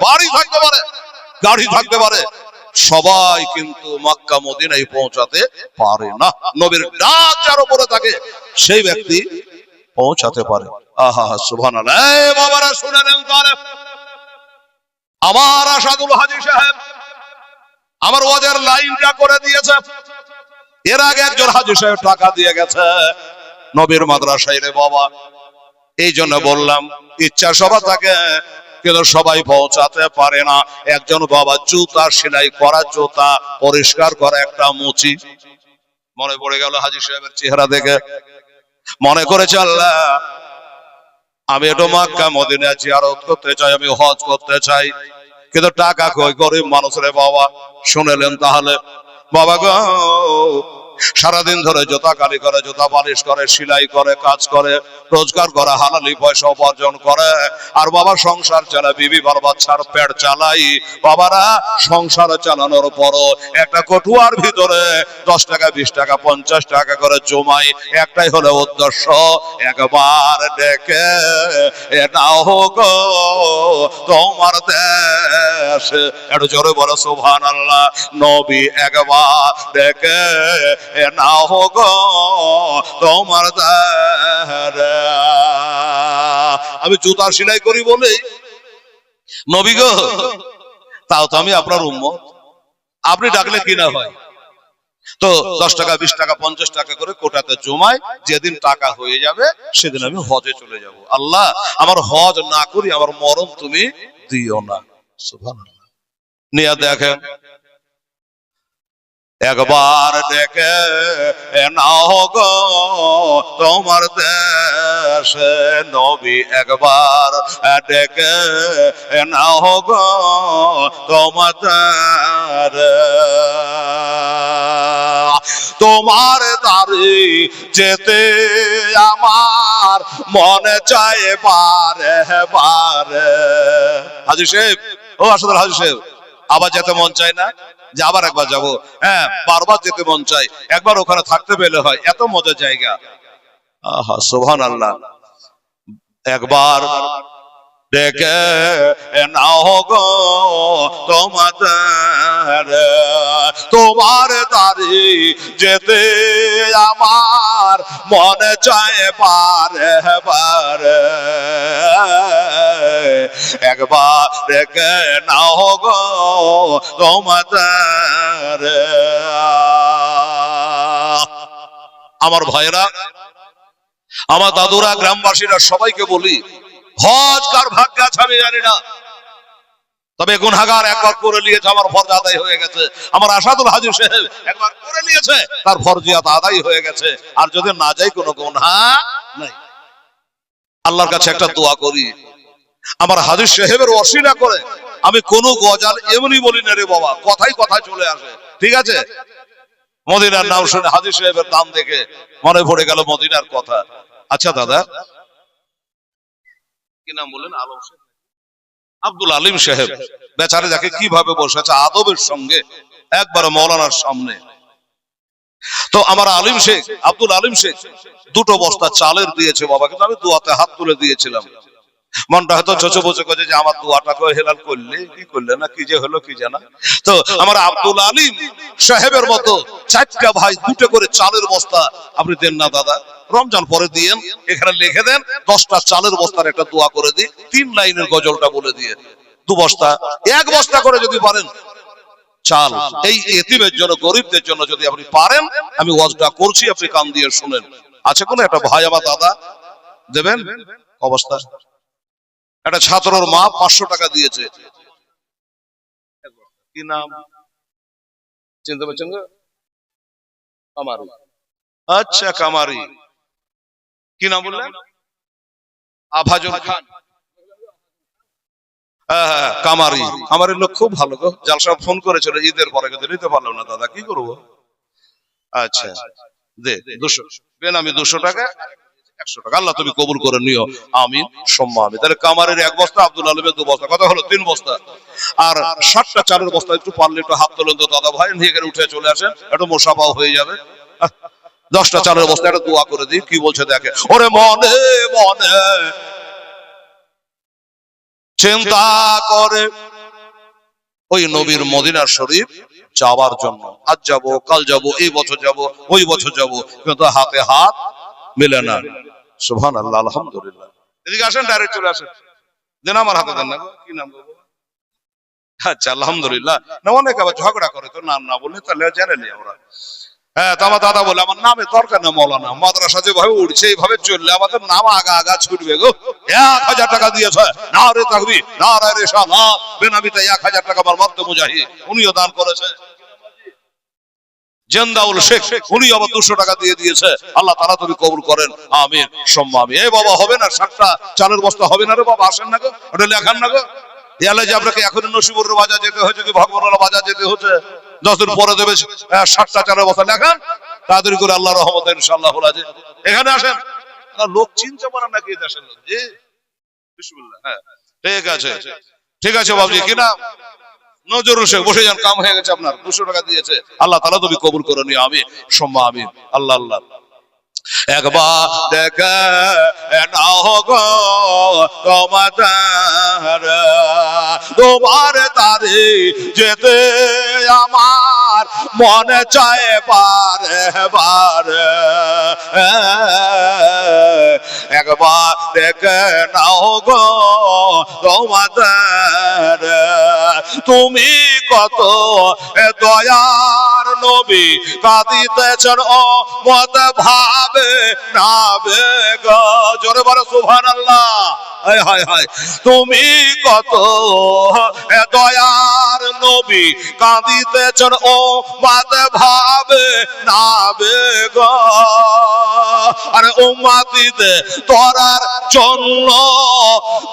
বাড়ি থাকতে পারে, গাড়ি থাকতে পারে, সবাই কিন্তু মক্কা মদিনায় পৌঁছাতে পারে না। নবীর ডাক যার উপরে থাকে সেই ব্যক্তি পৌঁছাতে পারে। আহা সুবহানাল্লাহ। এই বাবারা শুনে নেন তাহলে, আমার আসাদুল হাজী সাহেব আমার ওয়াজের লাইনটা করে দিয়েছে। এর আগে একজন হাজী সাহেব টাকা দিয়ে গেছে নবীর মাদ্রাসায় রে বাবা। এই জন্য বললাম ইচ্ছা সবার থাকে কিন্তু সবাই পৌঁছাতে পারে না। একজন বাবা জুতা সেলাই করা, জুতা পরিষ্কার করা একটা মুচি, মনে পড়ে গেল হাজী সাহেবের চেহারা দেখে, মনে করেছে আল্লাহ আমি একটু মক্কা মদিনা জিয়ারত করতে চাই, আমি হজ করতে চাই, কিন্তু টাকা কই, গরিব মানুষ রে বাবা। শুনেলেন তাহলে বাবা গো, সারাদিন ধরে জুতা কালি করে, জুতা পালিশ করে, সেলাই করে, কাজ করে, রোজগার করে, হালালি পয়সা উপার্জন করে, আর বাবা সংসার চালায়, বিবি বার বাচ্চার পেট চালাই। বাবারা সংসার চালানোর পরও একটা কটুয়ার ভিতরে 10 টাকা 20 টাকা 50 টাকা করে জমাই, একটাই হলো উদ্দেশ্য, একবার ডেকে নাও গো তোমার দেশ। একটু জোরে বলো সুবহানাল্লাহ। নবী একবার ডেকে নাও গো তোমার দেশ। আমি জুতা সেলাই করি বলেই নবী গো, তাও তো আমি আপনার উম্মত, আপনি ডাকলে কি না হয়। তো 10 টাকা 20 টাকা 50 টাকা করে কোটাতে জমায়, যেদিন টাকা হয়ে যাবে সেদিন আমি হজে চলে যাব। আল্লাহ আমার হজ না করি আমার মরণ তুমি দিও না। সুবহানাল্লাহ। নিয়ে দেখেন একবার ডেকে নাও গো তোমার দেশে। নবী একবার ডেকে নাও গো তোমার দেশে। তোমার দারে যেতে আমার মনে চায় বারে বারে। হাজী সাহেব, ও আসলে হাজী সাহেব, আবার যেতে মন চায় না যে আবার একবার যাবো? হ্যাঁ, বারবার যেতে মন চায়, একবার ওখানে থাকতে পেলে হয়, এত মজার জায়গা। আহা সুবহানাল্লাহ। একবার ডেকে নাও গো তোমার দারি যেতে আমার মনে চায় বারে বারে। একবার ডেকে নাও গো তোমার। আমার ভাইরা, আমার দাদুরা, গ্রামবাসীরা সবাইকে বলি, হজ কার ভাগ্য আছে আমি জানি না, তবে গুনাহগার একবার করে নিয়েছে, আমার ফরজ আদায় হয়ে গেছে। আমার আসাদুল হাজী সাহেব একবার করে নিয়েছে, তার ফরজিয়াত আদায় হয়ে গেছে। আর যদি না যাই কোনো গুনাহ নাই। আল্লাহর কাছে একটা দোয়া করি, আমার হাজী সাহেবের ওসিলা করে আমি কোন গজাল এমনি বলি না রে বাবা, কথাই কথায় চলে আসে, ঠিক আছে? মদিনার নাম শুনে হাজী সাহেবের দাম দেখে মনে পড়ে গেল মদিনার কথা। আচ্ছা দাদা, কি নাম বলেন? আলম সাহেব, আব্দুল আলিম সাহেব, বেচারে যাকে কিভাবে বসেছে আদবের সঙ্গে একবার মৌলানার সামনে। তো আমার আলিম শেখ, আব্দুল আলিম শেখ 2 বস্তা চালের দিয়েছে বাবা, কিন্তু আমি দোয়াতে হাত তুলে দিয়েছিলাম। মনটা হয়তো চোচো বচে গেছে যে আমার দোয়াটাকে হেলাল করলে কি করলে না, কি যে হলো কি জানা। তো আমার আব্দুল আলিম সাহেবের মতো 4টা ভাই 2টো করে চালের বস্তা আপনি দেন না দাদা, রমজান পরে দিয়েন, এখানে লিখে দেন 10টা চালের বস্তার একটা দোয়া করে দিই, 3 লাইনের গজলটা বলে দিয়ে 2 বস্তা 1 বস্তা করে যদি পারেন চাল এই এতিমের জন্য, গরিবদের জন্য যদি আপনি পারেন, আমি ওয়াজটা করছি, আপনি কান দিয়ে শুনেন। আছে কোন একটা ভাই আমার দাদা দেবেন? অবস্থা একটা ছাত্রর মা 500 টাকা দিয়েছে। কি নাম চিনতে পারছেন? কামারি। আচ্ছা কামারি, কি নাম বললেন? আভাজুল খান। হ্যাঁ কামারি, কামারির লোক খুব ভালো গো। জালসা ফোন করেছিল ঈদের পরে, কিন্তু নিতে পারলাম না দাদা, কি করবো। আচ্ছা দে 200 দেন, আমি 200 টাকা 100 টাকা, আল্লাহ তুমি কবুল করে নিও, আমিন সুম্মা আমিন। তাহলে কামারের 1 বস্তা, আব্দুল আলিমের 2 বস্তা, কথা হলো 3 বস্তা। আর 60টা চালের বস্তা একটু পারলে একটু হাত তোলেন তো দাদা ভাই, নিয়ে এখানে উঠে চলে আসেন, একটু মোসাফাও হয়ে যাবে। 10টা চালের বস্তা একটা দোয়া করে দিই, কি বলছে দেখে। ওরে মনে মনে চিন্তা করে ওই নবীর মদিনা শরীফ যাওয়ার জন্য। আজ যাব, কাল যাব, এই বছর যাব, ওই বছর যাব, কিন্তু হাতে হাত মিলে না। সুবহানাল্লাহ, আলহামদুলিল্লাহ। এদিকে আসেন, ডাইরেক্ট চলে আসেন। দেন আমার হাতে দেন না। কি নাম? আচ্ছা, আলহামদুলিল্লাহ। না, অনেক আবার ঝগড়া করে, তো নাম না বললে তাহলে জানে নি আমরা। হ্যাঁ, তো আমার দাদা বলে আমার নামে দরকার না মৌলানা, মাদ্রাসা যেভাবে উঠছে এইভাবে চললে আমাদের নাম আগা আগা ছুটবে গো। 1000 টাকা দিয়েছে, না রে তাকবীর, না রে রিসালাত, বেনামিতে 1000 টাকা আমার মর্দ মুজাহিদ উনিও দান করেছে। জেন্দাউল শেখ উনি আবার 200 টাকা দিয়ে দিয়েছে। আল্লাহ তাআলা তুমি কবুল করেন, আমিন সুম্মা আমিন। এই বাবা হবে না 60টা চালের বস্তা হবে না রে বাবা, আসেন না গো, ওটা লেখান না গো। ইয়ালে যে আপনাকে এখন নসিবুর বাজার যেতে হচ্ছে, কি ভগবানের বাজার যেতে হচ্ছে, 10 দিন পরে দেবে 60টা চালের বস্তা। লেখান তাড়াতাড়ি করে, আল্লাহর রহমতে ইনশাআল্লাহ হলো। যে এখানে আসেন, লোক চিনতে পারেন নাকি দেশের লোক? জি বিসমিল্লাহ। হ্যাঁ, ঠিক আছে, ঠিক আছে বাবুজি। কি নাম? নজরুল শেখ। বসে যান, কাম হয়ে গেছে আপনার। 200 টাকা দিয়েছে। আল্লাহ তাআলা তুমি কবুল করে নিও, আমিন সুম্মা আমিন। আল্লাহ আল্লাহ। একবার দেখে নাও গো তোমার তারে যেতে আমার মনে চায় বারে বারে। একবার দেখে নাও গো তোমার, তুমি কত দয়ার নবী, কাঁদিতেছেন ও মত ভাবে নাবে গো। জোরে বলো সুবহানাল্লাহ। হায় হায় হায়, তুমি কত দয়ার নবী, কাঁদিতেছেন ও মত ভাবে নাবে গো। আরে উম্মতিতে তোরার জন্য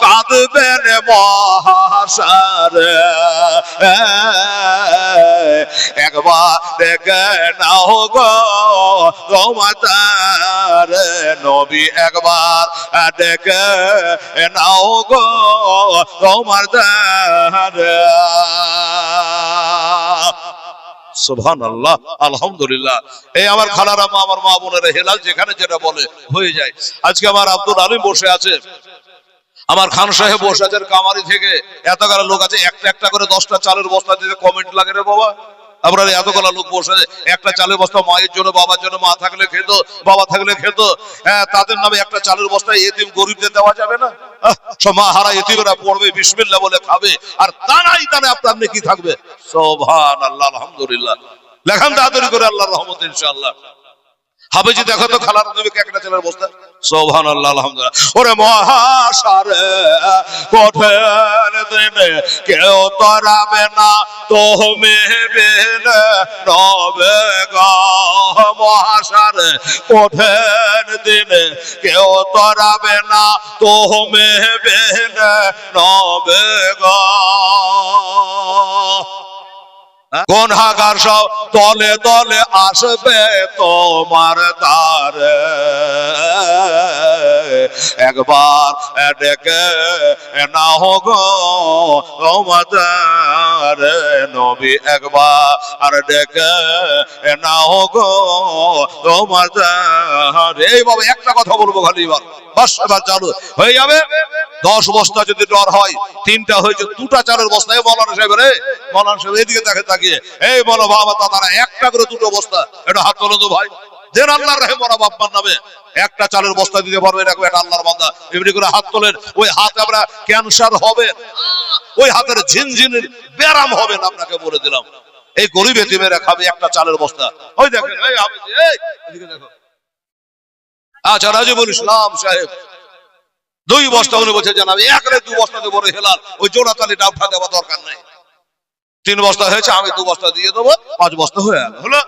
কাঁদবেন মহাশারে। একবার দেখে নাও গো তোমার নবী, একবার দেখে নাও গো তোমার। সুবহানাল্লাহ, আলহামদুলিল্লাহ। এই আমার খালারা মা, আমার মা বোনেরা, হেলাল যেখানে যেটা বলে হয়ে যায়। আজকে আমার আব্দুল আলিম বসে আছে, আমার খান সাহেব বসে আছেন কামারি থেকে। এতগুলো লোক আছে, একটা একটা করে 10টা চালের বস্তা দিতে কমেন্ট লাগে রে বাবা। আপনারা এতগুলো লোক বসে একটা চালের বস্তা মায়ের জন্য, বাবার জন্য, মা থাকলে খেত, বাবা থাকলে খেত। হ্যাঁ, তাদের নামে একটা চালের বস্তা এতিম গরিবদের দেওয়া যাবে না? সব মা হারা এতিমেরা পড়বে, বিসমিল্লাহ বলে খাবে, আর দানাই দানে আপনার কি থাকবে। সুবহানাল্লাহ, আলহামদুলিল্লাহ। লেখান তাড়াতাড়ি করে, আল্লাহর রহমতে ইনশাআল্লাহ। হাবেজি দেখো তো খালার দেবে একটা চালের বস্তা। সুবহানাল্লাহ, আলহামদুলিল্লাহ। ওরে মহাশারে কঠিন দিনে কেউ তরাবে না তুমি বিনে রবে গো। মহাশারে কঠিন দিনে কেউ তরাবে না তুমি বিনে রবে গো। গুনাহগার সব দলে দলে আসবে তোমার দ্বারে। একবার ডেকে নাও গো তোমার নবী, একবার ডেকে নাও গো তোমার। এই বাবা একটা কথা বলবো খালি, এবার বাস, এবার চালু হয়ে যাবে। 10 বস্তা যদি ডর হয়, 3টা হয়েছে, 2টা চালের বস্তা। মৌলানা সাহেব রে, মৌলানা সাহেব এদিকে দেখে তাকিয়ে, এই বলো বাবা দাদারা, একটা করে 2টো বস্তা, এটা হাত তোলো তো ভাই। দেন আল্লাহর রহম ওরা বাপ্পার নামে একটা চালের বস্তা দিতে পারবে, এরকম একটা আল্লাহর বান্দা। এমনি করে হাত তোলেন, ওই হাত আমরা ক্যান্সার হবে, ওই হাতের ঝিনঝিনের ব্যারাম হবে না, আপনাকে বলে দিলাম। এই গরিব এতিমেরা খাবে একটা চালের বস্তা। ওই দেখেন, এই হাফেজি, এই এদিকে দেখো। আচ্ছা, রাজিবুল ইসলাম সাহেব 2 বস্তা উনি বলছে জানাবে, একরে 2 বস্তাতে বড় হেলাল, ওই জোড়া তালিটা উঠা দেওয়া দরকার নাই। 3 বস্তা হয়েছে, আমি 2 বস্তা দিয়ে দেবো, 5 বস্তা হয়ে গেল। হলো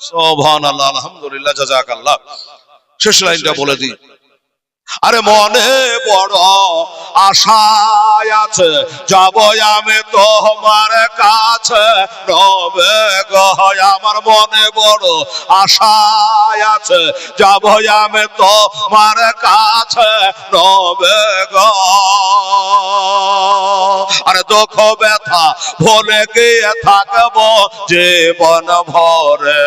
সুবহানাল্লাহ, আলহামদুলিল্লাহ, জাযাকাল্লাহ। শেষ লাইনটা বলে দিই। আরে মনে বড় আশা আছে, যাব আমি তোমার কাছে রবে গো। আমার মনে বড় আশা আছে, যাব আমি তোমার কাছে রবে গো। আরে দুঃখ ব্যথা ভুলে গিয়ে থাকবো জীবন ভরে।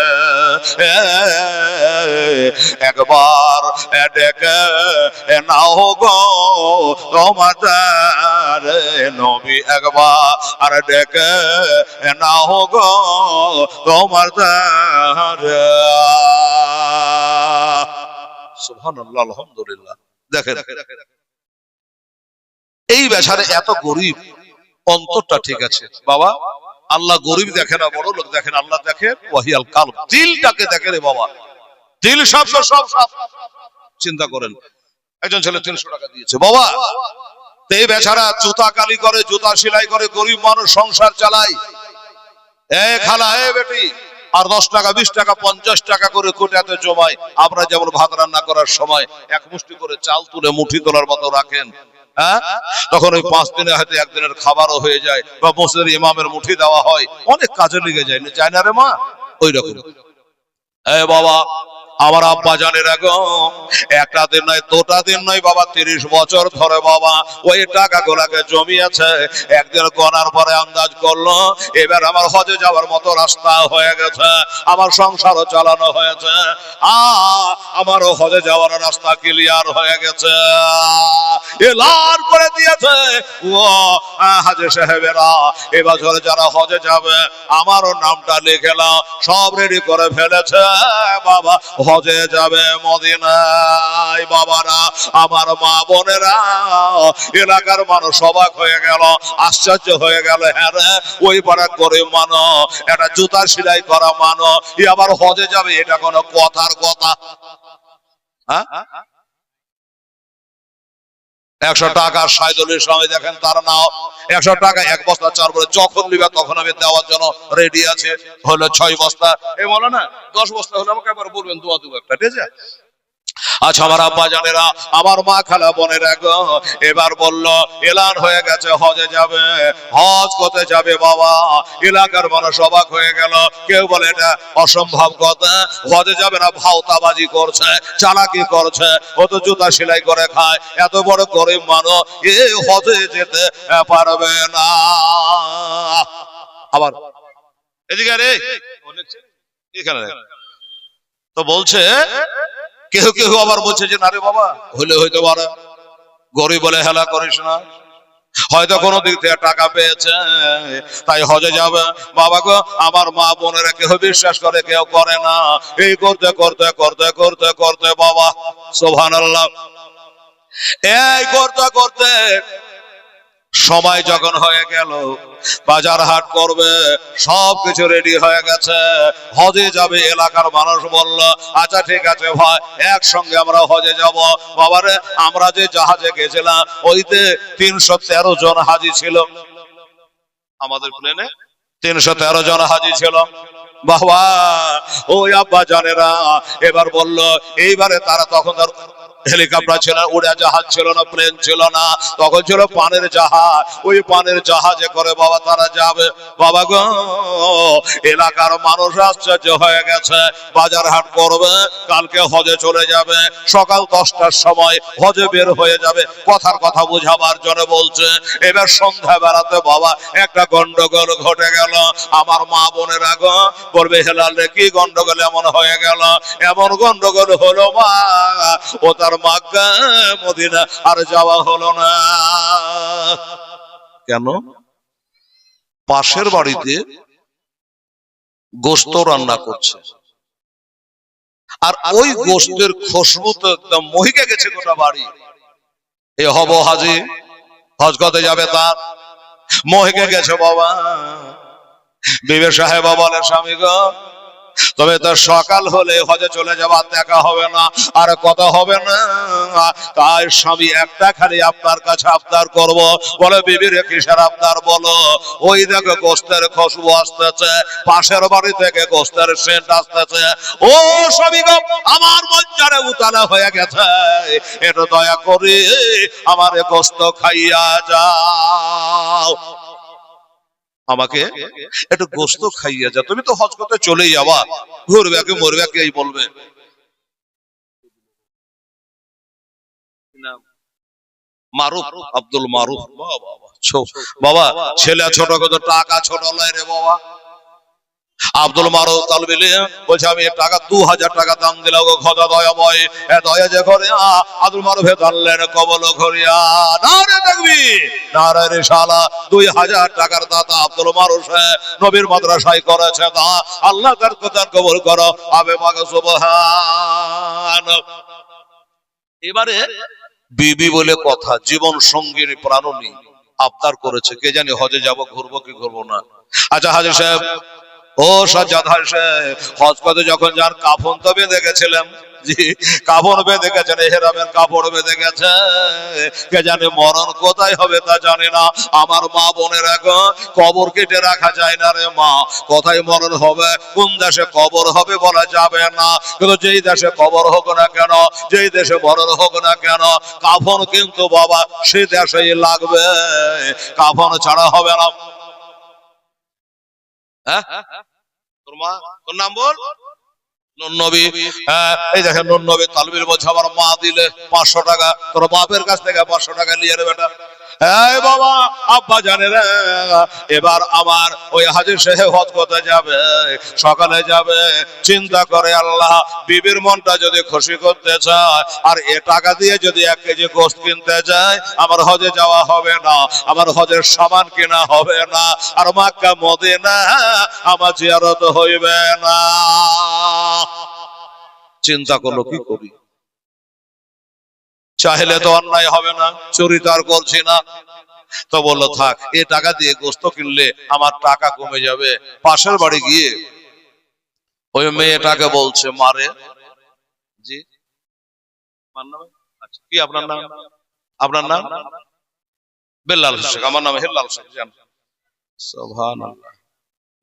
একবার ডেকে নাও গো তোমাদের নবী একবার আর ডেকে নাও গো তোমাদের। সুবহানাল্লাহ, আলহামদুলিল্লাহ। দেখেন এই বেচারে এত গরিব, অন্তরটা ঠিক আছে বাবা। আল্লাহ গরিব দেখে না, বড় লোক দেখেন, আল্লাহ দেখে ওয়াহিয়াল কালব, দিলটাকে দেখে রে বাবা। দিল সব চিন্তা করেন। একজন ছেলে 300 টাকা দিয়েছে বাবা, এই বেচারা জুতা কালি করে, জুতা সেলাই করে, গরিব মানুষ সংসার চালায়। এ খালা, এ বেটি, আর 10 টাকা 20 টাকা 50 টাকা করে কোটাতে জমায়। আমরা যেমন ভাত রান্না করার সময় এক মুষ্টি করে চাল তুলে মুঠি তোলার মতো রাখেন, হ্যাঁ, তখন ওই 5 দিনে হয়তো একদিনের খাবারও হয়ে যায়, বা মসজিদের ইমামের মুঠি দেওয়া হয়, অনেক কাজে লেগে যায়, যায় না রে মা? ওই রকম। এ বাবা, আমার আব্বা জানেন গো, একটা দিন নয়, দুটা দিন নয় বাবা, 30 বছর ধরে বাবা ওই টাকা গুলাকে জমিয়েছে। একদিন গনার পরে আন্দাজ করলো এবার আমার হজে যাওয়ার মতো রাস্তা হয়ে গেছে, আমার সংসারও চালানো হয়েছে, আমারও হজে যাওয়ার রাস্তা ক্লিয়ার হয়ে গেছে, এলান করে দিয়েছে ও হাজী সাহেবেরা, এবছর যারা হজে যাবে আমারও নামটা লিখে নাও। সব রেডি করে ফেলেছে বাবা, হজে যাবে মদিনায়। বাবারা, আমার মা বোনেরা, এলাকার মানুষ অবাক হয়ে গেল, আশ্চর্য হয়ে গেল। হ্যাঁ রে, ওই পাড়া গরিব মানুষ, একটা জুতা সেলাই করা মানুষ, ই আবার হজে যাবে, এটা কোনো কথার কথা? হ্যাঁ, 100 টাকা সাইদুলের সময় দেখেন তার নাও 100 টাকা, 1 বস্তা চাল বলে যখন নিবে তখন আমি দেওয়ার জন্য রেডি আছে। হলো 6 বস্তা, এই বলো না 10 বস্তা হলে আমাকে একবার বলবেন, দোয়া দেবো একটা, ঠিক আছে? আচ্ছা আমার আব্বা জানেরা, আমার মা খালা বোনেরা গো, এবার বললো এলান হয়ে গেছে, হজে যাবে, হজ করতে যাবে বাবা। এলাকার মানুষ অবাক হয়ে গেল, কেউ বলে এটা অসম্ভব কথা, হজে যাবে না, ভাওতাবাজি করছে, চালাকি করছে, ও তো জুতা সেলাই করে খায়, এত বড় গরিব মানুষ এ হজে যেতে পারবে না। আবার এদিকে রে, এখানে তো বলছে, কেউ কেউ আবার বলছে যে না রে বাবা, হলে হইতে পারে, গরিব বলে হেলা করিস না, হয়তো কোনো দিক থেকে টাকা পেয়েছে তাই হজে যাবে। বাবা গো, আমার মা বোনেরা কেউ বিশ্বাস করে, কেউ করে না। এই করতে করতে করতে করতে করতে বাবা, সুবহানাল্লাহ, এই করতে করতে সময় যখন হয়ে গেল, বাজার হাট করবে, সবকিছু রেডি হয়ে গেছে, হজে যাবে। এলাকার মানুষ বলল আচ্ছা ঠিক আছে ভাই, একসঙ্গে আমরা হজে যাব। বাবারে, আমরা যে জাহাজে গেছিলাম ওইতে 313 জন হাজি ছিল, আমাদের প্লেনে 313 জন হাজি ছিল বাবা। ওই আব্বা জানেরা এবার বলল, এইবারে তারা তখন হেলিকপ্টার ছিল, উড়া জাহাজ ছিল না, প্লেন ছিল না, তখন ছিল পানের জাহাজ। ওই পানের জাহাজে করে বাবা তারা যাবে। বাবা গো, এলাকার মানুষ আশ্চর্য হয়ে গেছে, বাজার হাট করবে, কালকে হজে চলে যাবে, সকাল 10টার সময় হজে বের হয়ে যাবে, কথার কথা বোঝাবার জন্য বলছে। এবার সন্ধ্যা বেড়াতে বাবা একটা গন্ডগোল ঘটে গেল। আমার মা বোনেরা গো বলবে, হেলাল রে কি গন্ডগোল এমন হয়ে গেল? এমন গন্ডগোল হলো মা, ও তার মক্কা মদিনা আর যাওয়া হলো না। কেন? পাশের বাড়িতে গোশত রান্না করছে, আর ওই গোশতের খুশবু তো একদম মহিকে গেছে গোটা বাড়ি। এ হব হাজি, হজ করতে যাবে, তার মহিকে গেছে বাবা। বিবি সাহেবা বলে, স্বামী গো, তবে তো সকাল হলে হজে চলে যাবার দেখা হবে না, আর কথা হবে না, তাই স্বামী একটা খালি আপনার কাছে আবদার করব। বলে, বিবির কিসের আবদার বলো? ওই দেখো গোশতের খুশবু আসতেছে, পাশের বাড়ি থেকে গোশতের সেন্ট আসতেছে। ও স্বামী গো, আমার মন জানে উতালা হয়ে গেছে, একটু দয়া করে আমার গোশত খাইয়া যাও, আমাকে একটু গোশত খাইয়া যা, তুমি তো হজ করতে চলেই যাবা, ঘুরবে কে মরবে কে এই বলবে। মারুফ, আব্দুল মারুফ। বাবা, ছেলে ছোট, কত টাকা ছোট নয় রে বাবা। আব্দুল মারুফ তালবিলি বলছে আমি টাকা 2000 টাকা দাম দিলাম গো খোদা দয়াময়, দয়া যে করে আব্দুল মারুফে জানলেন কবল করিয়া নারে তাকবীর নারে রিসালাত। 2000 টাকার দাতা আব্দুল মারুফ নবীর মাদ্রাসায় করেছে তা আল্লাহ তার কথা কবুল করো আবে পাক সুবহান। এবারে বিবি বলে কথা, জীবন সঙ্গীর প্রাণনী আবদার করেছে কে জানি হজে যাব, ঘুরবো কি ঘুরবো না। আচ্ছা হাজী সাহেব, ও সাজ্জাদ সাহেব, হজ করতে যখন যার কাফন তো বেঁধে গেছিলেন, জি কাপড় বেঁধে গেছেন, এহরামের কাপড় বেঁধে গেছে, কে জানে মরণ কোথায় হবে তা জানে না। আমার মা বোনের এখন কবর কেটে রাখা যায় না রে মা, কোথায় মরণ হবে কোন দেশে কবর হবে বলা যাবে না, কিন্তু যেই দেশে কবর হোক না কেন, যেই দেশে মরণ হোক না কেন, কাফন কিন্তু বাবা সে দেশেই লাগবে, কাফন ছাড়া হবে না। হ্যাঁ তোর মা, তোর নাম বল নবী। এই দেখেন নবী তালবির বলছে আমার মা দিলে 500 টাকা, তোর বাপের কাছ থেকে 500 টাকা নিয়ে রে বেটা। এই বাবা আব্বা জানে রে, এবার আমার ওই হাজী সাহেব হজ করতে যাবে, সকালে যাবে, চিন্তা করে আল্লাহ বিবির মনটা যদি খুশি করতে চায় আর এ টাকা দিয়ে যদি 1 কেজি গোশত কিনতে যায়, আমার হজে যাওয়া হবে না, আমার হজের সামান কেনা হবে না, আর মক্কা মদিনা আমার জিয়ারত হইবে না। চিন্তা করলো কি করি, চাইলে তো অন্যায় হবে না, চুরি তো আর করছি না, তো বললো থাক এ টাকা দিয়ে গোশত কিনলে আমার টাকা কমে যাবে। পাশের বাড়ি গিয়ে ওই মেয়েটাকে বলছে মারে, জি আচ্ছা কি আপনার নাম? আপনার নাম বেল্লাল শেখ, আমার নাম হেল্লাল শেখ। সুবহানাল্লাহ।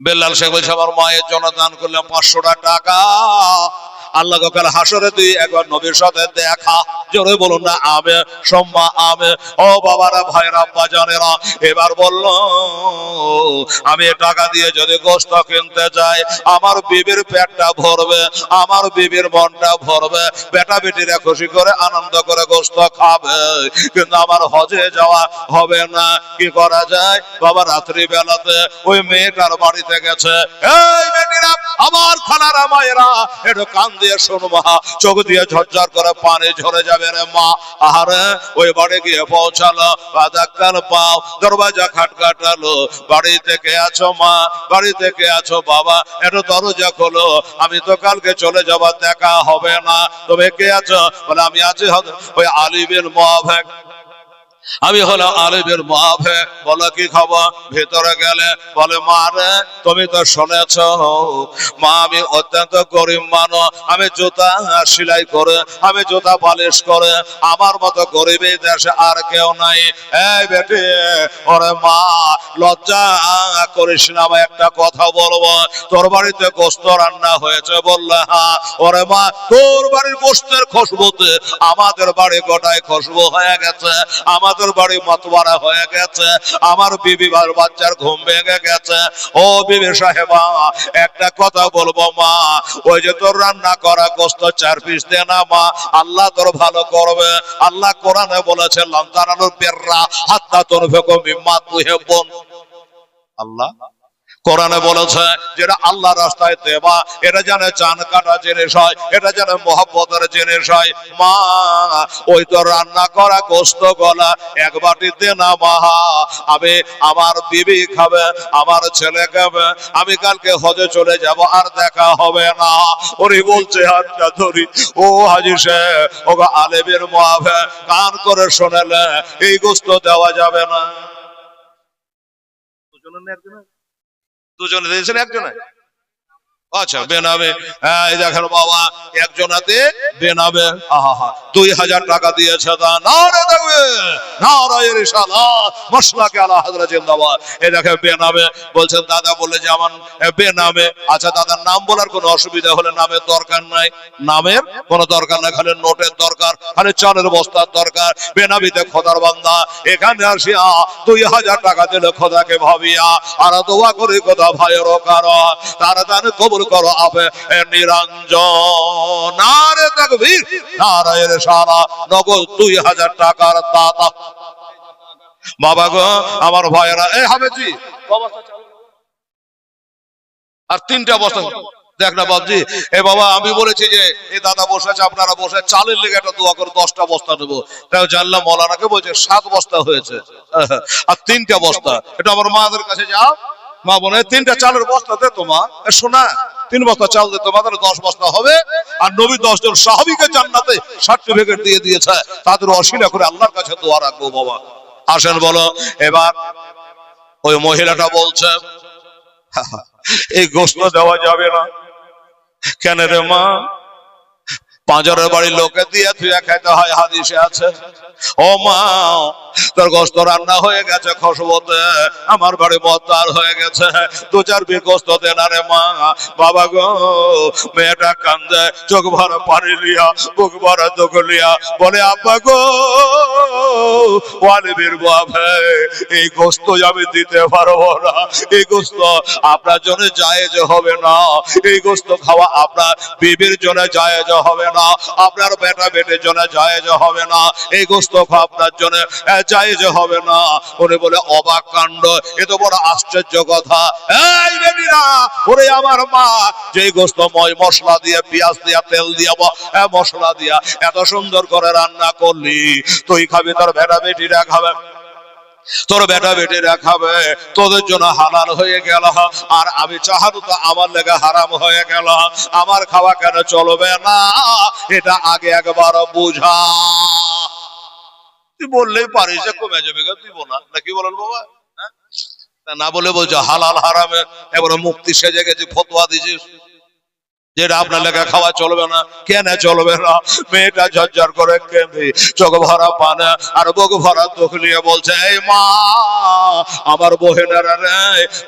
বেল্লাল শেখ বলছে আমার মায়ের জন্য দান করলাম 500 টাকা, আল্লাহ কাল হাসরে তুই একবার নবীর সাথে দেখা, জোরে বলুন না আমি সম্মা আমি। ও বাবারা ভাইরা আব্বা জানেরা, এবার বলল আমি টাকা দিয়ে যদি গোশত কিনতে যাই আমার বিবির পেটটা ভরবে, আমার বিবির মনটা ভরবে, বেটা বেটিরা খুশি করে আনন্দ করে গোশত খাবে, কিন্তু আমার হজে যাওয়া হবে না। কি করা যায় বাবা? রাত্রি বেলাতে ওই মেয়েটার বাড়িতে গেছে, এই বেটিরা আমার খালারা মায়েরা একটু কান দিয়ে শোনো মা, চোখ দিয়ে ঝরঝর করে পানি ঝরে যাবে রে মা। আহারে ওই বাড়ি গিয়ে পৌঁছালো, বাদাক্কাল পাও, দরওয়াজা খটখটালো, বাড়ি থেকে আছো মা, বাড়ি থেকে আছো বাবা, একটু দরজা খোলো, আমি তো কালকে চলে যাবার, দেখা হবে না, তবে কে আছো? বলে আমি আছি ওই আলিমের মুআফিক, আমি হলো আলিমের মুআফিক। বলো কি খবর? ভেতরে গেলে বলে মা রে তুমি তো শুনেছ মা আমি অত্যন্ত গরিব মানুষ, আমি জুতা সেলাই করে, আমি জুতা পালিশ করে, আমার মতো গরিব এই দেশে আর কেউ নাই। এই বেটি ওরে মা লজ্জা করিস না, আমি একটা কথা বলবো, তোর বাড়িতে গোশত রান্না হয়েছে? বললে হ্যাঁ। ওরে মা তোর বাড়ির গোশতের খুশবুতে আমাদের বাড়ি গোটায় খুশবু হয়ে গেছে, আমাদের বাড়ি মতবারা হয়ে গেছে, আমার বিবি বাচ্চার ঘুম ভেঙে গেছে। ও বিবি সাহেবা একটা কথা বলবো মা, ওই যে তোর রান্না করা গোশত 4 পিস দে না মা, আল্লাহ তোর ভালো করবে। আল্লাহ কোরআনে বলেছে লান তানালুল বিররা হাত্তা তুনফিকু মিম্মা তুহিব্বুন। আল্লাহ কোরআনে বলেছে যেটা আল্লাহ রাস্তায় দেবা এটা যেন চান কাটা জিনিস হয়, এটা যেন মহব্বতের জিনিস হয়। মা ওই তো রান্না করা গোশত গলা 1 বাটি দে না মা, আমি আমার বিবি খাবে, আমার ছেলে খাবে, আমি কালকে হজে চলে যাব, আর দেখা হবে না। ওরে বলছে হাতটা ধরি, ও হাজী সাহেব ও আলেমের মুআফিক কান করে শোনালে এই গোশত দেওয়া যাবে না। দুজনে দিয়েছেন একজনে? আচ্ছা বেনামে, এই দেখেন বাবা একজনাতে বেনামে 2000 টাকা দিয়েছে, তা নারে দেখবে নারায়ে রিসালাত মাশরাকে আলা হযরত জিন্দাবাদ। এই দেখেন বেনামে বলছেন দাদা বলে যে আমার বেনামে। আচ্ছা দাদার নাম বলার কোনো অসুবিধা হলে নামের দরকার নাই, নামের কোনো দরকার নাই, খালি নোটের দরকার, খালি চালের বস্তার দরকার। বেনামিতে খোদার বান্দা এখানে আসিয়া 2000 টাকা দিলে খোদাকে ভাবিয়া আর দোয়া করে খোদা ভাইয়ের কারো তাড়াতাড়ি কবুল করো আপে নিরঞ্জন। নারে তাকবীর নারায়ে রিসালাত। নগদ 2000 টাকার দাতা। বাবা গো আমার ভাইয়েরা, এই হাবেজি আর 3টা বস্তা। দেখ না বাবজি, এ বাবা আমি বলেছি যে এই দাদা বসে আছে, আপনারা বসে চালের লেগে একটা দোয়া করে 10টা বস্তা দেবো। তাই জানলাম মৌলানাকে বলছে 7 বস্তা হয়েছে আর 3টা বস্তা। এটা আমার মাদের কাছে যাও, মা বলে 3টা চালের বস্তা দে তোমা, শোনা 3 বস্তা চাল দে তোমাদের 10 বস্তা হবে। আর নবী 10 জন সাহাবীকে জান্নাতে সার্টিফিকেট দিয়ে দিয়েছে, তাদের অশিলা করে আল্লাহর কাছে দোয়া রাখবো বাবা। আসেন বলো এবার। ওই মহিলাটা বলছে এই গোশত দেওয়া যাবে না। কেন রে মা? পাঁজরের বাড়ির লোকে দিয়ে তুই খাইতে হয়, হাদিসে আছে। ও মা, তোর গোশত রান্না হয়ে গেছে খুশবুতে, আমার বাড়ি মদ্দার হয়ে গেছে, 2-4 পিস গোশত দে না রে মা। বাবা গো, মেয়েটা কান্দে, চোখ ভরা পানি লিয়া, বুক ভরা দুঃখ লিয়া বলে আব্বা গো, ওয়ালিবির বাবা, এই গোশত আমি দিতে পারবো না। এই গোশত আপনার জন্য জায়েজ হবে না। এই গোশত খাওয়া আপনার বিবির জন্য জায়েজ হবে না, আপনার বেটা বেটির জন্য জায়েজ হবে না। এই গোশত খাওয়া আপনার জন্য জায়েজ হবে না। উনি বলে অবাক কাণ্ড, এ তো বড় আশ্চর্য কথা। এই বেটিরা, ওরে আমার মা, যে গোশত মশলা দিয়ে, পেঁয়াজ দিয়া, তেল দিয়া, মশলা দিয়া এত সুন্দর করে রান্না করলি, তুই খাবি, তোর বেটা বেটিরা খাবে, তোর বেটা বেটিরা খাবে, তোদের জন্য হালাল হয়ে গেল, আর আমি চাহাদু তো আমার লেগে হারাম হয়ে গেল। আমার খাওয়া কেন চলবে না? এটা আগে একবার বুঝা। তুই বললেই পারিস যে কমে যাবে, দিব না নাকি বলেন বাবা? না বলে বলছো হালাল হারামে এবারে মুক্তি সেজে গেছে, ফতোয়া দিছিস যেটা আপনার লেখা খাওয়া চলবে না। কেন চলবে না? মেয়েটা ঝরঝর করে কেঁদে, চোখ ভরা পানে আর বুক ভরা দুঃখ নিয়ে বলছে, এই মা, আমার বোহেনেরা রে,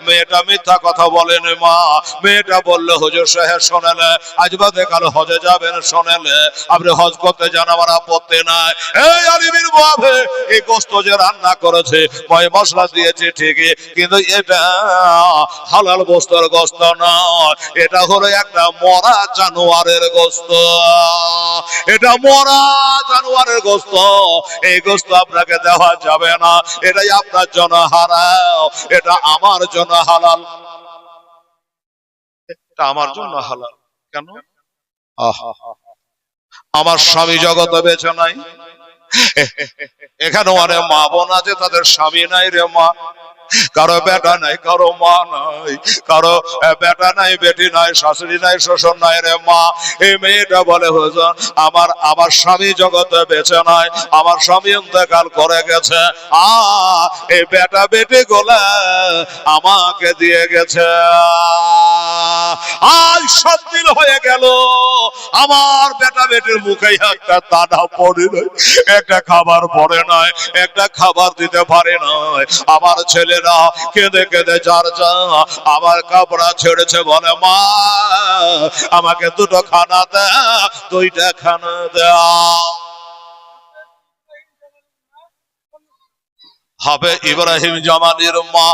মেয়েটা মিথ্যা কথা বলেনি মা। মেয়েটা বললে হুজুর সাহেব শোনেলে, আজ বাদে কাল হজে যাবেন, শোনেলে আপনি হজ করতে যান, আমার আপত্তি নাই। এই আলিমের বাবা, এই গোশত যে রান্না করেছে, ময় মশলা দিয়েছে ঠিকই, কিন্তু এটা হালাল গোশতের গোশত নয়, এটা হলো একটা মরা জানোয়ারের গোশত। এটা মরা জানোয়ারের গোশত। এই গোশত আপনাকে দেওয়া যাবে না, এটাই আপনার জন্য হারাম, এটা আমার জন্য হালাল। এটা আমার জন্য হালাল কেন? আমার স্বামী জগতে বেঁচে নাই, এখানে অনেক মা বোন আছে, তাদের স্বামী নাই রে মা, কারো বেটা নাই, কারো মা নাই, কারো বেটা নাই, বেটি নাই, শাশুড়ি নাই, শ্বশুর নাই রে মা। এই মেয়েটা বলে হুজুর, আমার স্বামী জগতে বেঁচে নাই, আমার স্বামী ইন্তেকাল করে গেছে, এই বেটা বেটি গুলা আমাকে দিয়ে গেছে। আজ 7 দিন হয়ে গেল, আমার বেটা বেটির মুখে একটা দানা পড়ে নাই, একটা খাবার পড়ে নাই, একটা খাবার দিতে পারে নাই। আমার ছেলেরা কেঁদে কেঁদে যার যা আমার কাপড়া ছেড়েছে, বলে মা, আমাকে 2টো খানা দে, 2টা খানা দাও। হবে ইব্রাহিম জামালির মা,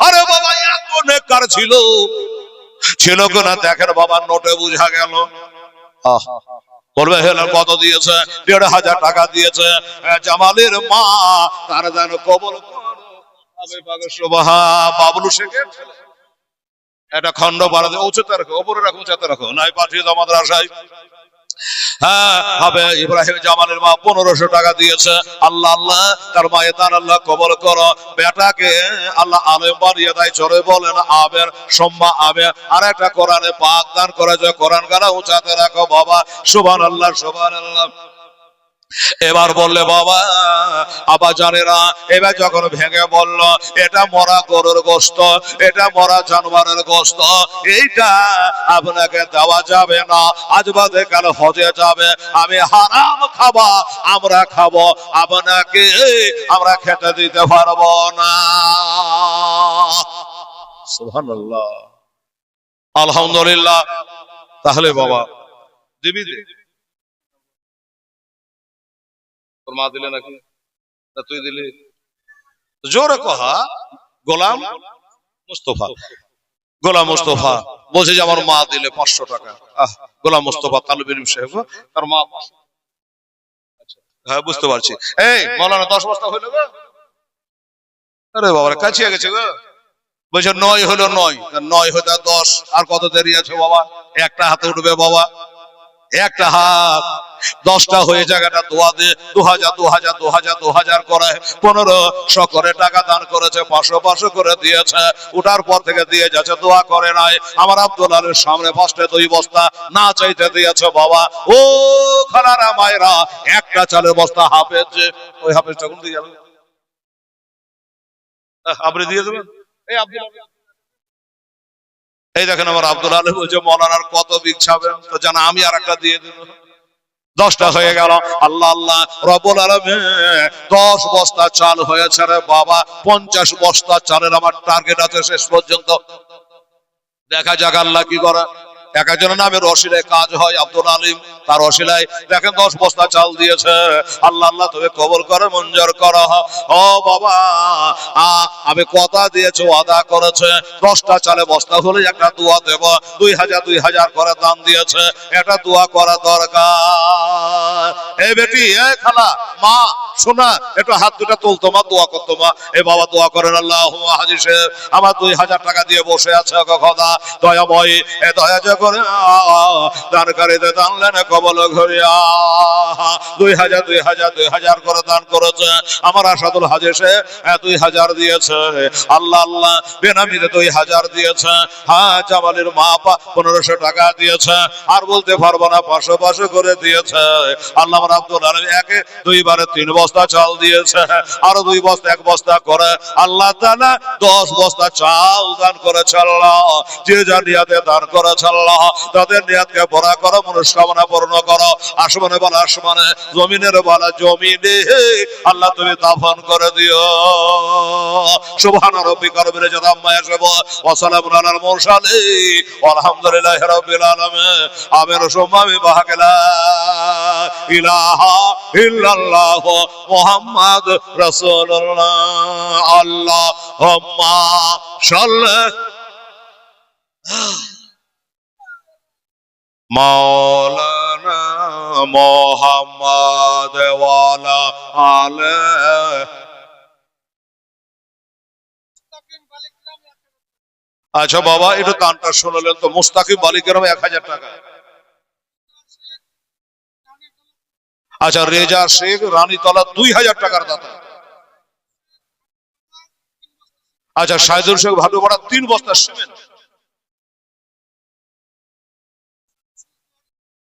আরে বাবা এত নেককার ছিল, ছিল কিনা দেখেন বাবা, নোটে বুঝা গেল। বলবে হেলাল কত দিয়েছে? 1,500 টাকা দিয়েছে। জামালের মা তার যেন কবল বাবলু শেখের একটা খন্ড পাড়া দিয়ে উঁচুতে রাখো, ওপরে রাখো, উঁচাতে রাখো, নাই পাঠিয়ে দাও মাদ্রাসায়। হ্যাঁ, হবে ইব্রাহিম জামালের মা 1500 টাকা দিয়েছে। আল্লাহ আল্লাহ, তার মায়ে তার আল্লাহ কবল করো, বেটাকে আল্লাহ আলেম বানিয়ে দেয়। চলে বলেন আবের সম্মা আবে। আর একটা কোরআনে পাক দান করেছে, কোরআন গানা উঁচাতে রাখো বাবা, সুবহানাল্লাহ সুবহানাল্লাহ। এবার বললে বাবা, আবার জানেরা, এবার যখন ভেঙে বলল এটা মরা গরুর গোশত, এটা মরা জানোয়ারের গোশত, এইটা আপনাকে দেওয়া যাবে না, আজ বাদে কাল হজে যাবে, আমি হারাম খাবা, আমরা খাবো, আপনাকে আমরা খেতে দিতে পারবো না। সুবহানাল্লাহ, আলহামদুলিল্লাহ। তাহলে বাবা দিবি দে, তোর মা দিলে নাকি? তুই দিলি? জোরে কহা। গোলাম মুস্তফা, গোলাম মুস্তফা বলছে যে আমার মা দিলে 500 টাকা। গোলাম মুস্তফা তালুবির সাহেব, তার মা। হ্যাঁ বুঝতে পারছি। এই মাওলানা 10 বস্তা হইল গো? আরে বাবা কাছিয়া গেছে গো, বলছে 9 হলো 9, 9 হতে 10, আর কত দেরি আছে বাবা? একটা হাতে উঠবে বাবা, একটা হাত। 10টা হয়ে জায়গাটা দোয়া দিয়ে 2000 2000 2000 2000 করে 1500 করে টাকা দান করেছে, 500 500 করে দিয়েছে। উঠার পর থেকে দিয়ে যাচ্ছে, দোয়া করে নাই। আমার আব্দুল আলীর সামনে ফার্স্টে 2 বস্তা না চাইতে দিয়েছে বাবা। ও খালারা মায়েরা, একটা চালের বস্তা হাফেজ, যে ওই হাফেজটা কোন দিকে গেল? আপনি দিয়ে দেবেন। এই আব্দুল, এই দেখেন আমার আব্দুল আলী বলছে মৌলানার কত বিচ্ছাবেন, তো জানা আমি আর একটা দিয়ে দেব। 10টা হয়ে গেল। আল্লাহ আল্লাহ রব্বুল আলামিন 10 বস্তা চাল হয়েছে রে বাবা। 50 বস্তা চালের আমার টার্গেট আছে শেষ পর্যন্ত। দেখা যাক আল্লাহ কি করে। এক একজনের নামে রসিলায় কাজ হয়, আব্দুল আলিম, তার রসিলায় দেখেন 10 বস্তা চাল দিয়েছে। আল্লাহ আল্লাহ তুমি কবুল করে মঞ্জুর করো। ও বাবা, আমি কথা দিয়েছো, আদা করেছে। 10টা চালে বস্তা হলে একটা দোয়া দেব। 2000 2000 করে দান দিয়েছে, একটা দোয়া করা দরকার। এই বেটি, এই খালা, মা, শোনা, একটু হাত দুটা তুলতো মা, দোয়া করতো মা। এই বাবা দোয়া করেন, আল্লাহ হাজী সাহেব আমার 2000 টাকা দিয়ে বসে আছে, খোদা দয়াময়, এ দয়া করে দানকারীতে দানলেন কবল ঘরিয়া। 2000 2000 2000 করে দান করেছে। আমার আসাদুল হাজী সাহেব 2000 দিয়েছে। আল্লাহ আল্লাহ বেনামিতে 2000 দিয়েছে। হ্যাঁ, জামালের মা 1500 টাকা দিয়েছে। আর বলতে পারবো না, 500 500 করে দিয়েছে। আল্লাহ আমার আব্দুল আলী একে 2 বারে 3 বস্তা চাল দিয়েছে। আরো 2 বস্তা 1 বস্তা করে আল্লাহ তাআলা 10 বস্তা চাল দান করেছে। আল্লাহ যে যা নিয়াতে দান করেছে আল্লাহ তাদের নিয়াতকে পুরা করো, মনস্কামনা পূর্ণ করো। আসমানে বলা আসমানে, জমিনের বলা জমিনে, আল্লাহ তুমি দাফন করে দিও। সুবহান রাব্বিকা রব্বিল ইজ্জাতি আম্মা ইয়াসিফুন ওয়া সালামুন আলাল মুরসালিন আলহামদুলিল্লাহি রাব্বিল আলামিন। আমিন সুম্মা বিহাকিলা ইলাহা ইল্লাল্লাহ মুহাম্মদ রাসূলুল্লাহ। আল্লাহুম্মা সাল্লি মাওলানা মুহাম্মদ ওয়ালা আলে। আচ্ছা বাবা, একটু গানটা শুনলেন তো, মুস্তাকিম বালিকেরাম 1000 টাকা। আচ্ছা, রেজা শেখ রানীতলা 2000 টাকার দাতা। আচ্ছা, সাইদুল শেখ ভাটুপাড়া 3 বস্তা সিমেন্ট।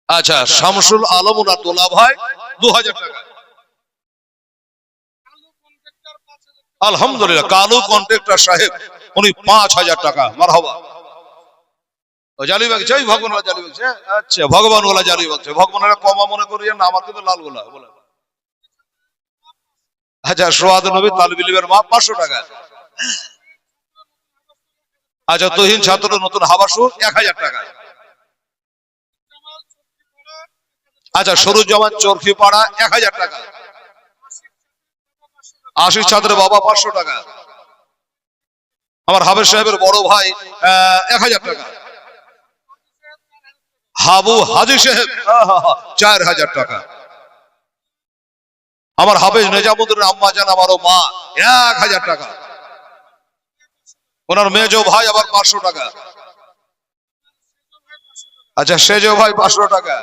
আচ্ছা, শামসুল আলম ওনার দোলা ভাই 2000 টাকা। আলহামদুলিল্লাহ, কালু কন্ট্রাক্টর সাহেব উনি 5000 টাকা। মারহাবা। জালি বাগছে, ওই ভগবান জালি বাগছে। আচ্ছা, ভগবান ওলা জালি বাগছে, ভগবানের কমা মনে করিয়েন না, আমার কিন্তু লাল গোলা বলে। আচ্ছা, সোহাদ নবী তালবিলের মা 500 টাকা। আচ্ছা, তহিন ছাত্র নতুন হাবাসু 1000 টাকা। আচ্ছা, সরুজ্জামান চরখি পাড়া 1000 টাকা। আশিস ছাত্রের বাবা 500 টাকা। আমার হাবেজ সাহেবের বড় ভাই 1000 টাকা। হাবু হাজী সাহেব 4000 টাকা। আমার হাবেজ নেজামুদ্দিনের আম্মা জান আমারও মা 1000 টাকা। ওনার মেজো ভাই আবার 500 টাকা। আচ্ছা, সেজো ভাই 500 টাকা।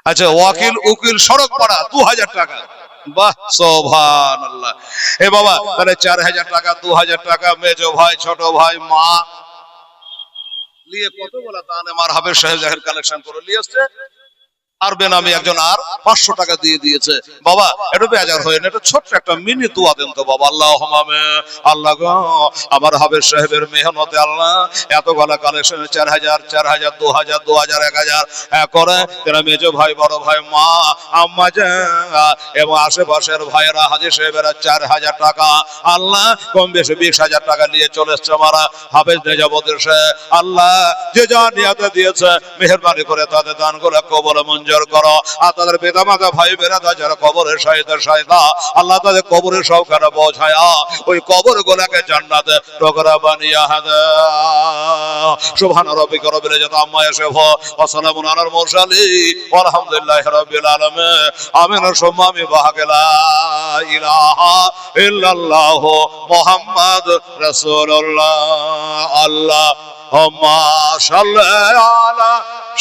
আচ্ছা, ওয়াকিল উকিল সড়ক পাড়া 2000 টাকা। বাহ, সুবহানাল্লাহ। এ বাবা, তাহলে 4000 টাকা, 2000 টাকা, মেজো ভাই, ছোট ভাই, মা নিয়ে কত বলা দান আমার হাবেজ সাহেব জাহের কালেকশন করে নিয়ে আসছে। আর বেনামি একজন আর 500 টাকা দিয়ে দিয়েছে। বাবা, এটা বেজার হয় না, এটা ছোট্ট একটা মিনি দোয়া দেন তো বাবা। আল্লাহুম্মা আল্লাহ গো, আমার হাবেজ সাহেবের মেহনতে আল্লাহ এত গলা কালেকশন 4000 4000 2000 2000 1000 করে তেরা মেজো ভাই, বড় ভাই, মা, আম্মা জান এবং আশেপাশের ভাইয়েরা হাজী সাহেবেরা 4000 টাকা। আল্লাহ কম বেশি 20000 টাকা নিয়ে চলে এসছে আমার হাবেজ নেজামুদ্দিন সাহেব। আল্লাহ যে যা নিয়াতে দিয়েছে মেহেরবানি করে তাদের দানগুলো কবুল মঞ্জুর মঞ্জুর করো। আর তাদের পিতা মাতা ভাই বেরাদা যারা কবরের শাহিদা আল্লাহ তাদের কবরের সৌখানে পৌঁছায়া ওই কবর গুলাকে জান্নাতে টুকরা বানিয়ে দাও। সুবহান রাব্বিকা রাব্বিল ইজ্জাতি আম্মা ইয়াসিফুন ওয়া সালামুন আলাল মুরসালিন ওয়ালহামদুলিল্লাহি রাব্বিল আলামিন। আমিন। সুম্মা আমিন। লা ইলাহা ইল্লাল্লাহু মুহাম্মাদুর রাসূলুল্লাহ। আল্লাহুম্মা সাল্লি আলা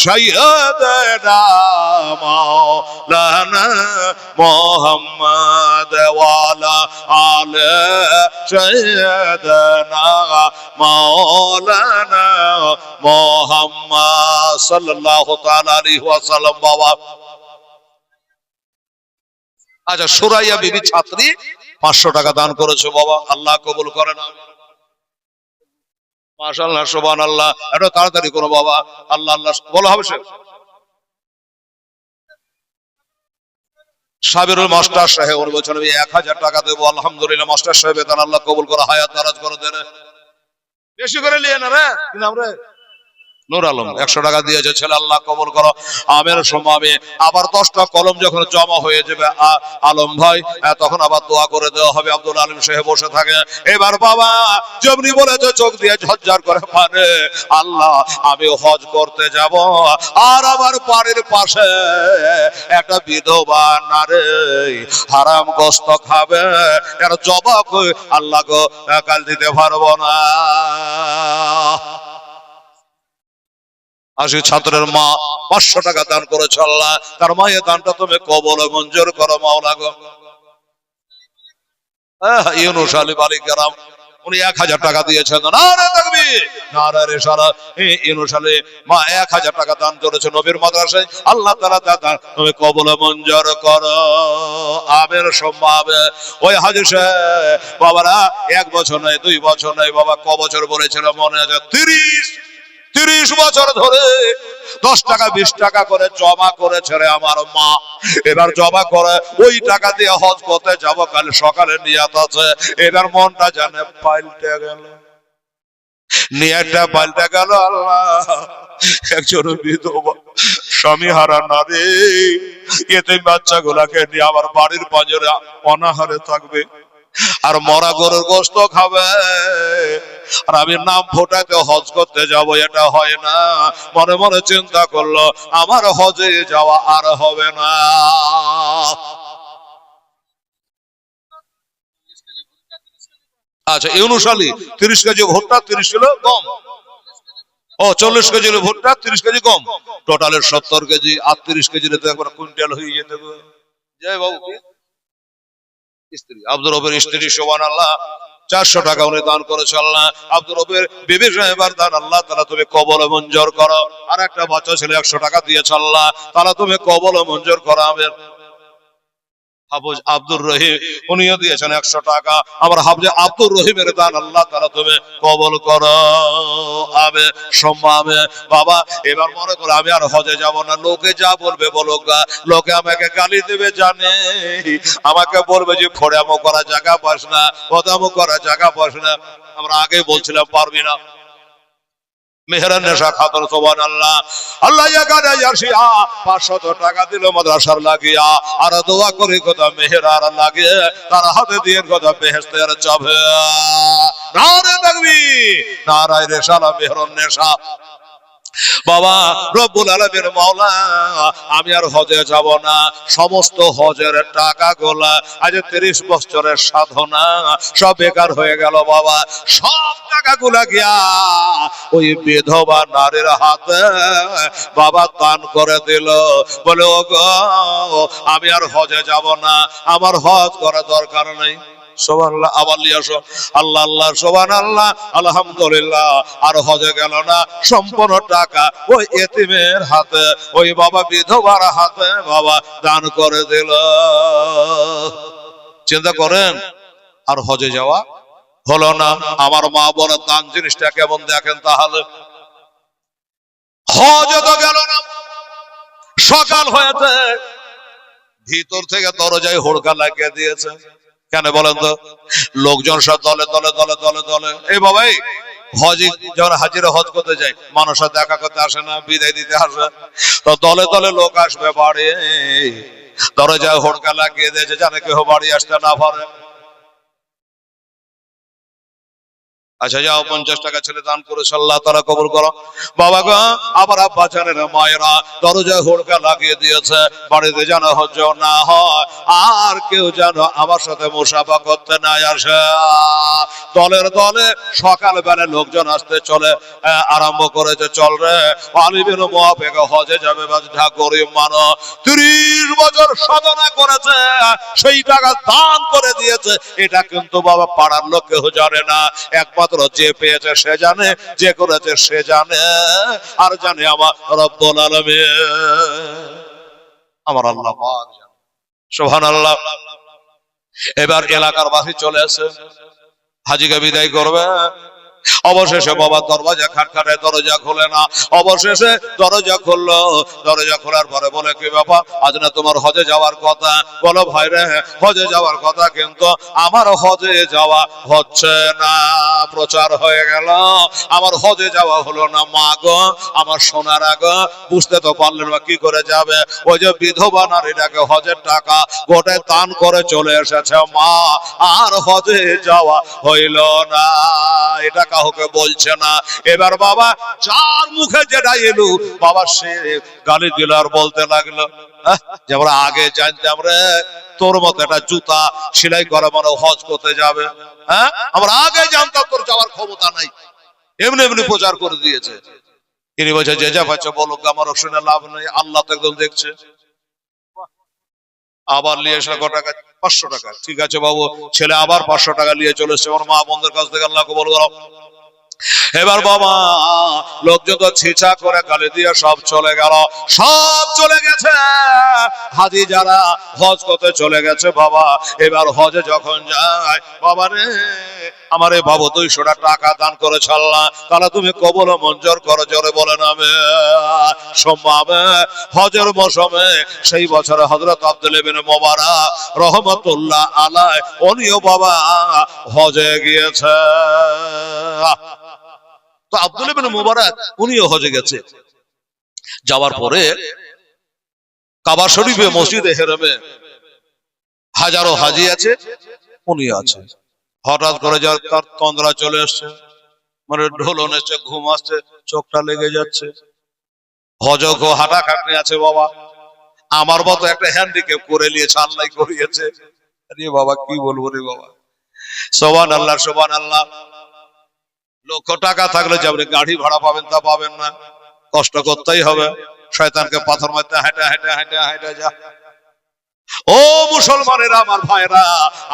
সাইয়্যিদিনা মাওলানা মুহাম্মাদ ওয়া আলা আলি সাইয়্যিদিনা মাওলানা মুহাম্মদ সাল্লাল্লাহু তাআলা আলাইহি ওয়াসাল্লাম। বাবা আচ্ছা, সুরাইয়া বিবি ছাত্রী 500 টাকা দান করেছে বাবা, আল্লাহ কবুল করেন। মাশাআল্লাহ, সুবহানাল্লাহ। একটু তাড়াতাড়ি করো বাবা। আল্লাহ আল্লাহ বলো হবে। সে সাবিরুল মাস্টার সাহেব উনি বলছেন আমি 1000 টাকা দেবো। আলহামদুলিল্লাহ মাস্টার সাহেব বেতন আল্লাহ কবুল করে, হায়াত দারাজ করে দেন। বেশি করে নিয়ে না রে কি নাম রে? নূর আলম 100 টাকা দিয়েছে ছেলে, আল্লাহ কবুল করো। আমের সময় আবার 10টা কলম যখন জমা হয়ে যাবে আলম ভাই তখন আবার দোয়া করে দেওয়া হবে। আব্দুল আলিম সাহেব বসে থাকে। এবার বাবা যেমনি বলেছে চোখ দিয়ে ঝরঝর করে পারে, আল্লাহ আমি হজ করতে যাব আর আমার বাড়ির পাশে একটা বিধবা নারী হারাম গোশত খাবে, এর জবাব আল্লাহ গো কাল দিতে পারবো না। আজকে ছাত্রের মা 500 টাকা দান করেছে, আল্লাহ তার মায়ের দানটা তুমি কবুল মঞ্জুর করো মাওলা গো। ইউনুস আলী বালিক গ্রাম উনি 1000 টাকা দিয়েছেন। নারে তাকবীর, নারে রিসালাত। ইউনুস আলী মা 1000 টাকা দান করেছে নবীর মাদ্রাসায়, আল্লাহ তাআলা দান তুমি কবুল মঞ্জুর করো। আমের সম্ভব ওই হাজী সাহেব বাবারা 1 বছর নয় 2 বছর নয় বাবা, ক বছর বলেছিল মনে আছে? 30 বছর ধরে 10 টাকা 20 টাকা করে জমা করেছে রে আমার মা। এবার জমা করে ওই টাকা দিয়ে হজ করতে যাব, কাল সকালে নিয়ত আছে। এবার মনটা জানে পাল্টে গেল, নিয়তটা পাল্টে গেল। আল্লাহ একজন বিধবা স্বামী হারা নারী এতে বাচ্চাগুলাকে নিয়ে আমার বাড়ির পাঁজরে অনাহারে থাকবে আর মরা গরুর গোশত খাবে, আর আমি নাম ফোটাতে হজ করতে যাব, এটা হয় না। মনে মনে চিন্তা করলো আমার হজে যাওয়া আর হবে না। আচ্ছা, ইউনুস আলী 30 কেজি ভুট্টা 30 কিলো গম, ও 40 কেজি ভুট্টা 30 কেজি গম, টোটালের 70 কেজি। আর 30 কেজি একবার কুইন্টাল হয়ে যেতে হবে। জয় বাবু স্ত্রী আব্দুর রবের স্ত্রী সুবহানাল্লাহ 400 টাকা উনি দান করেছে। আল্লাহ আব্দুর রবের বিবি সাহেবার দান আল্লাহ তাআলা তুমি কবুল মঞ্জুর করো। আর একটা বাচ্চা ছেলে 100 টাকা দিয়েছে, আল্লাহ তাআলা তুমি কবুল মঞ্জুর করো। আমিন। হাফেজ আব্দুর রহিম উনিও দিয়েছেন 100 টাকা। আমার হাফেজ আব্দুর রহিমের দান আল্লাহ তাআলা তুমি কবুল করো। আবে সম্মাবে বাবা এবার মনে করো আমি আর হজে যাব না। লোকে যা বলবে বলুক, লোকে আমাকে গালি দেবে জানে, আমাকে বলবে যে ফোড়ামো করা জায়গা পাস না, কদামো করা জায়গা পাস না। আমরা আগে বলছিলাম পারবি না। মেহরান নেশা খাতুন সুবহানাল্লাহ, আল্লাহ এখানে আসিয়া 500 টাকা দিল মাদ্রাসার লাগিয়া, আর দোয়া করি কথা মেহরার লাগে তার হাতে দিয়ে কথা বেহেশতের চাবে। নারে তাকবীর, নারায়ে রিসালাত। মেহরান নেশা বাবা রব্বুল আলামিন মাওলা আমি আর হজে যাব না। সমস্ত হজের টাকা গোলা আজ 30 বছরের সাধনা সব বেকার হয়ে গেল বাবা। সব টাকাগুলা গিয়া ওই বিধবা নারীর হাতে বাবা দান করে দিল। বলে ও গো আমি আর হজে যাব না, আমার হজ করার দরকার নেই। সুবহানাল্লাহ। আবার লিয়াসো আল্লাহ আল্লাহ সুবহানাল্লাহ আলহামদুলিল্লাহ। আর হজে গেল না, সম্পূর্ণ টাকা ওই এতিমের হাতে ওই বাবা বিধবার হাতে বাবা দান করে দিল। চিন্তা করেন আর হজে যাওয়া হলো না। আমার মা বোনের দান জিনিসটা কেমন দেখেন তাহলে। হজে তো গেল না, সকাল হয়েছে ভিতর থেকে দরজায় হুড়কা লাগিয়ে দিয়েছে। কেন বলেন তো? লোকজন সব দলে দলে দলে দলে দলে এই বাবাই হজ যখন হাজিরা হজ করতে যায়, মানুষের দেখা করতে আসে না, বিদায় দিতে আসে, তো দলে দলে লোক আসবে বাড়ি, দরজায় হোড়কা লাগিয়ে দিয়েছে জানে কেউ বাড়ি আসতে না পারে। আচ্ছা যাও 50 টাকা ছেলে দান করেছে, আল্লাহ তাআলা কবুল করো। বাবা গো, আবার আব্বা জানেন মায়েরা দরজায় হোড়কা লাগিয়ে দিয়েছে, বাড়িতে যেন হজ না হয়, আর কেউ যেন আমার সাথে মুসাফা করতে না আসে। দলের দলে সকালবেলা লোকজন আসতে চলে আরম্ভ করেছে, চল রে আলিবের মুআফিক হজে যাবে, বাজা গরিব মানুষ 30 বছর সাধনা করেছে, সেই টাকা দান করে দিয়েছে। এটা কিন্তু বাবা পাড়ার লোক কেউ জানে না, একমাত্র যে পেয়েছে সে জানে, যে করেছে সে জানে, আর জানে আমার রব্বুল আলামিন, আমার আল্লাহ পাক জানে। সুবহানাল্লাহ। এবার এলাকার বাসী চলে আসে, হাজিকে বিদায় করবে। অবশেষে বাবা দরজা খাটখাটে, দরজা খোলে না। অবশেষে দরজা খুললো, দরজা খোলার পরে বলে কি বাবা, আজ না তোমার হজে যাওয়ার কথা? বলো ভাই রে, হজে যাওয়ার কথা, কিন্তু আমার হজে যাওয়া হচ্ছে না। প্রচার হয়ে গেল, আমার হজে যাওয়া হলো না। মা গো, আমার সোনার আগো, বুঝতে তো পারলেন না কি করে যাবে? ওই যে বিধবা নারীটাকে হজের টাকা গোটে দান করে চলে এসেছে মা, আর হজে যাওয়া হইল না। এটা কাউকে বলছে না। এবার বাবা যার মুখে যেটা এলো বাবা সে গালি দিল আর বলতে লাগলো, যে আমরা আগে জানতাম রে তোর মতো একটা জুতা সেলাই করা মানে হজ করতে যাবে, হ্যাঁ আমরা আগে জানতাম তোর যাওয়ার ক্ষমতা নাই, এমনি এমনি প্রচার করে দিয়েছে। তিনি বলছে যে যা পাচ্ছে বলুক, আমার শুনে লাভ নেই, আল্লাহ তো একদম দেখছে। আবার নিয়ে এসে কত টাকা? 500 টাকা। ঠিক আছে বাবু, ছেলে আবার 500 টাকা নিয়ে চলে এসছে আমার মা বোনদের কাছ থেকে, আল্লাহকে বলবো। এবার বাবা লোকজন তো ছিছা করে গালি দিয়ে সব চলে গেল, সব চলে গেছে। হাজি যারা হজ করতে চলে গেছে বাবা, এবার হজে যখন যায় বাবা রে, আমার এই বাবু 200 টাকা দান করে ছাড়লাম, তাহলে তুমি কবুল মঞ্জুর করো, জোরে বলেন আমি। সম্ভব হজের মৌসুমে সেই বছরে হযরত আব্দুল ইবনে মুবারক রহমাতুল্লাহ আলাইহি উনিও বাবা হজে গিয়েছে। তো আব্দুল ইবনে মুবারক উনিও হজে গেছে। যাওয়ার পরে কাবা শরীফে মসজিদে হেরমে হাজারো হাজি আছে, উনি আছে। হঠাৎ করে যার তার তন্দ্রা চলে আসছে, মানে ঢোলন এসছে, ঘুম আসছে, চোখটা লেগে যাচ্ছে। হজক হাঁটা খাটনি আছে বাবা, আমার মতো একটা হ্যান্ডিক্যাপ করে নিয়েছে, আল্লাহ করিয়েছে। আরে বাবা কি বলবো রে বাবা, সুবহানাল্লাহ সুবহানাল্লাহ। লক্ষ টাকা থাকলে যে আপনি গাড়ি ভাড়া পাবেন তা পাবেন না, কষ্ট করতেই হবে। শয়তানকে পাথর মারতে হাঁটা হাঁটা হাঁটা হাঁটা যা। ও মুসলমানেরা, আমার ভাইরা,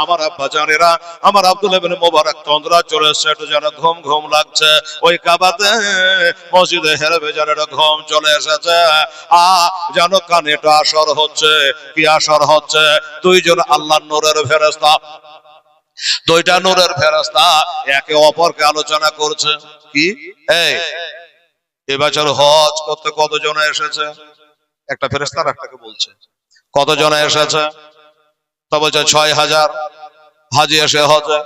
আমার আব্বা জানেরা, আমার আব্দুল ইবনে মুবারক তন্দ্রা চলে এসেছে, একটু যেন ঘুম ঘুম লাগছে। ওই কাবাতে মসজিদে হেরবে যেন ঘুম চলে এসেছে। যেন কানে একটা আসর হচ্ছে। কি আসর হচ্ছে? দুইজন আল্লাহর নূরের ফেরেশতা, দুইটা নূরের ফেরেশতা একে অপরকে আলোচনা করছে। কি এই এবছর হজ করতে কতজন এসেছে? একটা ফেরেশতা একটাকে বলছে কতজন এসেছে? তো বলছে 6000 হাজি এসে হজে।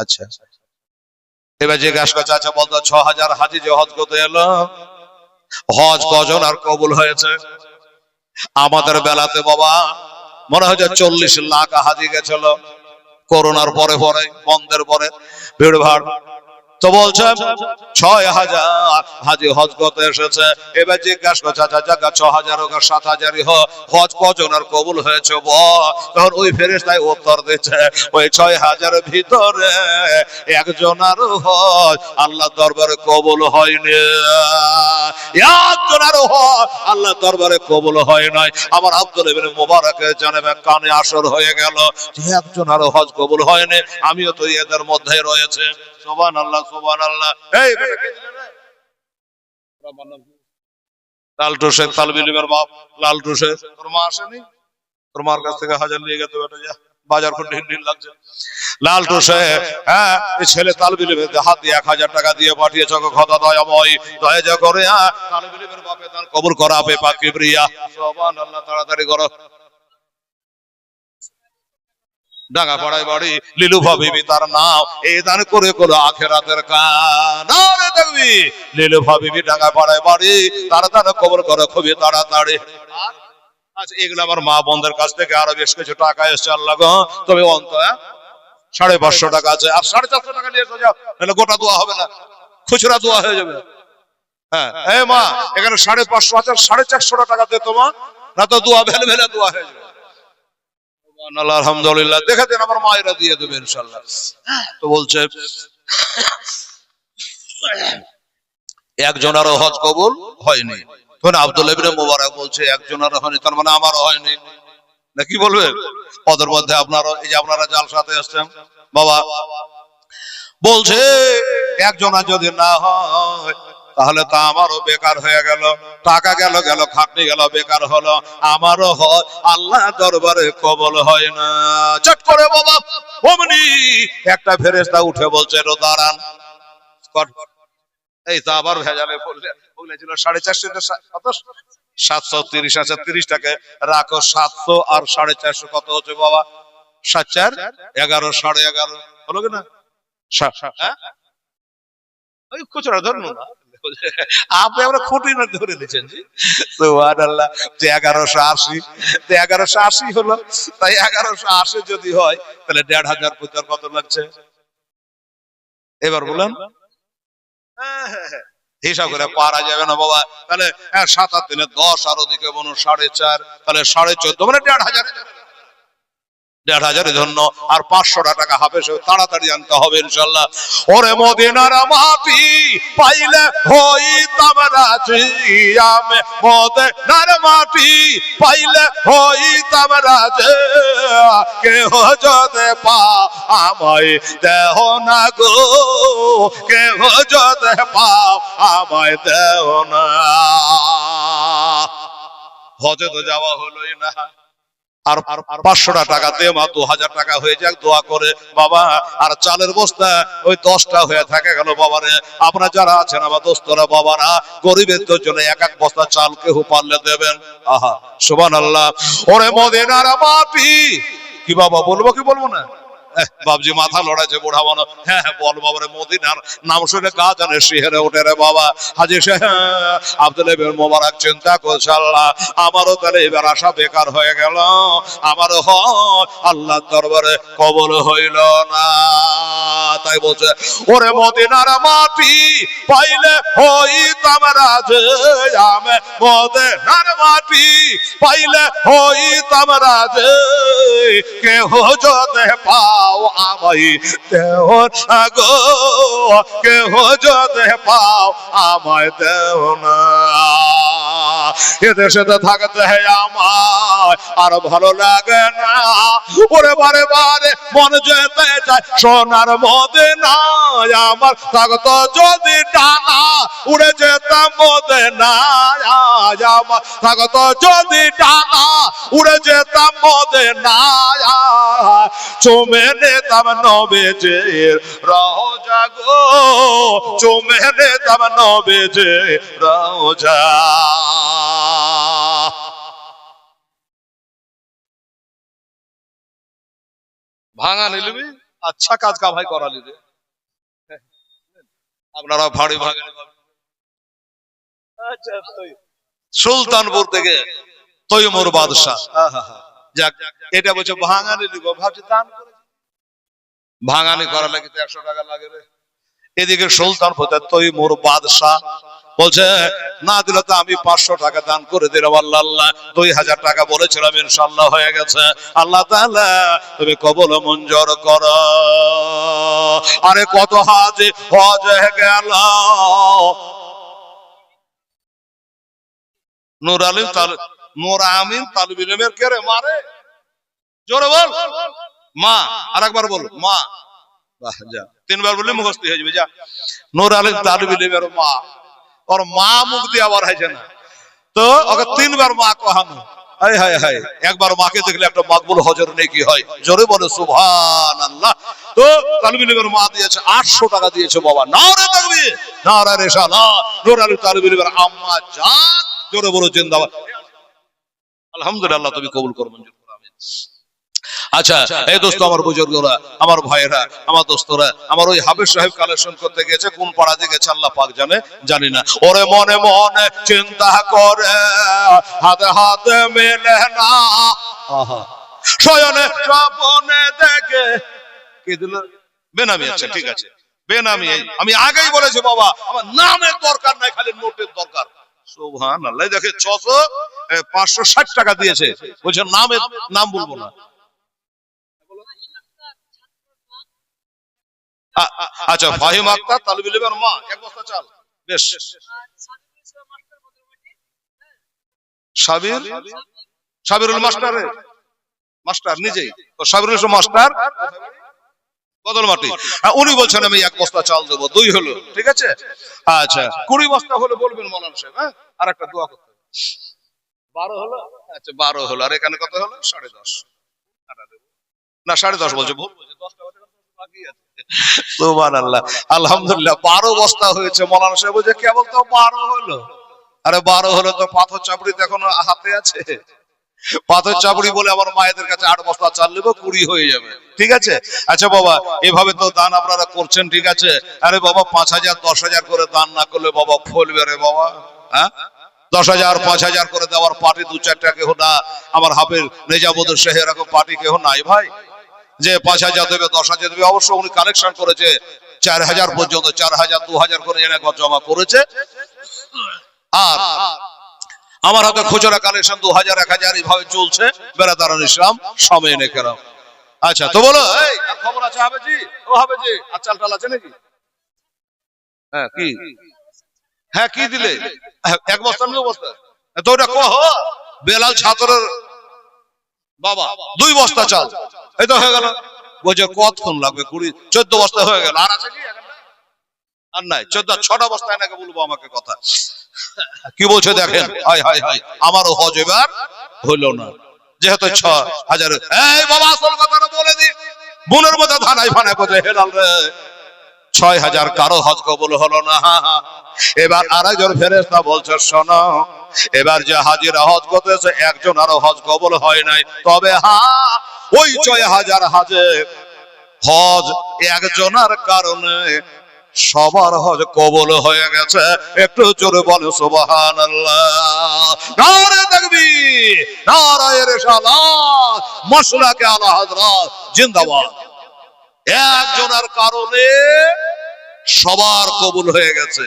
আচ্ছা, এবার জিজ্ঞাসা করছে, আচ্ছা বলতো 6000 হাজি যে হজ করতে এলো, হজ কজন আর কবুল হয়েছে? আমাদের বেলাতে বাবা মনে হয় 40 লাখ হাজি গেছিল, করোনার পরে পরে, বন্ধের পরে ভিড় ভাড়। তো বলছে 6000 হাজি হজ করতে এসেছে। এবার জিজ্ঞাসা করছে, আচ্ছা জায়গা 6000 হোক আর 7000 হোক, হজ কজন আর কবুল হয়েছে বল? তখন ওই ফেরেশতায় উত্তর দিচ্ছে, ওই 6000 ভিতরে একজনারও হজ আল্লাহ দরবারে কবুল হয়নি, একজনারও হজ আল্লাহ দরবারে কবুল হয় নাই। আমার আব্দুল ইবনে মুবারকের জানেবে কানে আসর হয়ে গেল, যে একজনারও হজ কবুল হয়নি, আমিও তো এদের মধ্যে রয়েছে। সুবহানাল্লাহ সুবহানাল্লাহ। এই লালটু শেখ তালবিল ইলমের বাপ, লালটু শেখ, তোর মা আসেনি? তোর মার কাছ থেকে 1000 নিয়ে গেছে, বেটা যা, বাজার খুব ঢিল ঢিল লাগছে। লালটু শেখ, হ্যাঁ, এই ছেলে তালবিল ইলমের হাত দিয়ে 1000 টাকা দিয়ে পাঠিয়েছে, খোদা দয়াময় দয়া যা করে তালবিল ইলমের বাপে তার কবুল করা হবে পাক কিবরিয়া। সুবহানাল্লাহ, তাড়াতাড়ি করো। ডাঙ্গা পাড়ায় বাড়ি, লিলুফা বিবি তার নাম, এই দান করে করে আখেরাতের কান। আরে দেখবি লিলুফা বিবি ডাঙ্গা পাড়ায় বাড়ি, তার দান কবর করে খুবই তাড়াতাড়ি। আচ্ছা, এগুলো আমার মা বোনদের কাছ থেকে আরো বেশ কিছু টাকা এসছে আল্লাহ গো। তবে অন্ত 550 টাকা আছে, আর 450 টাকা নিয়ে এসে যাও, তাহলে গোটা দোয়া হবে না, খুচরা দোয়া হয়ে যাবে। হ্যাঁ এই মা, এখানে 550 আছে, 450 টাকা দে তোমা, না তো দোয়া ভেলে ভেলে দোয়া হয়ে যাবে। আলহামদুলিল্লাহ, দেখে দেন আমার মায়েরা দিয়ে দেবে ইনশাল্লাহ। তো বলছে একজনেরও হজ কবুল হয়নি। তখন আব্দুল্লাহ ইবনে মুবারক বলছে একজনেরও হয়নি, তার মানে আমারও হয়নি, না কি বলবে? ওদের মধ্যে আপনারা, এই যে আপনারা জালসাতে আসছেন বাবা, বলছে একজনের যদি না হয় তাহলে তা আমারও বেকার হয়ে গেল, টাকা গেল গেল, খাটনি গেল, বেকার হলো, আমারও হয়, আল্লাহ দরবারে কবল হয় না। চট করে বাবা অমনি একটা ফেরেশতা উঠে বলছে রো দাঁড়ান। এই তো আবার ভেজালে বলেছিল 450, 730 আছে, 30 টাকা রাখো, 700 আর 450 কত হচ্ছে বাবা? 7 4 11, 11.5 হলো কিনা? ওই খুচরা ধরুন না, আপনি আমরা খুঁটি না ধরে নিচ্ছেন জি। সুবহানাল্লাহ, 1180, 1180 হলো, তাই 1180 যদি হয় তাহলে 1500 পূজার কত লাগছে এবার বলেন? হিসাব করে পারা যাবে না বাবা। তাহলে 7 আর 3 10, আর ওদিকে বলুন 4.5, তাহলে 14.5 মানে 1500, 1500 জন্য আর 500 টাকা হবে, সে তাড়াতাড়ি আনতে হবে ইনশাআল্লাহ। ওরে মদিনার মাটি পাইলে হইতাম রাজি, আমি মদিনার মাটি পাইলে হইতাম রাজি, কেহ যদি পা আমায় দেহ না গো, কেহ যদি পাও আমায় দেহ না। হজে তো যাওয়া হলোই না, আর 500 টাকা দে মা, 2000 টাকা হয়ে যাক, দোয়া করে বাবা। আর চালের বস্তা ওই 10টা হয়ে থাকে গেল বাবারে। আপনারা যারা আছেন আমার দোস্তরা বাবারা, গরিবের জন্য এক বস্তা চাল কেউ পারলে দেবেন। আহা সুবহানাল্লাহ। ওরে মদিনার মাটি, কি বাবা বলবো কি বলবো না? বাবজি মাথা লড়াইছে বুড়া বানো। হ্যাঁ বল বাবারে, মদিনার নাম শুনে গা জানে শিহরে ওঠে রে বাবা। হাজী সাহেব আব্দুল্লাহ ইবনে মুবারক চিন্তা করছে আল্লাহ আমারও তাহলে এবার আশা বেকার হয়ে গেল, আমারও হয় আল্লাহর দরবারে কবুল হইল না। তাই বলছে ওরে মদিনার মাটি পাইলে হইতাম রাজি, আমি মদিনার মাটি পাইলে হইতাম রাজি, কেহ যদি পাও আমায় দেহ না গো, কেহ যদি পাও আমায় দেহ না। এদেশে থাকতে আমার আর ভালো লাগে না, ওরে বারে বারে মন যেতে চায় সোনার মদিনায়, আমার থাকতো যদি ডানা উড়ে যেতাম মদিনায়, আমার থাকতো যদি ডানা উড়ে যেতাম মদিনায়, চুমে নিতাম নবীজির রওজা গো, চুমে নিতাম নবীজির রওজা। ভাঙা নিলবি, আচ্ছা কাজ কা ভাই করালি রে, আপনারা ভাড়ি ভাঙা। সুলতানপুর থেকে তৈমুর বাদশাহ, যাক এটা বলছে ভাঙানি দিব, ভাবছি দান করে ভাঙানি করা লাগে 100 টাকা লাগে রে। এদিকে সুলতানপুর তৈমুর বাদশাহ বলছে না দিলে তো আমি 500 টাকা দান করে দিলাম, আল্লাহ আল্লাহ 2000 টাকা বলেছিলাম ইনশাআল্লাহ হয়ে গেছে, আল্লাহ তাআলা তুমি কবুল মঞ্জুর করো। আরে কত হাজি হজে গেল, নূর আলী নূর আমিন তালিবুল ইলমের কে রে মারে, জোরে বল মা, আরেকবার বল মা, বাহ যা 3 বার বললে মুখস্থ হয়ে যাবে। যা নূর আলী তালিবুল ইলমের মা, ওর মা মুখ দিয়ে আবার হয়েছে না, তো ওকে 3 বার মা কহানো। হায় হায় হায়, একবার মাকে দেখলে একটা মাকবুল হজের নেকি হয়, জোরে বলে সুবহানাল্লাহ। তো তালিবুল ইলমের মা দিয়েছে 800 টাকা দিয়েছে বাবা, নারে তাকবীর নারে রিসালাহ। নূর আলী তালিবুল ইলমের আম্মা জান, জোরে বলো জিন্দাবাদ। আলহামদুলিল্লাহ, তুমি কবুল করো মঞ্জুর করো, আমিন। আচ্ছা এই দোস্ত, আমার বুজুর্গরা, আমার ভাইয়েরা, আমার দোস্তরা, আমার ওই হাফেজ সাহেব কালেকশন করতে গেছে, কোন পাড়া দিয়ে গেছে আল্লাহ পাক জানে, জানি না। ওরে মনে মনে চিন্তা করে হাতে হাতে মেলে না, শয়নে স্বপ্নে দেখে কি দিল বেনামি। আচ্ছা ঠিক আছে, বেনামি। আমি আগেই বলেছি বাবা, আমার নামের দরকার নাই, খালি নোটের দরকার। সুবহানাল্লাহ। দেখে 560 টাকা দিয়েছে, বলছে নামের নাম বলবো না। আচ্ছা, ফাহিম আক্তার তালবিল ইলমের মা, এক বস্তা চাল। বেশ। সাবিরুল মাস্টার নিজেই, সাবিরুল মাস্টার বদল মাটি, উনি বলছেন আমি এক বস্তা চাল দেবো, 2 হলো, ঠিক আছে। আচ্ছা 20 বস্তা হলে বলবেন মৌলানা সাহেব। হ্যাঁ, আর একটা দোয়া করতে 12 হলো। আচ্ছা 12 হলো, আর এখানে কত হলো? 10.5 না 10.5 বলছে, ভুল বলছে, 10টা বাকি আছে। সুবহানাল্লাহ, আলহামদুলিল্লাহ 12 বস্তা হয়েছে। মৌলানা সাহেব বলছে কেবল তো 12 হলো। আরে 12 হলো তো পাথর চাপড়ি তো এখনো হাতে আছে। পাথর চাপড়ি বলে আমার মায়েদের কাছে 8 বস্তা চাল নেব, 20 হয়ে যাবে, ঠিক আছে। আচ্ছা বাবা, এভাবে তো দান আপনারা করছেন, ঠিক আছে। আরে বাবা 5,000 10,000 করে দান না করলে বাবা ফলবে রে বাবা। হ্যাঁ, 10,000 5,000 করে দেওয়ার পার্টি 2-4টা কেহ না। আমার হাফেজ নেজামুদ্দিন শাহ এরকম পার্টি কেহ নাই ভাই, যে 5,000 দেবে 10,000 দেবে। অবশ্য উনি কালেকশন করেছে 4,000 পর্যন্ত, 4,000 2,000 করে এনে জমা করেছে। আর আমার হাতে খুচরা কালেকশন 2,000 1,000 এইভাবে চলছে। বেরাদারান ইসলাম সময় এনে কেরাম। আচ্ছা তো বলো, এই আর খবর আছে হাবেজি? ও হাবেজি, আর চাল টাল আছে নাকি? হ্যাঁ কি, হ্যাঁ কি দিলে? এক বস্তা 2 বস্তা তো ওটা কহ। বেলাল ছাত্রের বাবা 2 বস্তা চাল, এই তো হয়ে গেল। বলছে কতক্ষণ লাগবে? 14 বস্তা হয়ে গেল। আর আছে কি? আর নাই, 6টা বস্তা এনাকে বলবো আমাকে কথা। কি বলছে দেখেন, হায় হায় হায়, আমারও হজ এবার হলো না, যেহেতু 6,000। এই বাবা আসল কথাটা বলে দি, বোনের মধ্যে ধানাই ফানা করে হেলাল রে। 6,000 কারো হজ কবুল হলো না। এবার আরেকজন ফেরেশতা বলছে শোনো, এবার যে হাজিরা হজ করতেছে একজন আরো হজ কবুল হয় নাই, তবে হ্যাঁ ওই 6,000 হাজে হজ একজনের কারণে সবার হজ কবুল হয়ে গেছে। একটু জোরে বলো সুবহানাল্লাহ। নারে তাকবীর, নারায়ে রিসালাত, মাসলাকে আলা হযরত জিন্দাবাদ। একজনের কারণে সবার কবুল হয়ে গেছে।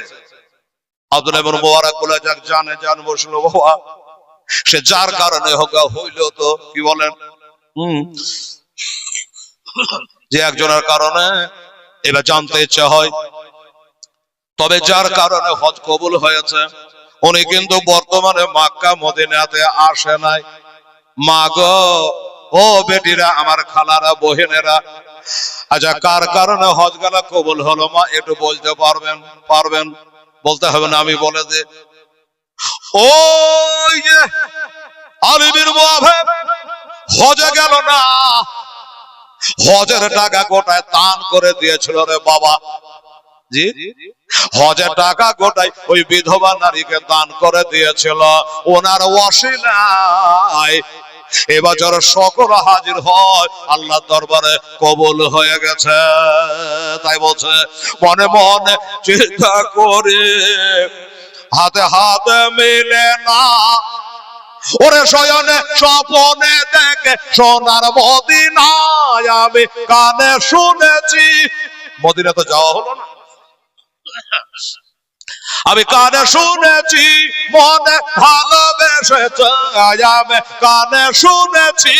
আব্দুল্লাহ ইবনে মুবারক বলে যাক, জান বসলো বাবা, সে যার কারণে হোক হইল তো কি বলেন, যে একজনের কারণে এবার জানতে ইচ্ছা হয়। তবে যার কারণে হজ কবুল হয়েছে উনি কিন্তু বর্তমানে মক্কা মদিনাতে আসে নাই। মা গো, ও বেটিরা, আমার খালারা, বহিনেরা, আচ্ছা কার কারণে হজ গেলা কবুল হলো মা একটু বলতে পারবেন? বলতে হবে না, আমি বলে দে। ওই যে আলী বিন মুআফিক হজে গেল না, হজের টাকা গোটায় দান করে দিয়েছিল রে বাবা। জি, হজের টাকা গোটাই ওই বিধবা নারীকে দান করে দিয়েছিল। ওনার ওয়াসিলায় এবছর সকল হাজির হয়, আল্লাহ দরবারে কবুল হয়ে গেছে। তাই বলছে মনে মনে চিন্তা করে হাতে হাতে মিলে না, ওরে শয়নে স্বপনে দেখে সোনার মদিনায় আমি কানে শুনেছি। মদিনা তো যাওয়া হলো না, আমি কানে শুনেছি মনে ভালোবেসেছে, আমি কানে শুনেছি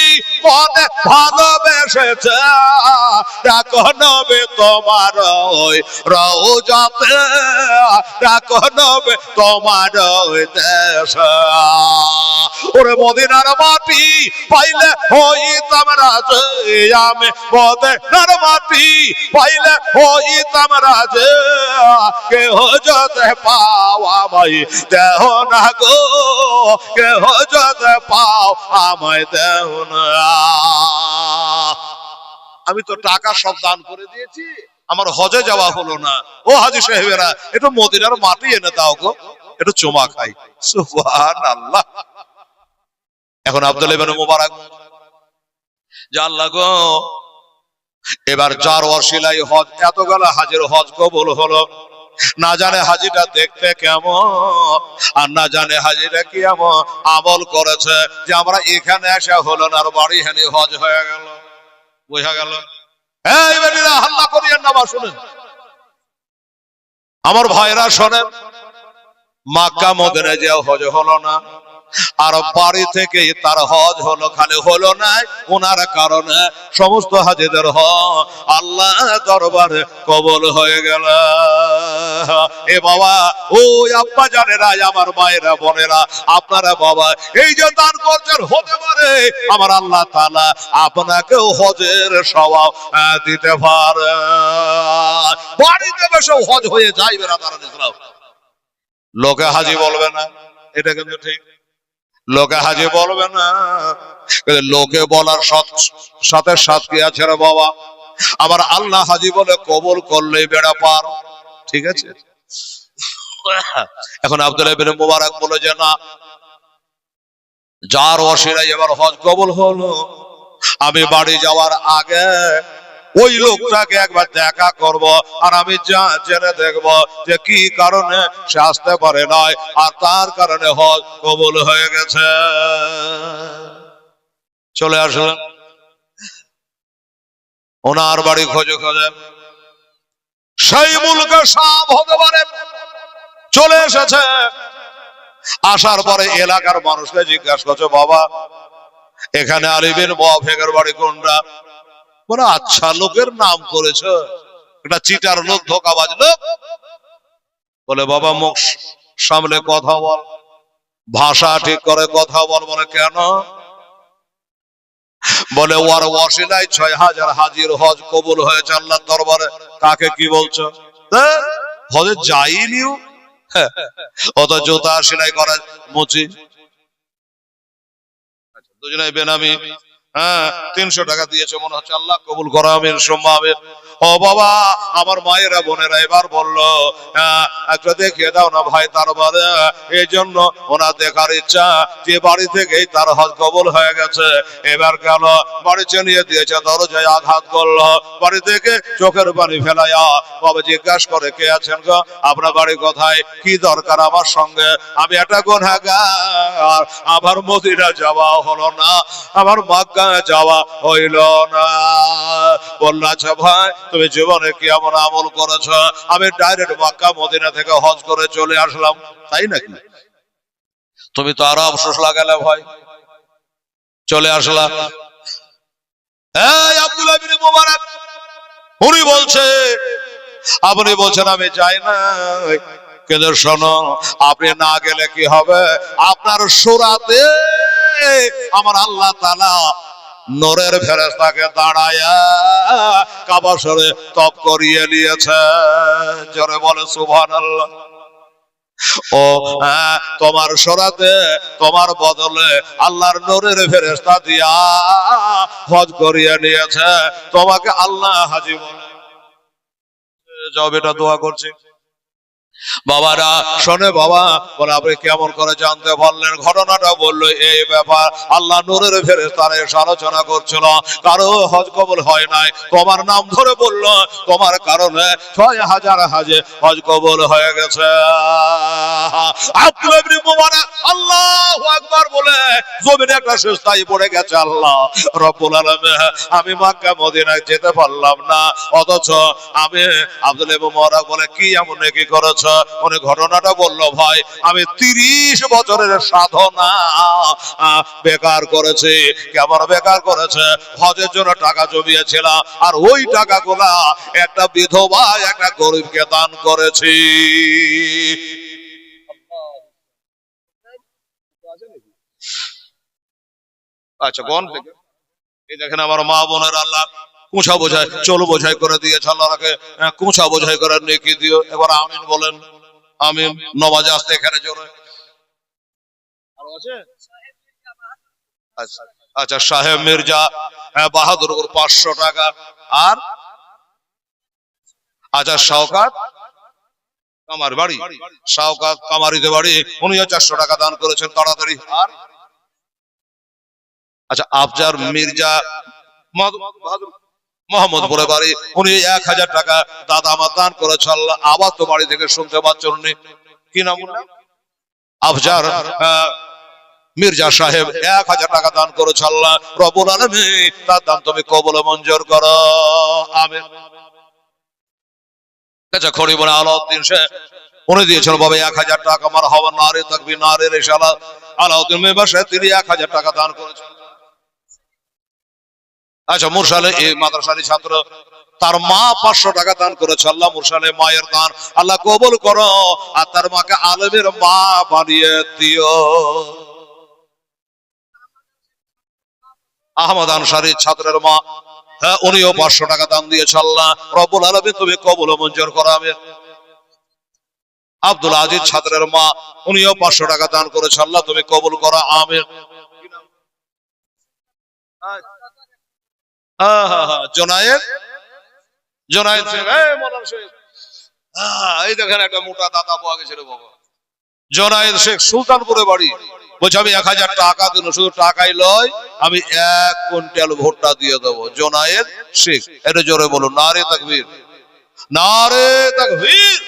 মনে ভালোবেসেছে। ডাকো নবী তোমার ওই রওজাতে, ডাকো নবী তোমার ওই দেশে। ওরে মদিনার মাটি পাইলে হইতাম রাজে, আমি মদিনার মাটি পাইলে হইতাম রাজে। কেহ যদি পাও আমায় দেহ না গো, কেহ যদি পাও আমায় দেহ না। আমি তো টাকা সব দান করে দিয়েছি, আমার হজে যাওয়া হলো না। ও হাজী সাহেবেরা, একটু মদিনার মাটি এনে দাও গো, একটু চুমা খাই। সুবহানাল্লাহ। এখন আব্দুল্লাহ ইবনে মুবারক যে আল্লাহ গো, এবার যার ওসিলায় হজ এতগুলো হাজির হজ কবুল হলো, না জানে হাজিটা দেখতে কেমন, আর না জানে হাজিটা কি এমন আমল করেছে যে আমরা এখানে এসে হলো না, আর বাড়ি হেনে হজ হয়ে গেল। বোঝা গেল? এই বেটিরা হাল্লা করিয়েন না, বা শুনেন আমার ভাইরা, শোনেন, মক্কা মদিনায় যে হজ হলো না, আর বাড়ি থেকে তার হজ হলো, খালি হলো না, ওনার কারণে সমস্ত হাজিদের হজ আল্লাহ দরবারে কবুল হয়ে গেল। এ বাবা, ওই আব্বা জানেরা, আমার মায়েরা বোনেরা, আপনারা বাবা এই যে দান করছেন, হতে পারে আমার আল্লাহ তাআলা আপনাকেও হজের সওয়াব দিতে পারে। বাড়িতে বসে হজ হয়ে যায় বেরাদার ইসলাম। লোকে হাজি বলবে না, এটা কিন্তু ঠিক, লোকে হাজি বলবে না, লোকে বলার সাথে সাথে কি আছে রে বাবা, আবার আল্লাহ হাজি বলে কবুল করলেই বেড়া পার। ঠিক আছে? এখন আব্দুল্লাহ ইবনে মুবারক বলে যে না, যার ওসিলায় এবার হজ কবুল হলো, আমি বাড়ি যাওয়ার আগে ওই লোকটাকে একবার দেখা করব, আর আমি জেনে দেখব যে কি কারণে সে আসতে পারে নাই, আর তার কারণে হজ কবুল হয়ে গেছে। চলে আসলেন, ওনার বাড়ি খোঁজে খোঁজে সেই মুলকে সাপ হতে পারে চলে এসেছে। আসার পরে এলাকার মানুষকে জিজ্ঞাসা করছে, বাবা এখানে আলী বিন মুআফিকের বাড়ি কোনটা? বলে আচ্ছা লোকের নাম করেছে, এটা চিটার লোক, ধোঁকাবাজ লোক। বলে বাবা মুখ সামলে কথা বল, ভাষা ঠিক করে কথা বল। বলে কেন? বলে ওর ওসিলায় ৬,০০০ হাজির হজ কবুল হয়েছে আল্লাহর দরবারে। কাকে কি বলছো? হজে যাইনিও, অত জুতা সেলাই করা মুচি, দুজনে বেনামি, ৩০০ টাকা দিয়েছে, মনে হচ্ছে আল্লাহ কবুল করা, আমিন সুম্মা আমিন। ও বাবা, আমার মায়েরা বোনেরা এবার বললো, একটা দেখিয়ে দাও না ভাই দরবারে। এই জন্য ওনার দেখার ইচ্ছা যে বাড়ি থেকেই তার হজ কবুল হয়ে গেছে। এবার গেল, বাড়ি চিনিয়ে দিয়েছে, দরজায় আঘাত করলো, বাড়ি থেকে চোখের পানি ফেলাইয়া বাবা জিজ্ঞাসা করে, কে আছেন গো? আপনার বাড়ি কোথায়? কি দরকার আমার সঙ্গে? আমি একটা গুনাহগার, আমার মদিনা যাওয়া হলো না, আমার মক্কা যাওয়া হইল না। বলল আচ্ছা ভাই, তুমি জীবনে কি এমন আমল করেছ? আমি ডাইরেক্ট মক্কা মদিনা থেকে হজ করে চলে আসলাম। তাই নাকি? তুমি তো আরো আফসোস লাগালে ভাই, চলে আসলাম। এই আব্দুল্লাহ ইবনে মুবারক উনি বলছে, আপনি বলছেন আমি যাই না, কিন্তু শোনো, আপনি না গেলে কি হবে, আপনার সূরাতে আমার আল্লাহ তাআলা নূরের ফেরেশতাকে দাঁড়ায়া কাবা শরীফে তপ করিয়ে নিয়েছে। জোরে বলে সুবহানাল্লাহ। ও তোমার সরাতে, তোমার বদলে আল্লাহর নূরের ফেরেশতা দিয়া হজ করিয়ে নিয়েছে, তোমাকে আল্লাহ হাজী বলে। যাও বেটা, দোয়া করছি। বাবারা শোনে, বাবা বলে আপনি কেমন করে জানতে পারলেন? ঘটনাটা বললো এই ব্যাপার, আল্লাহ নূরের ফেরেশতারা এসে আলোচনা করছিল, কারো হজ কবুল হয় নাই, তোমার নাম ধরে বললো, তোমার কারণে ৬,০০০ হাজে হজ কবুল হয়ে গেছে। আব্দুল্লাহ ইবনে মুবারক আল্লাহু আকবার বলে জমিনে একটা সিজদায় পড়ে গেছে। আল্লাহ রব্বুল আলামিন, আমি মক্কা মদিনায় যেতে পারলাম না, অথচ আমি আব্দুল্লাহ ইবনে মুবারক বলে কি এমন নেকি করেছ? উনি ঘটনাটা বললো, ভাই আমি ৩০ বছরের সাধনা বেকার করেছি। কেমন বেকার করেছে? হজের জন্য টাকা জমিয়েছিলাম, আর ওই টাকাগুলা একটা বিধবা, একটা গরিবকে দান করেছি। আচ্ছা কোন থেকে? এই দেখেন আমার মা বোনের আল্লাহ কুঁচা বোঝাই, চলো বোঝাই করে দিয়েছে, আল্লাহকে কুঁচা বোঝাই করে নেকি দিও। এবার আমিন বলেন, আমিন। নমাজ আসতে এখানে জোরে। আচ্ছা সাহেব মির্জা বাহাদুরপুর ৫০০ টাকা। আর আচ্ছা শওকাত কামার বাড়ি, শওকাত কামারিতে বাড়ি, উনিও ৪০০ টাকা দান করেছেন, তাড়াতাড়ি। আর আচ্ছা আফজার মির্জা মোহাম্মদপুরে বাড়ি, উনি 1000 টাকা দাদা আমার দান করেছে আল্লাহ। আবার তো বাড়ি থেকে শুনতে পাচ্ছেন উনি কি নাম বললেন, আফজার মির্জা সাহেব 1000 টাকা দান করেছে আল্লাহ। রব্বুল আলামিন তার দান তুমি কবুল মঞ্জুর করো, আমিন। আচ্ছা খড়িবর আলাউদ্দিন শেখ উনি দিয়েছেন বাবা 1000 টাকা। মারহাবা, নারে তাকবীর, নারে রিসালাত। আলাউদ্দিন মেম্বার সাহেব তিনি 1000 টাকা দান করেছেন। আচ্ছা মুরসালে এই মাদ্রাসার ছাত্র, তার মা 500 টাকা দান করেছে আল্লাহ। মুরসালে মায়ের দান আল্লাহ কবুল করো, আর তার মাকে আলেমের মা বানিয়ে দিও। আহমদ আনসারী ছাত্রের মা, হ্যাঁ উনিও 500 টাকা দান দিয়েছে আল্লাহ। রব্বুল আলামিন তুমি কবুল মঞ্জুর করো, আমিন। আব্দুল আজিজ ছাত্রের মা, উনিও 500 টাকা দান করেছে আল্লাহ, তুমি কবুল করো, আমিন। জোনায়েদ শেখ, এই দেখেন একটা মোটা দাতা পাওয়া গেছে রে বাবা। জোনায়েদ শেখ সুলতানপুরে বাড়ি, বলছে আমি 1000 টাকা দিন, শুধু টাকাই লয়, আমি 1 কুইন্টাল ভুট্টা দিয়ে দেবো। জোনায়েদ শেখ, এটা জোরে বলুন, নারে তাকবীর, নারে তাকবীর,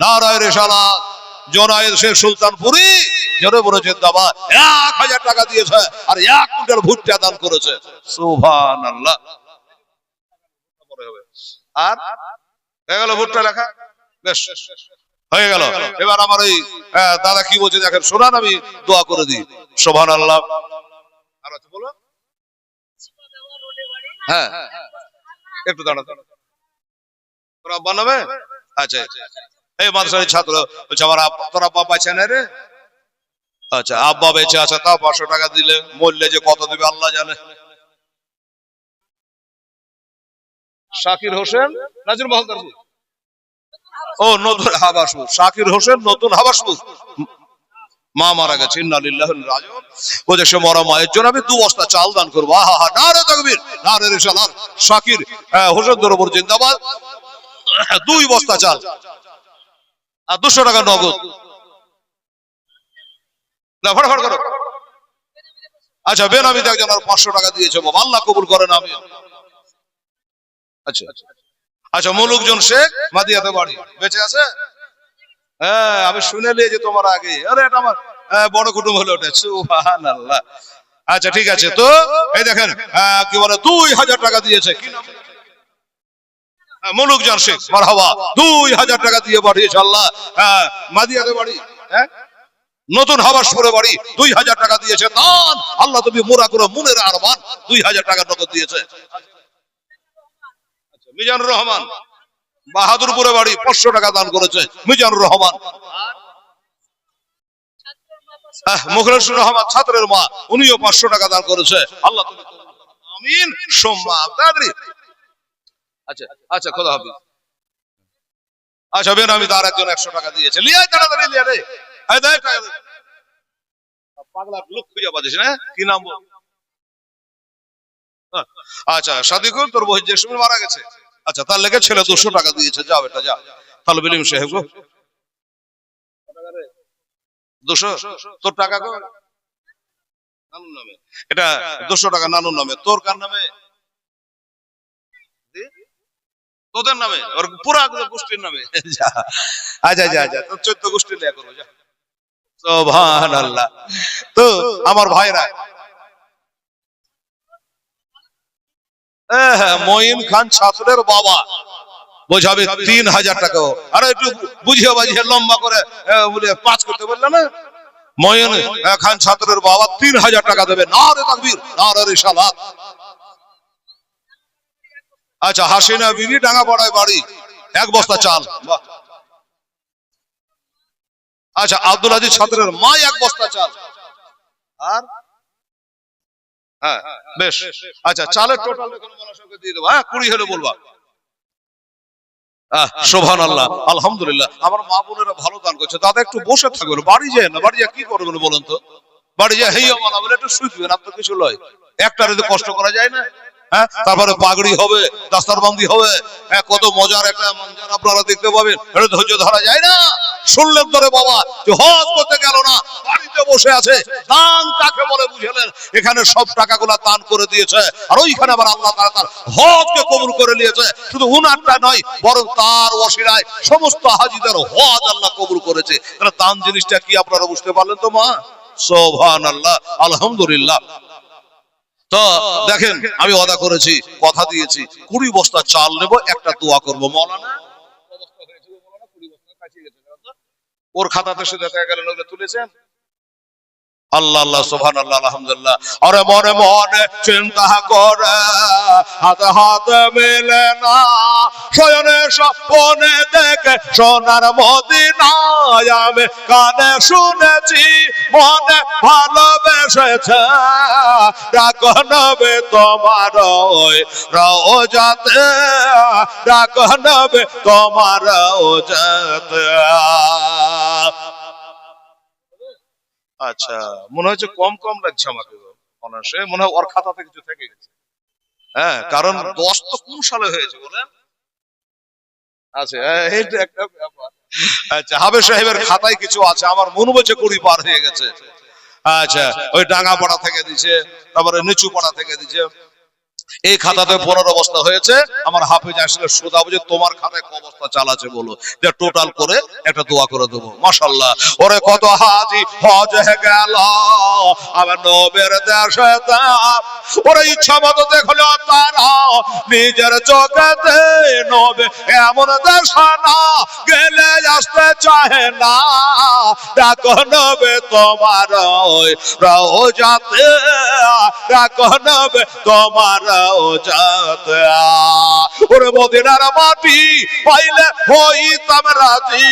নারায়ে রিসালাত। জোনায়েদ শেখ সুলতানপুরি জোরে বলেছে দাবা 1000 টাকা দিয়েছে আর 1 কুইন্টাল ভুট্টা দান করেছে। সুবহানাল্লাহ। আর হয়ে গেল ভুট্টা লেখা, বেশ হয়ে গেল। এবার আমার ওই দাদা কি বলছে দেখেন, শোনান, আমি দোয়া করে দিই। সুবহানাল্লাহ। আর আছে বলো, হ্যাঁ একটু দাঁড়া, তোর আব্বা নামে, আচ্ছা এই মাদ্রাসার ছাত্র বলছে আমার তোর আব্বা বেঁচে নেই রে। আচ্ছা আব্বা বেঁচে আছে, তাও 500 টাকা দিলে, মরলে যে কত দিবে আল্লাহ জানে। শাকির হোসেন নাজির মহলদারপুর, ও নতুন হাবাসপুর, শাকির হোসেন নতুন হাবাসপুর, মা মারা গেছে, ইন্না লিল্লাহি ওয়া ইন্না ইলাইহি রাজিউন। বলে সে মরা মায়ের জন্য আমি 2 বস্তা চাল দান করবো। আহা, নারে তাকবীর, নারে রিসালাত। শাকির হোসেন দরবার জিন্দাবাদ। 2 বস্তা চাল আর 200 টাকা নগদ। ফটাফট করো। আচ্ছা বেনামিতে একজন আর 500 টাকা দিয়েছে বাবা, আল্লাহ কবুল করেন, আমি। আচ্ছা আচ্ছা মুলুকজন শেখ মাদিয়াতে বাড়ি, বেঁচে আছে? হ্যাঁ আমি শুনে নিয়ে যে তোমার আগে, আরে এটা আমার বড় কুটুম্ব হলো ওটা। সুবহানাল্লাহ। আচ্ছা ঠিক আছে, তো এই দেখেন কি বলে 2000 টাকা দিয়েছে, কি নাম? মুলুকজন শেখ, মারহাবা। 2000 টাকা দিয়ে পাঠিয়েছে আল্লাহ। মাদিয়াতে বাড়ি, হ্যাঁ নতুন হাবাসপুরে বাড়ি, 2000 টাকা দিয়েছে দান। আল্লাহ তুমি মোরা করো মুনের আরমান, 2000 টাকা নগদ দিয়েছে। মিজানুর রহমান বাহাদুরপুরে বাড়ি, 500 টাকা দান করেছে মিজানুর রহমান। মুখলেসুর রহমান ছাত্রের মা, উনিও 500 টাকা দান করেছে। আল্লাহ তুমি আমিন সুম্মা তাদরি। আচ্ছা আচ্ছা খোদা হাফেজ। আচ্ছা বেনামি তার একজন 100 টাকা দিয়েছে। লিয়াই তাড়াতাড়ি লিয়া রে, এই দেখ পাগলা লোক খুঁজে পাচ্ছিস না, কি নাম বল? আচ্ছা সাদিকুল, তোর বই যে সময় মারা গেছে, আচ্ছা তার লেগে ছেলে 200 টাকা দিয়েছে। যাও এটা যা, তাহলে বিলিম সাহেব গো 200 তোর টাকা গো নানুর নামে, এটা 200 টাকা নানুর নামে। তোর কার নামে? তোদের নামে, ওর পুরা গোষ্ঠীর নামে। আচ্ছা আচ্ছা আচ্ছা, তোর 14 গোষ্ঠী লিয়া করবো, যা। সুবহানাল্লাহ। তো আমার ভাইরা, মঈন খান ছাত্রের বাবা বোঝাবে 3000 টাকা। আরে একটু বুঝিয়ে বাজিয়ে লম্বা করে বলে 5 করতে বললে না। মঈন খান ছাত্রের বাবা 3000 টাকা দেবে। নারে তাকবীর, নারে রিসালাত। আচ্ছা হাসিনা বিবি ডাঙ্গাপাড়ায় বাড়ি, 1 বস্তা চাল। আচ্ছা আব্দুল আজিজ ছাত্রের মা 1 বস্তা চাল। আর হ্যাঁ বেশ, আচ্ছা চালের টোটাল দিয়ে দেবো, হ্যাঁ 20 হলে বলবা। সুবহানাল্লাহ, আলহামদুলিল্লাহ। আমার মা বোনেরা ভালো দান করছে, দাদা একটু বসে থাকবেন, বাড়ি যায় না, বাড়ি যা কি করবেন বলেন তো? বাড়ি যায় হেইয়া মালা বলে একটু শুইবেন, আপনার কিছু লয়, একটা রেতে কষ্ট করা যায় না? হ্যাঁ তারপরে পাগড়ি হবে, দাস্তারবন্দি হবে, কত মজার একটা মঞ্জার আপনারা দেখতে পাবেন, এটা ধৈর্য ধরা যায় না। শুনলেন ধরে বাবা যে হজ করতে গেল না, বাড়িতে বসে আছে, দান কাকে বলে বুঝলেন? এখানে সব টাকাগুলো দান করে দিয়েছে, আর ওইখানে আবার আল্লাহ তাআলা তার হজকে কবুল করে নিয়েছে। শুধু উনারটা নয়, বরং তার ওসিলায় সমস্ত হাজীদের হজ আল্লাহ কবুল করেছে। তাহলে দান জিনিসটা কি আপনারা বুঝতে পারলেন তো মা? সুবহানাল্লাহ, আলহামদুলিল্লাহ। তো দেখেন, আমি ওয়াদা করেছি, কথা দিয়েছি, 20 বস্তা চাল নেব, একটা দোয়া করব। মাওলানা ওর খাতাতে সে দেখা গেল তুলেছেন। আল্লাহ আল্লাহ, সুবহানাল্লাহ, আলহামদুলিল্লাহ। আরে মনে মনে চিন্তা করে হাতে হাতে মেলে না, শয়নে স্বপ্নে দেখে সোনার মদিনায় আমি কানে শুনেছি মনে ভালোবেসেছে, ডাক নবে তোমার ওই রওজাতে, ডাক নবে তোমার রওজাতে। আচ্ছা, মনে হচ্ছে কম কম লাগছে আমাকে, অনার্সে মনে হয় ওর খাতাতে কিছু থেকে গেছে। হ্যাঁ, কারণ 10 তো কোন সালে হয়েছে বলেন? আচ্ছা, এইটা একটা ব্যাপার। আচ্ছা, হাবেজ সাহেবের খাতায় কিছু আছে, আমার মনে হচ্ছে 20 পার হয়ে গেছে। আচ্ছা, ওই ডাঙ্গাপাড়া থেকে দিছে, তারপরে নিচু পাড়া থেকে দিছে। এই খাতাতে 15 বস্তা হয়েছে। আমার হাফেজ আসলে সোজা বুঝে তোমার খাতায় ক বস্তা চাল আছে বলো, যে টোটাল করে একটা দোয়া করে দেবো। মাশাআল্লাহ, ওরে কত হাজি হজ গেল আমার নবের দেশে, ওরে ইচ্ছা মতো দেখলো তারা নিজের চোখেতে, নবে এমন দেশ না গেলে আসতে চাহে না, ডাক নবে তোমার ওই রওজাতে, ডাক নবে তোমার রওজাতে। ওরে মদিনার মাটি পাইলে হইতাম রাজি,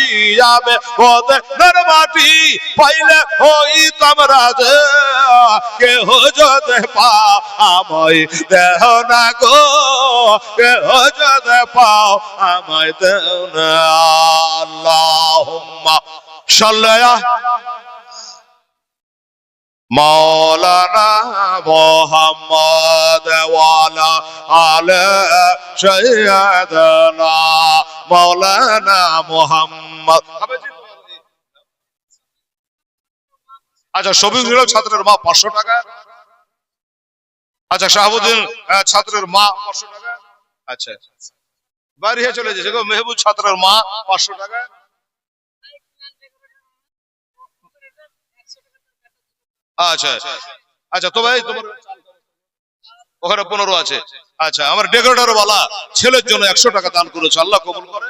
আমি মদিনার মাটি পাইলে হইতাম রাজি, কেহ যদি পাও আমায় দেহ না গো, কেহ যদি পাও আমায় দেহ না। আল্লাহুম্মা সাল্লি মাওলানা মুহাম্মদ ওয়ালা আলে সাইয়্যিদানা মাওলানা মুহাম্মদ। আচ্ছা, শফিকুল ছাত্রের মা 500 টাকা। আচ্ছা, শাহাবুদ্দিন ছাত্রের মা 500 টাকা। আচ্ছা, বাড়ি হয়ে চলে যাচ্ছে গো। মেহবুব ছাত্রের মা 500 টাকা। আচ্ছা আচ্ছা, তো ভাই তোমার ওখানে 15 আছে। আচ্ছা, আমার ডেকোরেটর ওয়ালা ছেলের জন্য 100 টাকা দান করেছে, আল্লাহ কবুল করে।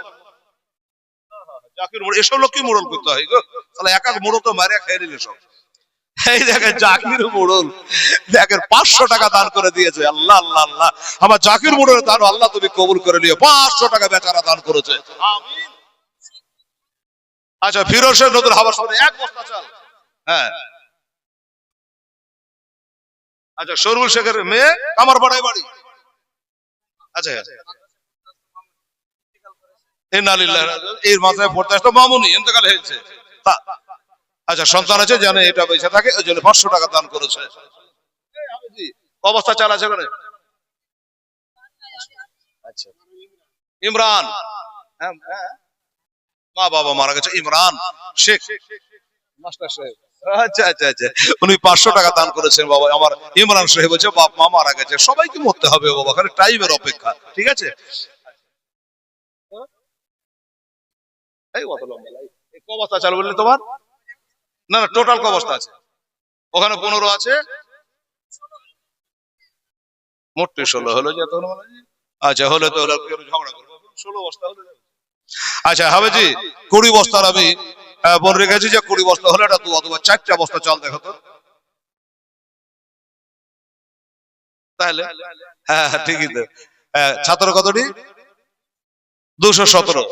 জাকির মোড়, এসব লোক কি মোড়ল করতে হয় গো? তাহলে এক এক মোড়ল তো মারিয়া খেয়ে নিলে সব। এই দেখেন জাকির মোড়ল দেখেন 500 টাকা দান করে দিয়েছে। আল্লাহ আল্লাহ আল্লাহ, আমার জাকির মোড়লের দান আল্লাহ তুমি কবুল করে নিও। 500 টাকা বেচারা দান করেছে, আমিন। আচ্ছা, ফিরোজ শেখ নতুন হাবার সামনে 1 বস্তা চাল। হ্যাঁ, আচ্ছা, সরুল শেখের মেয়ে আমার পাড়ায় বাড়ি। আচ্ছা, এর মাথায় পড়তে আসতো মামুনি, ইন্তেকাল হয়েছে। আচ্ছা, সন্তান আছে জানে এটা বেঁচে থাকে, ওই জন্য 500 টাকা দান করেছে। অবস্থা চাল আছে ওখানে। আচ্ছা, ইমরান, মা বাবা মারা গেছে, ইমরান শেখ মাস্টার সাহেব। আচ্ছা আচ্ছা আচ্ছা, উনি 500 টাকা দান করেছেন বাবা। আমার ইমরান সাহেব বলছে বাপ মা মারা গেছে, সবাইকে মরতে হবে বাবা, খালি টাইমের অপেক্ষা। ঠিক আছে, এই কত লম্বা ক বস্তা চাল বললে তোমার? না না, টোটাল ক বস্তা আছে? ওখানে 15 আছে, মোট 16 হলো যে তখন। আচ্ছা, হলে তো হলো, ঝগড়া করবো, 16 বস্তা হলো। আচ্ছা হাবেজি, 20 বস্তার আমি বলে রেখেছি যে 20 বস্তা হলে এটা অথবা 4টা বস্তা চাল দেখো তো। তাহলে হ্যাঁ ঠিকই তো। ছাত্র কতটি? 217।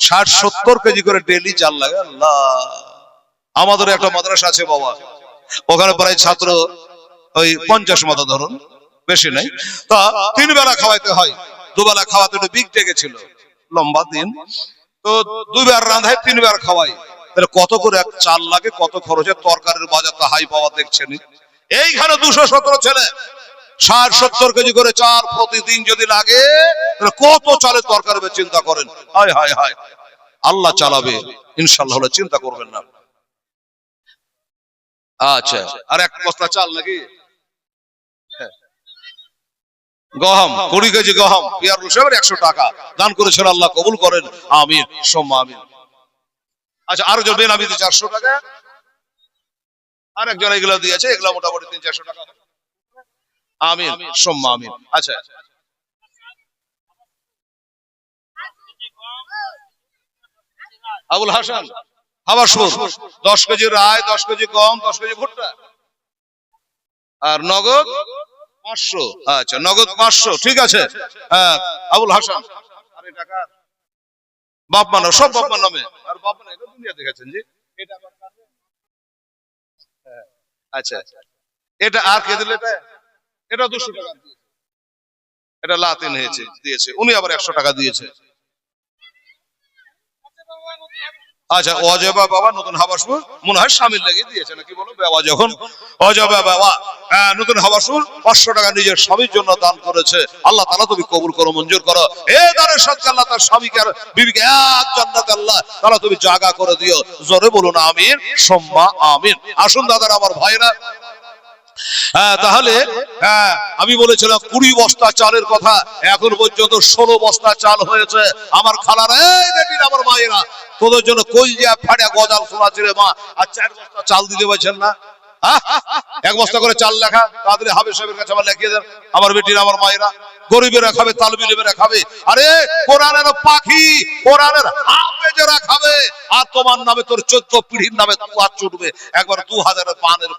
60-70 কেজি করে ডেলি চাল লাগে। আল্লাহ, আমাদের একটা মাদ্রাসা আছে বাবা, ওখানে প্রায় ছাত্র ওই 50 মতো ধরুন, বেশি নাই। তা 3 বেলা খাওয়াইতে হয়, 2 বেলা খাওয়াতে একটু বিগ ডেকে ছিল, লম্বা দিন। তো 2 বার রান্ধায় 3 বার খাওয়াই, তাহলে কত করে চাল লাগে, কত খরচের তরকারির বাজার তো হাই পাওয়ার দেখছেন। এইখানে 217 ছেলে 60-70 কেজি করে চাল প্রতিদিন যদি লাগে, তাহলে কত চালের তরকারি চিন্তা করেন। হায় হায় হায়, আল্লাহ চালাবে ইনশাআল্লাহ, হলে চিন্তা করবেন না। আচ্ছা, আর এক বস্তা চাল নাকি? গহম 20 কেজি গহম পিয়ার রুশের 100 টাকা দান করেছেন, আল্লাহ কবুল করেন, আমিন সুম্মা আমিন। আচ্ছা, আরো জন বেনামি 400 টাকা, আর একজন এগুলো দিয়েছে, এগুলো মোটামুটি 300-400 টাকা, আমিন সুম্মা আমিন। আচ্ছা, আবুল হাসান হাবাসপুর 10 কেজি রায়, 10 কেজি গম, 10 কেজি ভুট্টা, আর নগদ 500। আচ্ছা, নগদ 500, ঠিক আছে। হ্যাঁ, আবুল হাসান, আর এই টাকা বাপ মানো, সব বাপ মার নামে, আর বাপ মানে এটা দুনিয়া দেখেছেন জি, এটা আবার কাটবে। আচ্ছা, এটা আর কে দিলে? এটা 200 টাকা দিয়েছে, এটা লাতিন হয়েছে দিয়েছে, উনি আবার 100 টাকা দিয়েছে। আচ্ছা, অজবা বাবা নতুন হাবাসপুর মনে হয় স্বামীর লেগে দিয়েছে নাকি, বলো বাবা যখন অজবা বাবা নতুন হাবাসপুর 500 টাকা নিজের স্বামীর জন্য দান করেছে, আল্লাহ তাআলা তুমি কবুল করো, মঞ্জুর করো। এ দানের সদকা আল্লাহ তার স্বামীকে আর বিবিকে এক জান্নাতে আল্লাহ তাআলা তুমি জায়গা করে দিও, জোরে বলুন আমিন সুম্মা আমিন। আসুন দাদারা, আমার ভাইরা, তাহলে আমি বলেছিলাম 20 বস্তা চালের কথা, এখন পর্যন্ত 16 বস্তা চাল হয়েছে। আমার খালারা, এই বেটির, আমার মায়েরা, তোদের জন্য কলজা ফাড়া গজাল শোনাচ্ছে রে মা, আর 4 বস্তা চাল দিতে পারছেন না? এক বস্তা করে চাল লেখা তাড়াতাড়ি হাফেজ সাহেবের কাছে আমার লিখিয়ে দেন। আমার বেটির, আমার মায়েরা, গরিবেরা খাবে, তালবিলেরা খাবে, আরে কোরআনের পাখি, কোরআনের হাফেজেরা খাবে, আর তোমার নামে তোর 14 পিঢ়ির নামে দুয়ার ছুটবে একবার 2000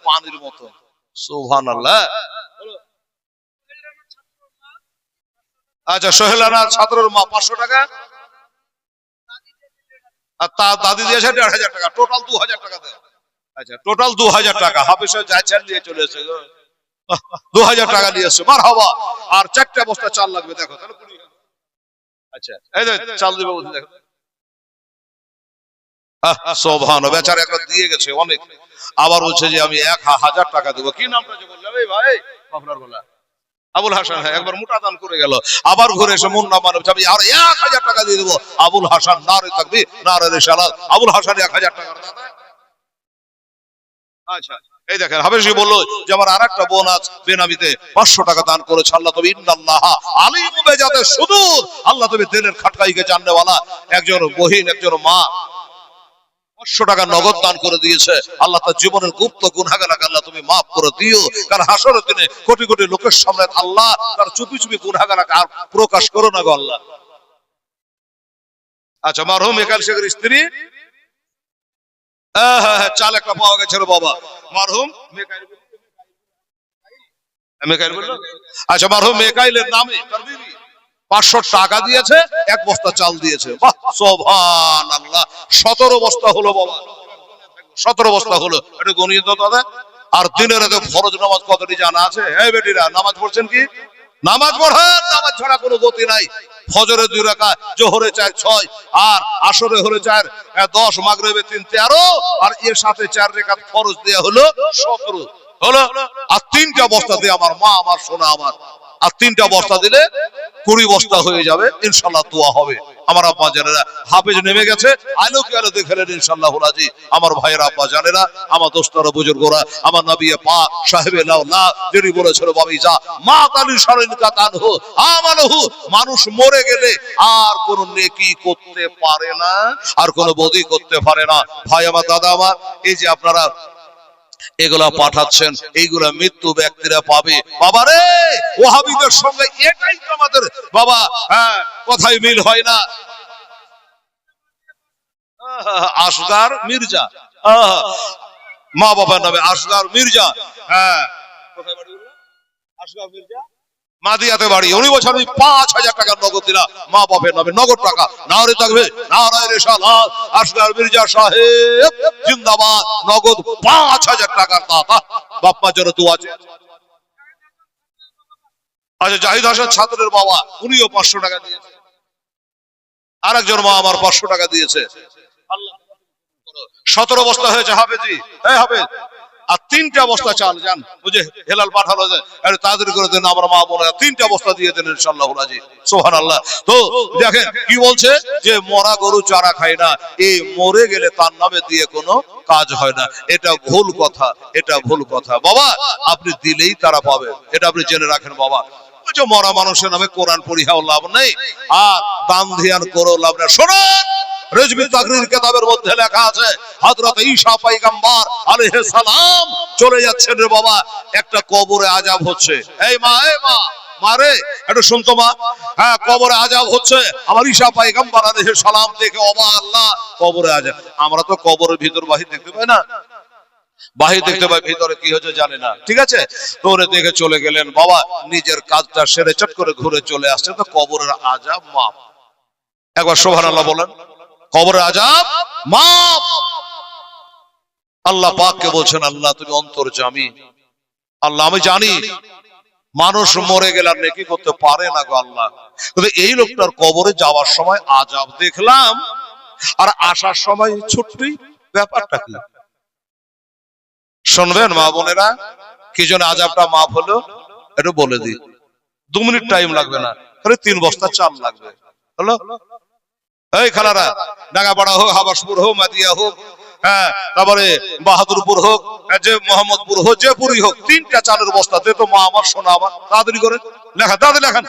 পানির মতো। সুবহানাল্লাহ। আচ্ছা, সোহেলানা ছাত্রের মা 500 টাকা, আর তার দাদি দিয়েছে 1500 টাকা, টোটাল 2000 টাকা দেয়। আচ্ছা, টোটাল 2000 টাকা হাফেজ সাহেব যা চাল নিয়ে চলে এসেছে, 2000 টাকা নিয়ে এসেছে, মারহাবা। আর 4টা বস্তা চাল লাগবে, দেখো তাহলে 20,000। আচ্ছা, এই যে চাল দিবে বলতে, দেখো সুবহানাল্লাহ, বেচারা একবার দিয়ে গেছে অনেক, আবার বলছে যে আমি 1000 টাকা দেবো। কি নামটা যে বললাম এই ভাই, আপনার বলা আবুল হাসান, হ্যাঁ, একবার মোটা দান করে গেল, আবার ঘুরে এসে মুন্না মানব আমি আর 1000 টাকা দিয়ে দেবো। আবুল হাসান, নারে তাকবীর, নারে রিসালাত, আবুল হাসান 1000 টাকা দাদা। আচ্ছা, এই দেখেন হাফেজি বললো যে আমার আরেকটা বোন আছে বেনামিতে 500 টাকা দান করেছে, আল্লাহ তুমি ইন্নাল্লাহা আলিমু বিজাতি সুদূর, আল্লাহ তুমি দিলের খাটকাইকে জাননেওয়ালা একজন বহিন, একজন মা 500 টাকা নগদ দান করে দিয়েছে, আল্লাহ তার জীবনের গুপ্ত গুনাহগারকে আল্লাহ তুমি মাফ করে দিও, কারণ হাসরের দিনে কোটি কোটি লোকের সামনে আল্লাহ তার চুপি চুপি গুনাহগারকে আর প্রকাশ করো না গো আল্লাহ। আচ্ছা, মরহুম একাল শেখের স্ত্রী, চাল একটা পাওয়া গেছে রে বাবা, মরহুম আচ্ছা, মরহুম মেকাইলের নামে তার বিবি 500 টাকা দিয়েছে, 1 বস্তা চাল দিয়েছে। বাহ, সুবহানাল্লাহ, 17 বস্তা হলো বাবা, 17 বস্তা হলো। এটা গণিয়ে তো দাদা। আর দিনের রাতে ফরজ নামাজ কতটি জানা আছে? এই বেটিরা, নামাজ পড়ছেন কি? নামাজ পড়েন, নামাজ ছাড়া কোনো গতি নাই। ফজরে 2 রাকাত, জোহরে 4, 6, আর আসরে হলো 4, 10, মাগরিবে 3, 13, আর এর সাথে 4 রাকাত ফরজ দেয়া হলো 17 হলো। আর 3টা বস্তা দিয়ে আমার মা, আমার সোনা, আমার আর 3টা বস্তা দিলে 20 বস্তা হয়ে যাবে, ইনশাআল্লাহ দোয়া হবে। আমার আব্বা জানেরা হাফেজ নেমে গেছে, আলোকে আলো দেখলেন ইনশাআল্লাহ রাজি। আমার ভাইয়েরা, আব্বা জানেরা, আমার দোস্তরা, বুজুর্গরা, আমার নবী পাক সাহেবে লাউলা যিনি বলেছিল বাবিজা মা তালি শরীন কাতানহু আমালহু, মানুষ মরে গেলে আর কোন নেকি করতে পারে না, আর কোন বদি করতে পারে না। ভাই আমার, দাদা আমার, এই যে আপনারা এগুলা পাঠাচ্ছেন, এইগুলা মৃত্যু ব্যক্তিরা পাবে। বাবা রে, ওয়াহাবিদের সঙ্গে এটাই তো আমাদের বাবা, কথাই মিল হয় না। আসগার মির্জা, মা বাবার নামে আসগার মির্জা, কোথায় বাড়ি বললেন? আসগার মির্জা মাদিয়াতে বাড়ি। উনি বছর 5000 টাকা নগদ দিলা মা বাপের নামে, নগদ টাকা। নারে থাকবে, নারায়ে রিসালাত, আসগার মির্জা সাহেব জিন্দাবাদ, নগদ 5000 টাকার দাতা, বাপ মার জন্য দোয়া আছে। আচ্ছা, জাহিদ হাসান ছাত্রের বাবা, উনিও 500 টাকা দিয়েছে। আরেকজন মা আমার 500 টাকা দিয়েছে। আল্লাহ 17 বস্তা হয়েছে হাফেজি। এই হাফেজ, আর 3টা বস্তা চাল যান, বুঝে হেলাল পাঠালো যে আরে তাড়াতাড়ি করে দেন আমার মা বোনেরা, 3টা বস্তা দিয়ে দেন ইনশাআল্লাহ রাজি। সুবহানাল্লাহ। তো দেখেন কি বলছে যে মরা গরু চারা খায় না, এই মরে গেলে তার নামে দিয়ে কোনো কাজ হয় না। এটা ভুল কথা, এটা ভুল কথা বাবা। আপনি দিলেই তারা পাবে, এটা আপনি জেনে রাখেন বাবা। ওই যে মরা মানুষের নামে কোরআন পড়িয়াও লাভ নেই, আর দান ধ্যান করেও লাভ নেই। শোনেন, রেজবি তাকরীর কিতাবের মধ্যে লেখা আছে হযরত ঈসা পয়গম্বর আলাইহিস সালাম চলে যাচ্ছেন রে বাবা, একটা কবরে আযাব হচ্ছে। এই মা মারে একটু শুনতো মা, হ্যাঁ কবরে আযাব হচ্ছে। আমার ঈসা পয়গম্বর আলাইহিস সালাম দেখে ওবা আল্লাহ কবরে আযাব। আমরা তো কবরের ভিতর বাহির দেখতে পাই না, বাহির দেখতে পাই, ভিতরে কি হচ্ছে জানি না, ঠিক আছে। তো ওরে দেখে চলে গেলেন বাবা, নিজের কাজটা সেরে চট করে ঘুরে চলে আসছে, তো কবরের আযাব মাফ। একবার সুবহানাল্লাহ বলেন, কবরের আযাব মাফ। আল্লাহ পাককে বলছেন আল্লাহ তুমি অন্তর্যামী, আল্লাহ আমি জানি মানুষ মরে গেলে আর নেকি করতে পারে না গো আল্লাহ, কিন্তু এই লোকটার কবরে যাওয়ার সময় আযাব দেখলাম আর আসার সময় ছুটি, ব্যাপারটা কি শুনবেন মা বোনেরা? কি জন্য আযাবটা মাফ হলো একটু বলে দিই, 2 মিনিট টাইম লাগবে না, তাহলে 3 বস্তা চাল লাগবে। হলো এই খালারা, ডাঙ্গাপাড়া হোক, হাবাসপুর হোক, মাদিয়া হোক, হ্যাঁ তারপরে বাহাদুরপুর হোক, যে মোহাম্মদপুর হোক, যে পুরী হোক, 3টা চালের বস্তাতে তো মা আমার সোনা আমার, তাড়াতাড়ি করে লেখা, তাড়াতাড়ি লেখান।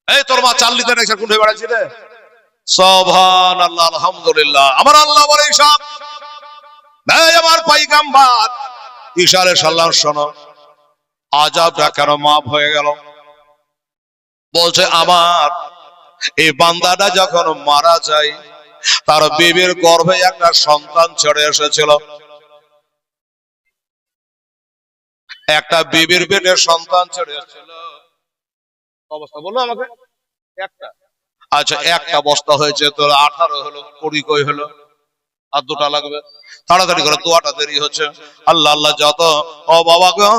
এই তোর মা চাল নিতে নেই কোন বেড়াচ্ছি রে? সুবহানাল্লাহ, আলহামদুলিল্লাহ। আমার আল্লাহ বলে সব আমার পয়গম্বর ঈসা আলাইহিস সালাম শোনো, আযাবটা কেন মাফ হয়ে গেল? বলছে আমার এই বান্দাটা যখন মারা যায় তার বিবির গর্ভে একটা সন্তান ছেড়ে এসেছিল, একটা বিবির পেটে সন্তান ছেড়ে এসেছিল। অবস্থা বলো আমাকে একটা, আচ্ছা একটা বস্তা হয়েছে তোর 18 হলো, 20 কই হলো, আর 2টা লাগবে, তাড়াতাড়ি করে, দোয়াটা দেরি হচ্ছে। আল্লাহ আল্লাহ যত ও বাবা গো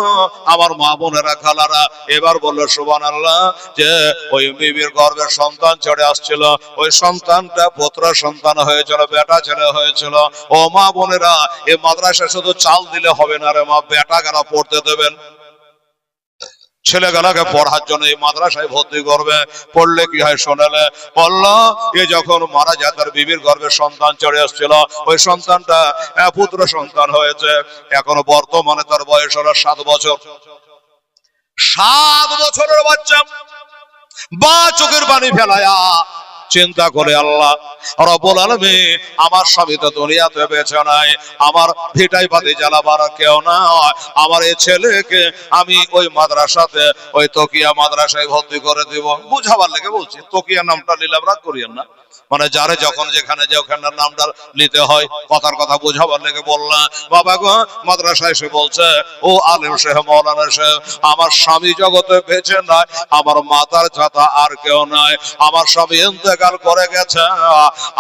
আমার মা বোনেরা খালারা, এবার বললো সুবহানাল্লাহ যে ওই বিবির গর্ভের সন্তান ছেড়ে আসছিল, ওই সন্তানটা পুত্র সন্তান হয়েছিল, বেটা ছেলে হয়েছিল। ও মা বোনেরা, এই মাদ্রাসায় শুধু চাল দিলে হবে না রে মা, বেটা গানা পড়তে দেবেন, ছেলেগুলাকে পড়ার জন্য এই মাদ্রাসায় ভর্তি করবে। পড়লে কি হয় শোনালে বললো, এ যখন মারা যায় তার বিবির গর্ভে সন্তান চলে আসছিল, ওই সন্তানটা পুত্র সন্তান হয়েছে। এখন বর্তমানে তার বয়স হলো 7 বছর। 7 বছরের বাচ্চা বা চোখের পানি ফেলায়া চিন্তা করে আল্লাহ রব্বুল আলামিন আমার স্বামী তো দুনিয়াতে বেঁচে নাই, আমার ভিটাই পাতি জ্বালাবার কেউ না, আমার এই ছেলেকে আমি ওই মাদ্রাসাতে, ওই তকিয়া মাদ্রাসায় ভর্তি করে দিব। বুঝাবার লেগে বলছি, তকিয়া নামটা নিলাম, রাগ করিয়েন না, মানে যারে যখন যেখানে যে ওখানে নামটা নিতে হয়, কথার কথা বোঝাবার লেগে বললাম। বাবা গো মাদ্রাসায় এসে বলছে, ও আলেম সাহেব, মাওলানা সাহেব, আমার স্বামী জগতে বেঁচে নাই, আমার মাতার ছাতা আর কেউ নাই, আমার স্বামী ইন্তেকাল করে গেছে,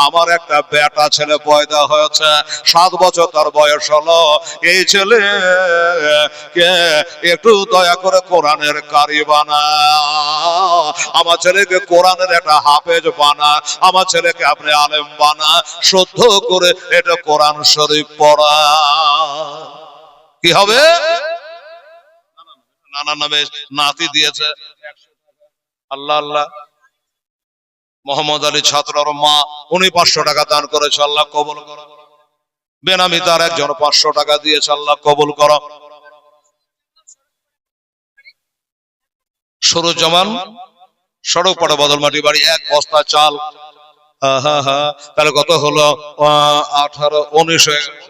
আমার একটা বেটা ছেলে পয়দা হয়েছে, 7 বছর তার বয়স হলো। এই ছেলে কে একটু দয়া করে কোরআনের কারি বানা, আমার ছেলেকে কোরআনের একটা হাফেজ বানা, আমার ছেলেকে আপনি আলেম বানা, শুদ্ধ করে এটা কোরআন শরীফ পড়া। কি হবে? নানা নামে নাতি দিয়েছে, আল্লাহ আল্লাহ। মোহাম্মদ আলী ছাত্রর মা, উনি 500 টাকা দান করেছে, আল্লাহ কবুল করো। বেনামি তার একজন 500 টাকা দিয়েছে, আল্লাহ কবুল করো। সরুজ্জামান সড়ক পাড়া বদলমাটি বাড়ি, 1 বস্তা চাল। তাহলে কত হলো? 18, 19 হয়ে গেল।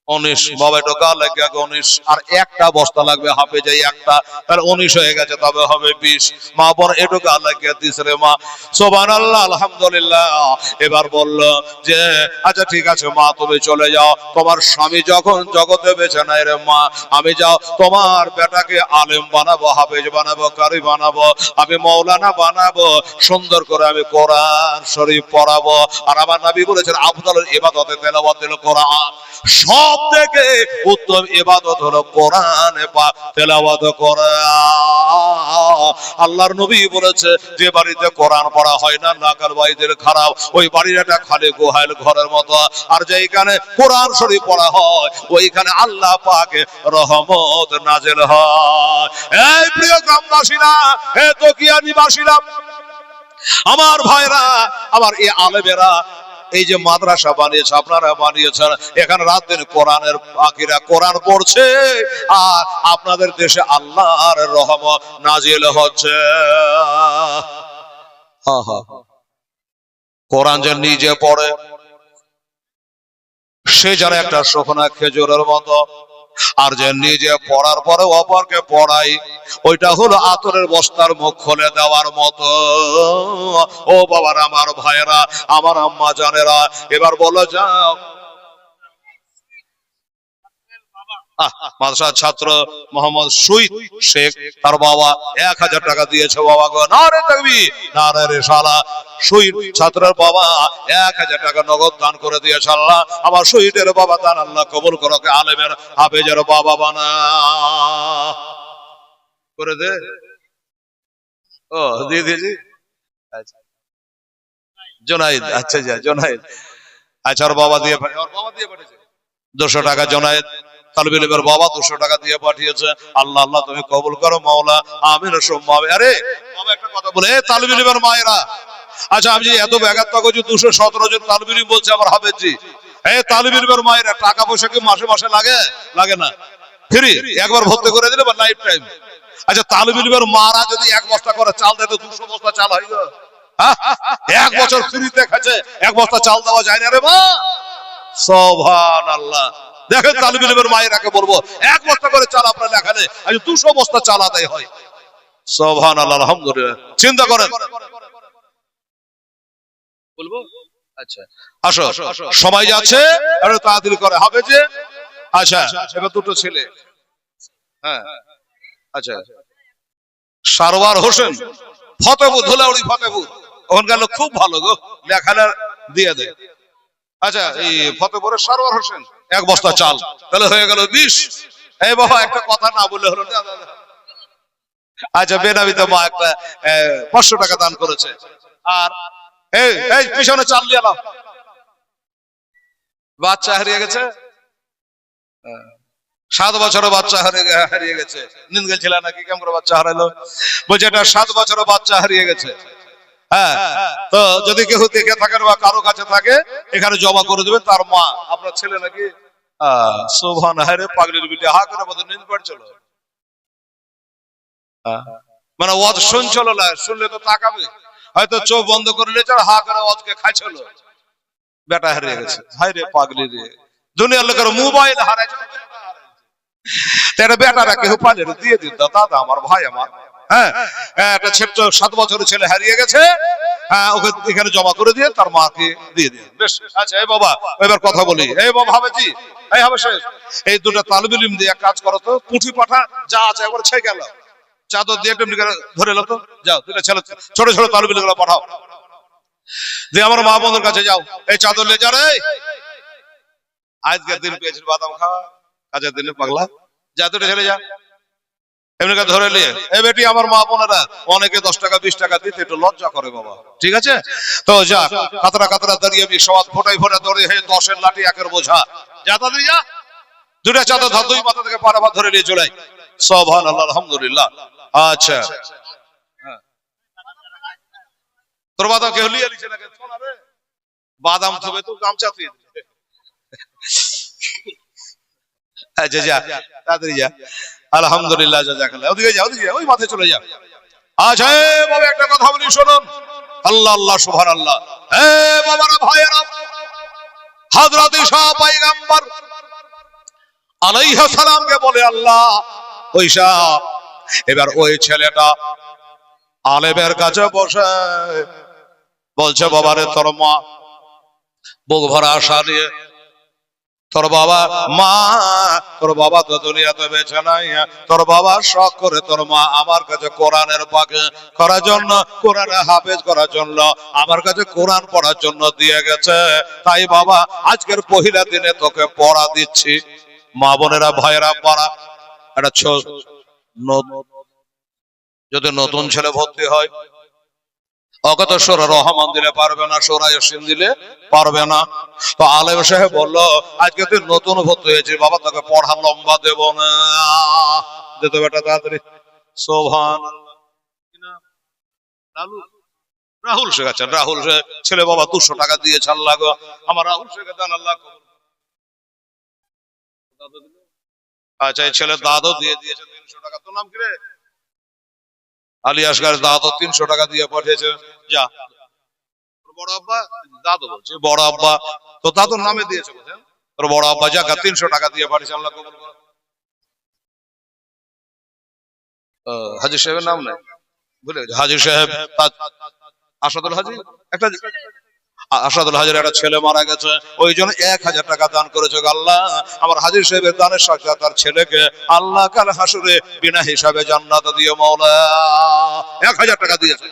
19 বাবা এটা গা লাগে 19, আর একটা বস্তা লাগবে হাফে যাই একটা, তাহলে 19 হয়ে গেছে, তবে হবে 20। মা বোন একটু গা লাগিয়ে দিস রে মা, সুবহানাল্লাহ, আলহামদুলিল্লাহ। এবার বলল যে আচ্ছা ঠিক আছে মা তুমি চলে যাও, তোমার স্বামী যখন জগতে বেঁচে নাই রে মা, আমি যাও তোমার বেটাকে আলেম বানাবো, হাফেজ বানাবো, কারি বানাবো, আমি মাওলানা বানাবো, সুন্দর করে আমি কোরআন শরীফ পড়াবো। আর আমার নবী বলেছেন আফদালুল ইবাদাতি তিলাওয়াতুল কোরআন, সব থেকে উত্তম ইবাদত হলো কোরআন পাক তেলাওয়াত করা। আল্লাহর নবী বলেছে যে বাড়িতে কোরআন পড়া হয় না নাকাল বাইদের খারাপ, ওই বাড়িটা খালি গোহাইল ঘরের মতো। আর যেখানে কোরআন শরীফ পড়া হয় ওইখানে আল্লাহ পাকের রহমত নাযিল হয়। এই প্রিয় গ্রামবাসীরা, হে তকিয়া নিবাসীরা, আমার ভাইরা, আমার এই আলেমেরা, এই যে মাদ্রাসা বানিয়েছে আপনারা বানিয়েছেন, এখানে রাত দিন কোরআনের পাখিরা কোরআন পড়ছে আর আপনাদের দেশে আল্লাহর রহমত নাজিল হচ্ছে। কোরআন যে নিজে পড়ে সে যেন একটা শুকনা খেজুরের মতো, আর যে নিজে পড়ার পরে অপরকে পড়াই ওইটা হলো আতরের বস্তার মুখ খুলে দেওয়ার মতো। ও বাবার, আমার ভাইয়েরা, আমার আম্মা জানেরা, এবার বলো যাও। মাদ্রাসার ছাত্র মোহাম্মদ শহীদ শেখ, তার বাবা 1000 টাকা দিয়েছে। বাবা গো নারে তাকবীর, নারে রিসালাত। শহীদ ছাত্রের বাবা 1000 টাকা নগদ দান করে দিয়েছে। আল্লাহ আমার শহীদের বাবা দান আল্লাহ কবুল করো, আলেমের হাফেজের বাবা বানা করে দে। ও দিয়ে দিয়েছি। আচ্ছা জোনায়েদ, আচ্ছা যা জোনায়েদ, আচ্ছা ওর বাবা দিয়ে পাঠিয়েছে 200 টাকা। জোনায়েদ তালবিল ইলমের বাবা 200 টাকা দিয়ে পাঠিয়েছে। আল্লাহ আল্লাহ তুমি কবুল করো মাওলা, আমিন সুম্মা আমিন। আরে বাবা একটা কথা বলে, তালবিল ইলমের মায়েরা, আচ্ছা আমি যে এত ব্যাঘাত করছি, 217 জন তালবিল ইলম বলছে আমার হাফেজি। এই তালবিল ইলমের মায়েরা, টাকা পয়সা কি মাসে মাসে লাগে? লাগে না, ফ্রি একবার ভর্তি করে দিলে বা লাইফ টাইম। আচ্ছা তালবিল ইলমের মারা যদি 1 বস্তা করে চাল দেয় তো 200 বস্তা চাল হয় গো। হ্যাঁ, 1 বছর ফ্রিতে খাচ্ছে, 1 বস্তা চাল দেওয়া যায় না রে মা? সুবহানাল্লাহ। দেখেন তালিব ইলমের মায়েরাকে বলবো 1 বস্তা করে চাল আপনার লেখালে আজ 200 বস্তা চাল আদায় হয়। সুবহানাল্লাহ, আলহামদুলিল্লাহ। চিন্তা করেন। বলবো আচ্ছা আসো, সময় যাচ্ছে, আরে তাড়াতাড়ি করে হবে যে। আচ্ছা এবার 2টো ছেলে, হ্যাঁ আচ্ছা, সারওয়ার হোসেন ফতেপুর, ধুলাউড়ি ফতেপুর, ওখানকার লোক খুব ভালো গো, লেখালে দিয়ে দেয়। আচ্ছা এই ফতেপুরের সারওয়ার হোসেন 1 বস্তা চাল, তাহলে হয়ে গেল 20। এই বাবা একটা কথা না বললে হলো না। আচ্ছা বেনাবিতে মা একটা 500 টাকা দান করেছে। আর এই এই পিছনে চাল দিয়ে নাও। বাচ্চা হারিয়ে গেছে, 7 বছরের বাচ্চা হারিয়ে গেছে। নিন গেছিল নাকি কেমন করে বাচ্চা হারাইলো? বলছে এটা 7 বছরের বাচ্চা হারিয়ে গেছে। হ্যাঁ, তো যদি কেউ দেখে থাকেন বা কারো কাছে থাকে এখানে জমা করে দেবে। তার মা আপনার ছেলে নাকি? সুবহান, হারে পাগলির বিটি, হা করে বলতে নিন পড়ছিল। মানে ওয়াজ শুনছিল না, শুনলে তো তাকাবে, হয়তো চোখ বন্ধ করে নিয়েছে আর হা করে ওয়াজকে খাইছিল। বেটা হারিয়ে গেছে, হায়রে পাগলি রে, দুনিয়ার লোকের মোবাইল হারাইছে, তার বেটারা কেউ পালে দিয়ে দিন দাদা, আমার ভাই আমার। হ্যাঁ, একটা ছোট্ট 7 বছরের ছেলে হারিয়ে গেছে, ওকে এখানে জমা করে দিয়ে তার মাকে দিয়ে দিন। বেশ, আচ্ছা এই বাবা এবার কথা বলি। এই বাবা হাবেজি, এই হবে শেষ, এই 2টা তালিবুল ইলম দিয়ে এক কাজ করো তো, পুঁথি পাঠা যা আছে একবার ছেয়ে গেল, চাদর দিয়ে টেমনি করে ধরে এলো তো, যাও 2টা ছেলে ছোট ছোট তালিবুল ইলম পাঠাও, দিয়ে আমার মা বোনদের কাছে যাও, এই চাদর লে যা রে, আজকের দিন পেয়েছিল বাদাম খাওয়া, কাজের দিনে পাগলা, যা 2টা ছেলে যা এমনি ধরে নিয়ে। এই বেটি আমার মা বোনেরা, অনেকে 10 টাকা 20 টাকা দিতে একটু লজ্জা করে বাবা, ঠিক আছে? তো যা কাতরা কাতরা দাঁড়িয়ে সবাই ফোটাই ফোটা দৌড়ে, হে 10-এর লাঠি 1-এর বোঝা, যা তাড়াতাড়ি যা, 2টা চাদর ধর, 2 মাথা থেকে পাড়া ধরে নিয়ে চলে। সুবহানাল্লাহ, আলহামদুলিল্লাহ। আচ্ছা তোর বাদাম কেউ লিয়ে লিছে নাকি? বাদাম থবে তো গামছা তুই। আচ্ছা যা তাড়াতাড়ি যা, আলহামদুলিল্লাহ, জাযাকাল্লাহ। ওদিকে যা, ওদিকে ওই মাঠে চলে যা। আচ্ছা বাবা একটা কথা বলি শুনুন, আল্লাহ আল্লাহ সুবহানাল্লাহ। হে বাবারা ভাইয়েরা, হযরত ঈসা পয়গম্বর আলাইহিস সালামকে বলে আল্লাহ ওই ঈসা, এবার ওই ছেলেটা আলেমের কাছে বসে বলছে বাবারে তোর মা বুক ভরা আশা নিয়ে তোর বাবা মা, তোর বাবা তো দুনিয়াতে বেঁচে নাই, তোর বাবা শখ করে তোর মা আমার কাছে কোরআনের পাকে করার জন্য, কোরআনে হাফেজ করার জন্য, আমার কাছে কোরআন পড়ার জন্য দিয়ে গেছে। তাই বাবা আজকের পহিলা দিনে তোকে পড়া দিচ্ছি। মা বোনেরা ভাইয়েরা পড়া একটা যদি নতুন ছেলে ভর্তি হয়, অগত সুরা রহমান দিলে পারবে না, সুরা ইয়াসিন দিলে পারবে না। তো আলেম সাহেব বললো আজকে তুই নতুন ভর্তি হয়েছিস বাবা, তোকে পড়া লম্বা দেব না, যেতে বেটা তাড়াতাড়ি। সুবহানাল্লাহ। রাহুল শেখ আছেন, রাহুল শেখ ছেলে বাবা 200 টাকা দিয়েছে। আল্লাহ গো, আমার রাহুল শেখ জান আল্লাহ। আচ্ছা, এই ছেলে দাদু দিয়ে দিয়েছে 300 টাকা। তোর নাম কি রে? আলী আসগার। দাদু 300 টাকা দিয়ে পাঠিয়েছে। যা বড় আব্বা, দাদু বলছে বড় আব্বা, তো দাদুর নামে দিয়েছে বুঝেন, তোর বড় আব্বা যাকে 300 টাকা দিয়ে পাঠিয়েছে। আল্লাহ কবুল করুন। হাজী সাহেবের নাম নাই, ভুলে গেছি। হাজী সাহেব আসাদুল হাজী, একটা আসাদুল হাজীর একটা ছেলে মারা গেছে, ওই জন্য 1000 টাকা দান করেছে। আল্লাহ আমার হাজী সাহেবের দানের সাথে তার ছেলেকে আল্লাহ কাল হাসরে বিনা হিসাবে জান্নাত দিও মাওলা। 1000 টাকা দিয়েছে।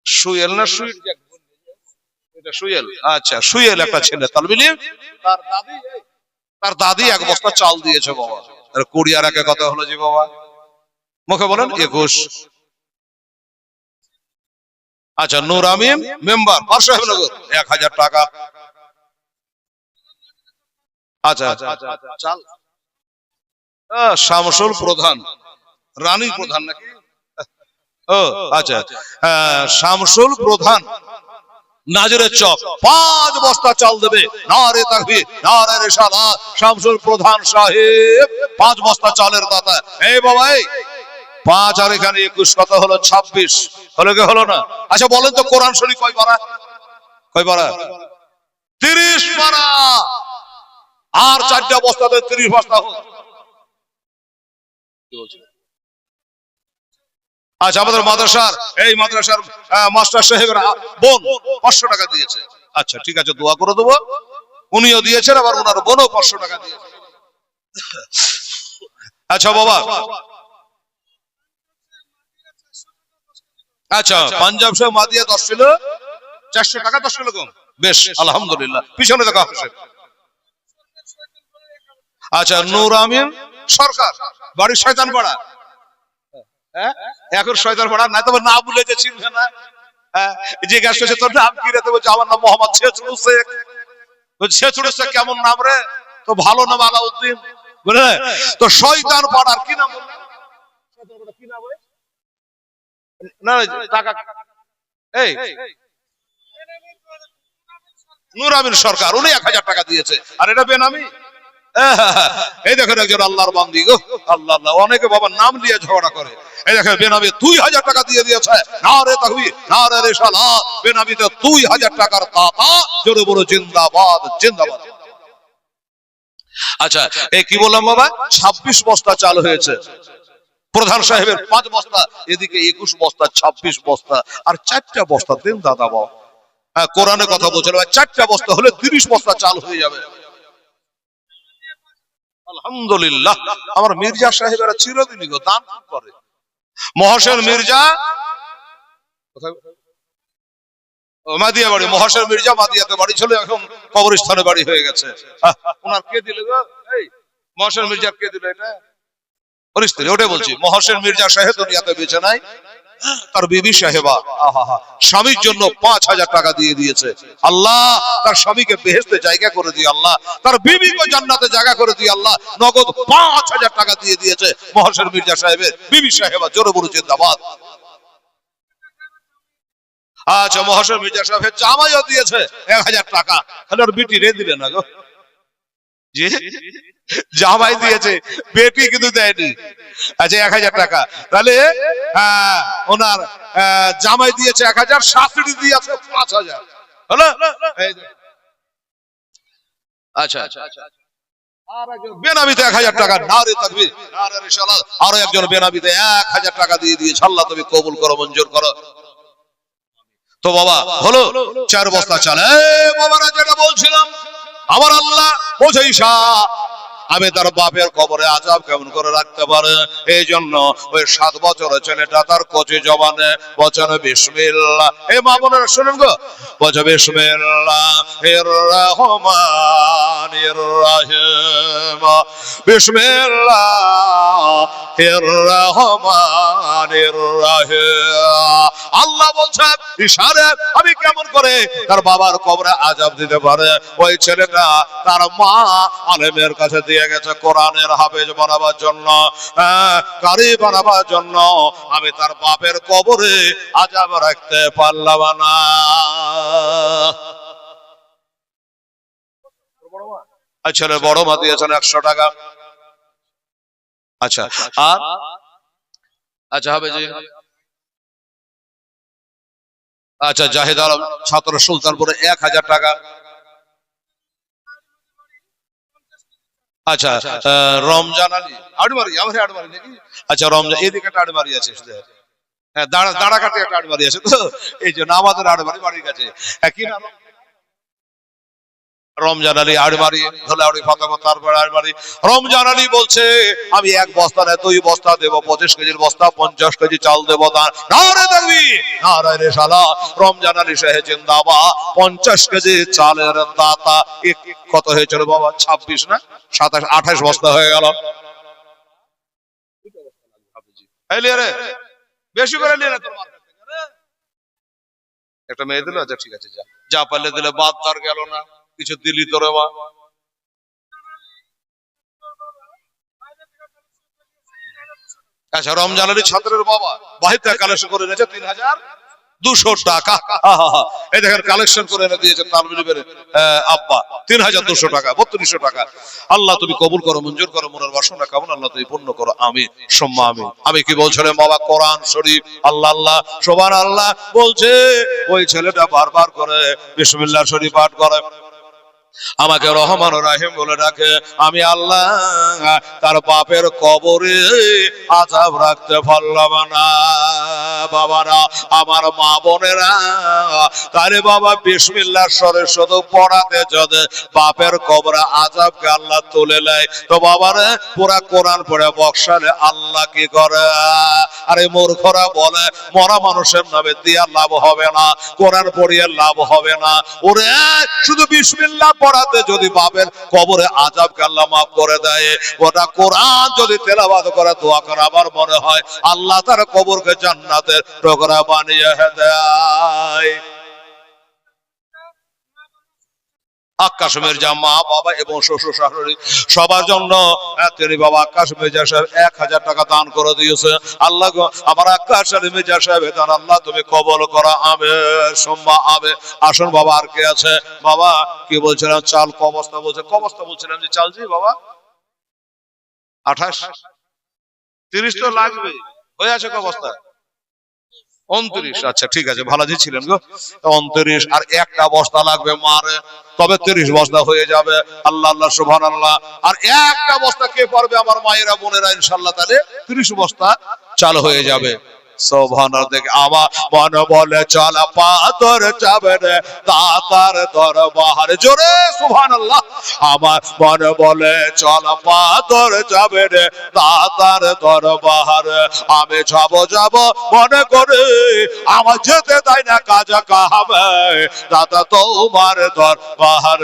সুয়েল না সুইট, এটা সুয়েল। আচ্ছা, সুয়েল একটা ছেলে তালবিলি, তার দাদি 1 বস্তা চাল দিয়েছে বাবা। আর কুড়িয়ার একে কথা হলো জি বাবা, মুখে বলেন 21। আচ্ছা, নূর আমিন মেম্বার পার্শ্বনগর 1000 টাকা। আচ্ছা, চাল শামসুল প্রধান, রানী প্রধান নাকি? ও আচ্ছা, শামসুল প্রধান নাজিরের চক 5 বস্তা চাল দেবে। নারে তাকবীর, নারে রিসালাত। শামসুল প্রধান সাহেব 5 বস্তা চালের দাতা। এই বাবা, এই 5 আর এখানে 21 কত হলো? 26 হলো কি হলো না? আচ্ছা বলেন তো কোরআন শরীফ কয় পারা? কয় পারা? 30 পারা। আর 4টা বস্তাতে 30 বস্তা হলো। আচ্ছা, আমাদের মাদ্রাসার এই মাদ্রাসার মাস্টার সাহেবের বোন 500 টাকা দিয়েছে। আচ্ছা ঠিক আছে, দোয়া করে দেবো। উনিও দিয়েছেন, আবার ওনার বোনও 500 টাকা দিয়েছে। আচ্ছা বাবা, আচ্ছা পাঞ্জাব সহ মাদিয়া 10 ছিল, 400 টাকা 10 কিলো কম। বেশ আলহামদুলিল্লাহ। পিছনে দেখা হবে। আচ্ছা, নূর আমিন সরকার, বাড়ি শয়তানপাড়া। এখন শয়তানপাড়া না, তবে না ভুলে যে চিনবে না। যে গাছ হচ্ছে তোর নাম কি রে? তো বলছে আমার নাম মোহাম্মদ শেখুল শেখ। শেখুল শেখ কেমন নাম রে? তো ভালো নাম আলাউদ্দিন, বুঝলে? তো শয়তানপাড়ার কি নাম বললেন? কি নাম? না টাকা, এই নূর আমিন সরকার, উনি 1000 টাকা দিয়েছে। আর এটা বেনামি। এই দেখেন একজন আল্লাহর বান্দি গো, আল্লাহ আল্লাহ। অনেকে বাবা নাম নিয়ে ঝগড়া করে। এই দেখেন বেনামি 2000 টাকা দিয়ে দিয়েছে। নারে তাকবীর, নারে রিসালাত। বেনামিতে 2000 টাকার দাতা। জোরে বলো জিন্দাবাদ, জিন্দাবাদ। আচ্ছা, এই কি বললাম বাবা? 26 বস্তা চাল হয়েছে। প্রধান সাহেবের 5 বস্তা, এদিকে 21 বস্তা, 26 বস্তা। আর 4টা বস্তা দেন দাদা বাবা। কোরআনে কথা বলছিল, 4টা বস্তা হলে 30 বস্তা চাল হয়ে যাবে। আলহামদুলিল্লাহ। আমার মির্জা সাহেবেরা চিরদিনই গো দান করে। মহসেন মির্জা মাদিয়া বাড়ি, মহসেন মির্জা মাদিয়াতে বাড়ি ছিল, এখন কবরস্থানে বাড়ি হয়ে গেছে। ওনার কে দিল গো? এই মহসেন মির্জা কে দিল? এটা ওর স্ত্রী। ওটাই বলছি, মহসেন মির্জা সাহেব দুনিয়াতে বেঁচে নাই। তার বিবি সাহেবা স্বামীর জন্য 5000 টাকা দিয়ে দিয়েছে। আল্লাহ তার স্বামীকে বেহেশতে জায়গা করে দিয়ে, আল্লাহ তার বিবিকে জান্নাতে জায়গা করে দিয়ে, আল্লাহ নগদ 5000 টাকা দিয়ে দিয়েছে মহসেন মির্জা সাহেবের বিবি সাহেবা। জোরে বলুন জিন্দাবাদ। আচ্ছা, মহসেন মির্জা সাহেবের জামাইও দিয়েছে 1000 টাকা। তাহলে ওর বিটি রে দিলে না গো? জি, জামাই দিয়েছে, বেটি কিন্তু দেয়নি। আচ্ছা 1000 টাকা। তাহলে ওনার জামাই দিয়েছে 1000, শাশুড়ি দিয়েছে 5000। হলো? আচ্ছা আচ্ছা, আর একজন বেনামিতে 1000 টাকা। নারে তাকবীর, নারে রিসালাত। আরো একজন বেনামিতে 1000 টাকা দিয়ে দিয়েছে। আল্লাহ তুমি কবুল করো, মঞ্জুর করো। তো বাবা হলো 4 বস্তা চাল। বাবারা যেটা বলছিলাম, আমার আল্লাহ বোঝাই আমি তার বাপের কবরে আযাব কেমন করে রাখতে পারে, এই জন্য ওই 7 বছরের ছেলেটা তার কচি জবানে বচন বিসমিল্লাহ, এই মা বোনেরা শুনুন গো, বচন বিসমিল্লাহির রহমানির রহিম, বিসমিল্লাহির রহমানির রহিম। আল্লাহ বলছেন ইশারে আমি কেমন করে তার বাবার কবরে আযাব দিতে পারে। ওই ছেলেটা তার মা আলেমের কাছে দিয়ে গেছে কোরআনের হাফেজ বানাবার জন্য, কারি বানাবার জন্য। আমি তার বাপের কবরে আযাব রাখতে পারলাম না। আচ্ছা বড় মা দিয়েছেন 100 টাকা। আচ্ছা আর আচ্ছা হবে জি। আচ্ছা জাহিদ আলম ছাত্র সুলতানপুরে 1000 টাকা। আচ্ছা রমজান আলী আড়মারি, আমার আড়মারি নাকি? আচ্ছা রমজান এদিকে একটা আড়মারি আছে, হ্যাঁ দাঁড়া কাটে একটা আড়মারি আছে, তো এই জন্য আমাদের আড়মারি বাড়ির কাছে। কি নাম? রমজান আলী আড়মারি, ধলাউড়ি ফাতেমা তারপর আড়মারি। রমজান আলী বলছে আমি 1 বস্তা না 2 বস্তা দেব, 25 কেজির বস্তা, 50 কেজি চাল দেব। নারে তাকবীর, নারে রিসালাত। রমজান আলী সাহেব জিন্দাবাদ। 50 কেজি চালের দাতা কত হয়েছিল বাবা? 26 না 27 28 বস্তা হয়ে গেল। বেশি করে নিয়ে তোর একটা মেয়ে দিল। আচ্ছা ঠিক আছে, যা পারলে দিলে, বাদ তার গেল না, কিছু দিলি তোরে মা। আচ্ছা রমজান আলী ছাত্রের বাবা বাহির থেকে কালেকশন করে এনেছে 3200 টাকা। এই দেখেন কালেকশন করে এনে দিয়েছে তালবিলের আব্বা 3200 টাকা, 3200 টাকা। আল্লাহ তুমি কবুল করো, মঞ্জুর করো, মনের বাসনা কেমন আল্লাহ তুমি পূর্ণ করো, আমিন সুম্মা আমিন। আমি কি বলছিলাম বাবা? কোরআন শরীফ আল্লাহ আল্লাহ সুবহানাল্লাহ বলছে। ওই ছেলেটা বারবার করে বিসমিল্লাহ শরীফ পাঠ করে, আমাকে রহমান ও রাহিম বলে ডাকে। আমি আল্লাহ তার বাপের কবরে আযাব রাখতে পারলাম না। বাবারা আমার মা বোনেরা, তারে বাবা বিসমিল্লাহ শরীফ শুধু পড়াতে যদি বাপের কবরে আযাবকে আল্লাহ তুলে নেয়, তো বাবারে পুরা কোরআন পড়ে বক্সালে আল্লাহ কি করে? আরে মূর্খরা বলে মরা মানুষের নামে দিয়া লাভ হবে না, কোরআন পড়িয়ে লাভ হবে না। ওরে শুধু বিসমিল্লাহ পড়াতে যদি বাপের কবরে আযাবকে আল্লাহ মাফ করে দেয়, ওটা কোরআন যদি তেলাওয়াত করে দোয়া করে, আমার মনে হয় আল্লাহ তার কবরকে জান্নাতের টুকরা বানিয়ে দেয়। আক্কাস মির্জা মা বাবা এবং শ্বশুর শাশুড়ি সবার জন্য তিনি বাবা আক্কাস মির্জা সাহেব 1000 টাকা দান করে দিয়েছে। আল্লাহ গো আমার আক্কাস মির্জা সাহেব দান আল্লাহ তুমি কবুল করো, আমিন সুম্মা আমিন। আসুন বাবা আর কে আছে? বাবা কি বলছিলাম? চাল ক বস্তা বলছে? ক বস্তা বলছিলাম যে চাল জি বাবা 28 30 তো লাগবে, হয়ে আছে ক বস্তা? 29। আচ্ছা ঠিক আছে, ভালো ছিলেন গো। 29 আর একটা বস্তা লাগবে মারে, তবে 30 বস্তা হয়ে যাবে। আল্লাহ আল্লাহ সুবহানাল্লাহ। আর একটা বস্তা কে পারবে? আমার মায়েরা বোনেরা ইনশাআল্লাহ, তাহলে 30 বস্তা চাল হয়ে যাবে। সুবহানাল্লাহ। দেখে আমার মন বলে চল পাথর যাবে রে দাতার দরবার, জোরে সুবহানাল্লাহ। আমার মন বলে চল পাথর যাবে রে দাতার দরবার, আমি যাব যাব মনে করে আমার যেতে দেয় না কাজ কাহাবে, দাদা তোমার দরবার।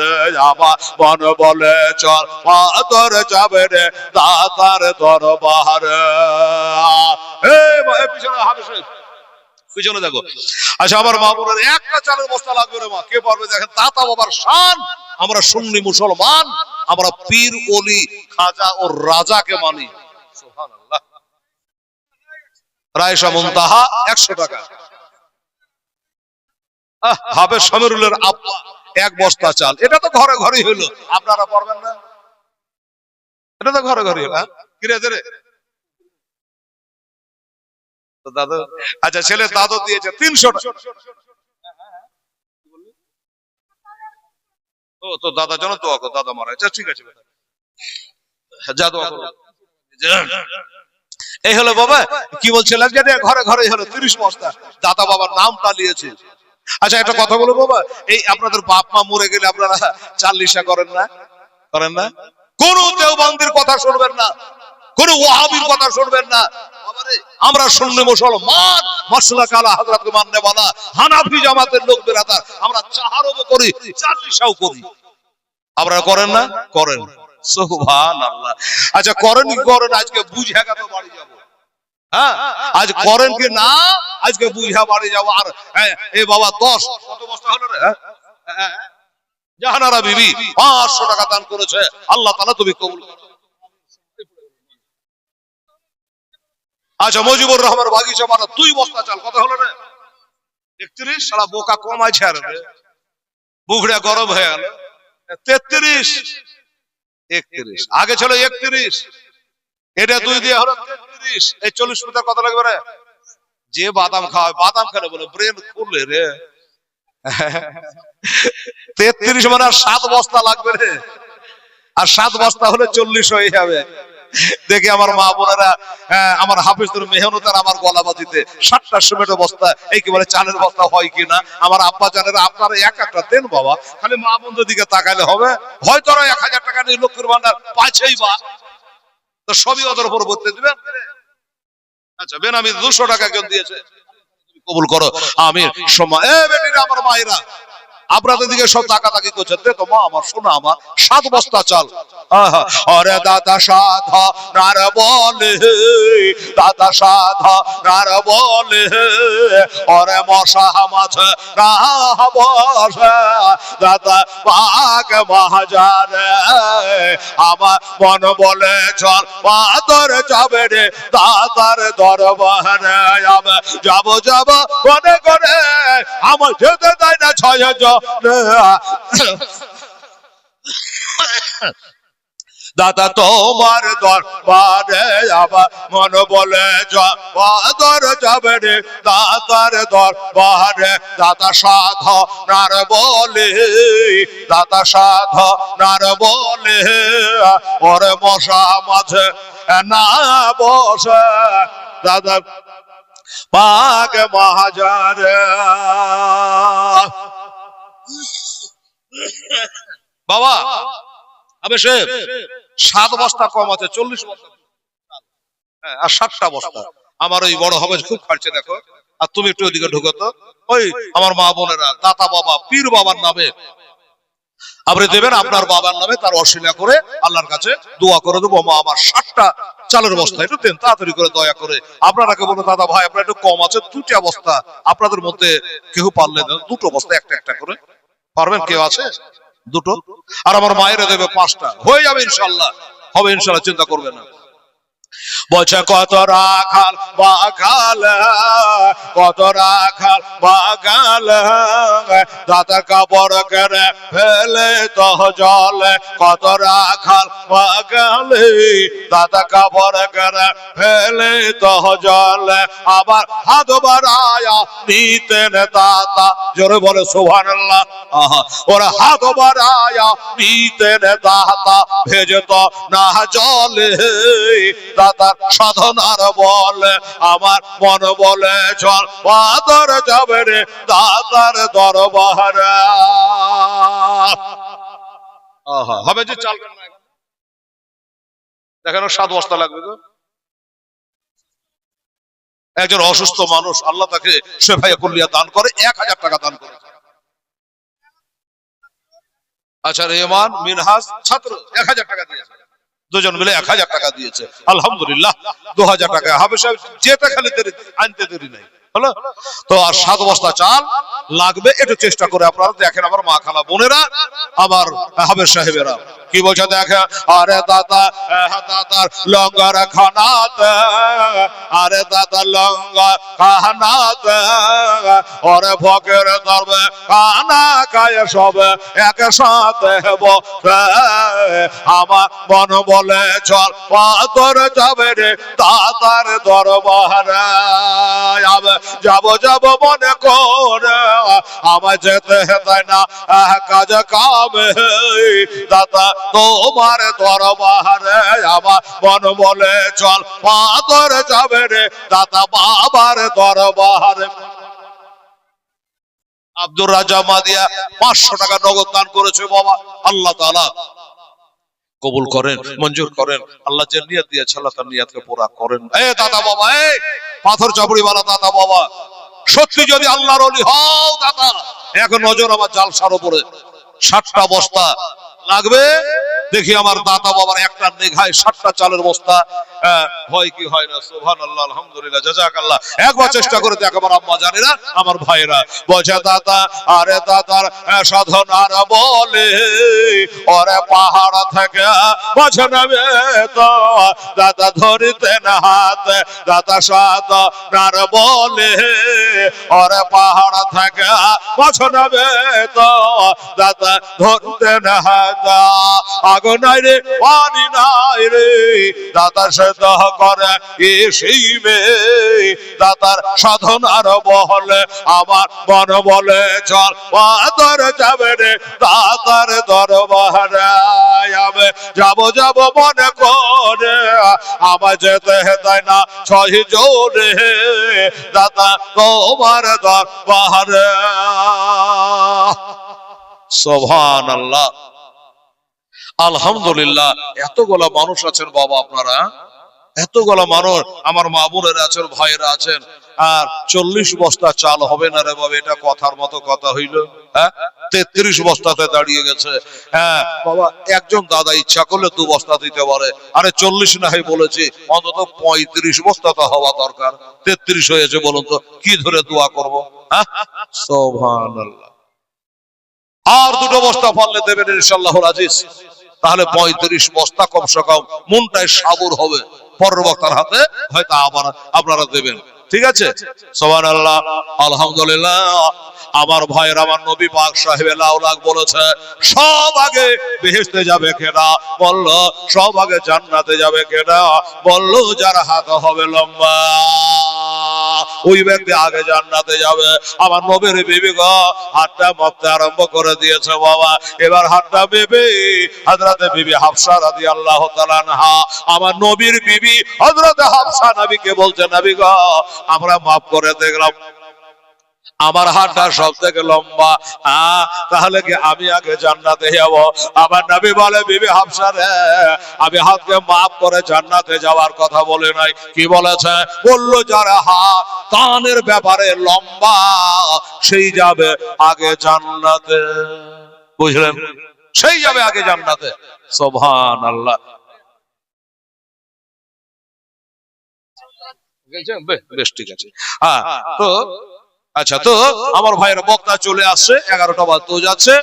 আমার মন বলে চল পাথর যাবে রে দাতার দরবার। পিছনে দেখো। আচ্ছা আমার মা বোনের একটা চালের বস্তা লাগবে রে মা, কে পারবে? দেখেন দাতা বাবার শান। আমরা সুন্নি মুসলমান, আমরা পীর ওলি খাজা ও রাজাকে মানি। সুবহানাল্লাহ। রায়শা মুনতাহা 100 টাকা। হাফেজ শামিরুলের আব্বা 1 বস্তা চাল। এটা তো ঘরে ঘরেই হলো, আপনারা পারবেন না? এটা তো ঘরে ঘরেই হলো। কি রে রে দাদু? আচ্ছা ছেলে দাদু দিয়েছে 300 টাকা। ও তো দাদা জানো দোয়া করো, দাদা মারা। আচ্ছা ঠিক আছে যা দোয়া করো। এই হলো বাবা কি বলছিলাম যে ঘরে ঘরে হলো 30 বস্তা। দাদা বাবার নামটা নিয়েছে আচ্ছা একটা কথা বলো বাবা, এই আপনাদের বাপ মা মরে গেলে আপনারা চাল লিসা করেন না? করেন না? কোন দেওবন্দির কথা শুনবেন না, কোন ওয়াহাবির কথা শুনবেন না। আমরা সুন্নি মুসলমান, মাসলাক আলা হযরতকে মাননে वाला হানাফি জামাতের লোক বেরাদার, আমরা চাহারও করি, চাল লিসাও করি। আপনারা করেন না? করেন, সুবহানাল্লাহ। আচ্ছা করেন কি করেন? আজকে বুঝে গেল বাড়ি যাব। হ্যাঁ, আজ করেন কি না? আজকে বুঝা বাড়ি যাবো। আর এই বাবা 10 কত বস্তা হলো রে? জাহানারা বিবি 500 টাকা দান করেছে, আল্লাহ তাআলা তুমি কবুল করো। আচ্ছা মুজিবুর রহমান বাগিচা মারা 2 বস্তা চাল, কত হলো রে? 31। সারা বোকা কমাইছে আর বুগড়া গরম হয়ে গেল। 33 31 আগে ছিল 31, এটা 2 দিয়ে হলো 33। এই 40 মিটার কত লাগবে রে? যে বাদাম খাওয়ায়, বাদাম খেলে বলে ব্রেন খুললে রে। 33 মানে 7 বস্তা লাগবে রে, আর 7 বস্তা হলে 40 হয়ে যাবে। দেখি আমার মা বোনেরা, আমার হাফিজুর মেহনতার আমার গলা বাজিতে 7টা সিমেন্টের বস্তা, এই কি বলে চালের বস্তা হয় কিনা। আমার আব্বা জানেরা, আপনারা এক একটা দেন বাবা, খালি মা বোনদের দিকে তাকাইলে হবে। হয়তো 1000 টাকা নিয়ে লক্ষ্মীর ভান্ডার পাইছেই বা, তো সবই ওদের উপর বলতে দিবেন। আচ্ছা বেনামি 200 টাকা একজন দিয়েছে, কবুল করো আমিন। সময় এ বেটিরা, আমার মায়েরা, আপনাদের দিকে সব তাকাতাকি করছে। দেখো মা আমার, শোনা আমার, 7 বস্তা চাল। আরে দাদা সাধা নার বলে, দাদা সাধা নার বলে, ওরে মশা মাঝে না বসে, দাদা পাক মহাজারে আমার মন বলে চল পাতর যাবে রে দাদার দরবারে। যাব যাব মনে করে আমার যেতে দেয় না 6 জন। দাদা তোমার দরবারে আমার মন বলে যাবার যাবে রে দাদার দরবারে। দাদা সাধ নার বলে, দাদা সাধ নার বলে, ওরে মশা মাঝে না বসে, দাদা পাক মহাজারে। বাবা আবে সে 7 বস্তা কম আছে, 40 বস্তা আর 7টা বস্তা। আমার ওই বড় হবে খুব খাচ্ছে দেখো। আর তুমি একটু ওইদিকে ঢুকো তো। ওই আমার মা বোনেরা, দাতা বাবা পীর বাবার নামে আপনি দেবেন, আপনার বাবার নামে তার অশিলা করে আল্লাহর কাছে দোয়া করে দেবো। মা আমার 7টা চালের বস্তা একটু দেন তাড়াতাড়ি করে, দয়া করে। আপনারা কে বলুন দাদা ভাই আপনার একটু কম আছে, 2টা বস্তা আপনাদের মধ্যে কেউ পারলে 2টো বস্তা একটা একটা করে পারবেন? কেউ আছে? 2টো। আর আমার মায়েরা দেবে 5টা, হয়ে যাবে ইনশাল্লাহ, হবে ইনশাল্লাহ, চিন্তা করবে না। বলছে কত রাখাল বাগাল, কত রাখাল বাগাল, দাদা কাপড় কেড়ে ফেলে তো জলে। কত রাখাল বাগাল, দাদা কাপড় কেড়ে ফেলে তো জলে। আবার হাত বাড়ায়া নিতেন দাদা, জোরে বলে সুবহানাল্লাহ। ওরা হাত বাড়ায়া নিতেন দাদা, ভেজত না জলে। দাদার সাধনার বলে আমার মন বলে চল পাতর যাবে রে দাদার দরবারে। হবে যে চাল দেখেন 7 বস্তা লাগবে তো। একজন অসুস্থ মানুষ, আল্লাহ তাকে শেফায়ে কুল্লিয়া দান করে, 1000 টাকা দান করে। আচ্ছা রেহমান মিনহাজ ছাত্র 1000 টাকা দিয়েছে, দুজন মিলে 1000 টাকা দিয়েছে, আলহামদুলিল্লাহ। 2000 টাকা হবে সাহেব, যেটা খালি আনতে দেরি নাই হলো তো। আর 7 বস্তা চাল লাগবে, একটু চেষ্টা করে আপনারা দেখেন। আমার মা খালা বোনেরা, আমার হাবের সাহেবেরা কি বলছে দেখে। আরে দাদা দাদার লঙ্গার খানাতে, আরে দাদা লঙ্গার খানাতে, ওরে ভকের ধরবে খানা খায় সবে একসাথে বসে। আমার মন বলে চল পাতর যাবে রে দাদার দরবারে। যাব যাব মনে করে আমায় যেতে দেয় না কাজ কামে, দাদা তোমার দরবারে। আমার মন বলে চল পাতর যাবে রে দাদা বাবার দরবারে। আব্দুর রাজা মাদিয়া 500 টাকা নগদ দান করেছে বাবা। আল্লাহ তাআলা কবুল করেন, মঞ্জুর করেন। আল্লাহ যে নিয়ত দিয়েছে আল্লাহ তার নিয়তকে পুরা করেন। দাদা বাবা, পাথর চাপড়িওয়ালা দাদা বাবা, সত্যি যদি আল্লাহর ওলি হও দাদা, এখন নজর আমার জালসার উপরে। 60টা বস্তা লাগবে দেখি আমার দাদা বাবার একটা নেঘায় 60টা চালের বস্তা হয় কি হয় না? সুবহানাল্লাহ, আলহামদুলিল্লাহ, জাযাকাল্লাহ। একবার চেষ্টা করে দেখ আমার আম্মা জানেরা, আমার ভাইরা। বলছে দাদা, আরে দাদার সাধনার বলে ওরে পাহাড় থেকে বছর নেবে তো দাদা ধরিতে না হাত, দাদা সাধনার বলে ওরে পাহাড় থেকে বছর নেবে তো দাদা ধরতে না হাত। আগুন নাই রে, পানি নাই রে, দাদার সাথে করে সেই মেয়ে, দাদার সাধনার বহলে আমার মন বলে চল পাথর যাবে রে দাদার দরবারে। আমি যাব মনে করে আমার যেতে দেয় না 6 জনে দাদা তোমার দরবারে। সুবহানাল্লাহ, আলহামদুলিল্লাহ। এতগুলো মানুষ আছেন বাবা আপনারা, এতগুলো মানুষ আমার মা বোনেরা আছেন, ভাইরা আছেন, আর 40 বস্তা চাল হবে না রে বাবা, এটা কথার মতো কথা হইল? 33 বস্তাতে দাঁড়িয়ে গেছে। বাবা, একজন দাদা ইচ্ছা করলে 2 বস্তা দিতে পারে, আরে 40 না হয় বলেছি, অন্তত 35 বস্তা তো হওয়া দরকার। 33 হয়েছে, বলুন তো কি ধরে দোয়া করবো? সুবহানাল্লাহ। আর 2টো বস্তা পারলে দেবেন ইনশাআল্লাহুল আজিজ, তাহলে 35 বস্তা কমসে কম মনটাই সাবুর হবে, পরের বক্তার হাতে হয়তো আবার আপনারা দেবেন। ঠিক আছে? সুবহানাল্লাহ, আলহামদুলিল্লাহ। আমার ভাইয়ের, আমার নবী পাক সাহেবে লাউলাক বলেছে সব আগে বেহেশতে যাবে কেনা? বলল সব আগে জান্নাতে যাবে কেনা? বলল যার হাত হবে লম্বা ওই ব্যক্তি আগে জান্নাতে যাবে। আমার নবীর বিবি গো হাতটা মাপতে আরম্ভ করে দিয়েছে বাবা। এবার হাতটা বেবে হযরতে বিবি হাফসা রাদিয়াল্লাহু তাআলা আনহা, আমার নবীর বিবি হযরতে হাফসা নবীকে বলছে, নবী গো আমরা মাপ করে দেখলাম আমার হাতটা সব থেকে লম্বা, তাহলে কি আমি আগে জান্নাতে যাব? আমার নবী বলে, বিবি হাফসা রে, আমি হাতকে মাফ করে জান্নাতে যাওয়ার কথা বলে নাই। কি বলেছে? বললো যারা হাত কানের ব্যাপারে লম্বা সেই যাবে আগে জান্নাতে। বুঝলেন? সেই যাবে আগে জান্নাতে। সুবহানাল্লাহ। বেশ, ঠিক আছে। তো আচ্ছা, তো আমার ভাইয়ের বক্তা চলে আসছে, 11টা বাজতে যাচ্ছে।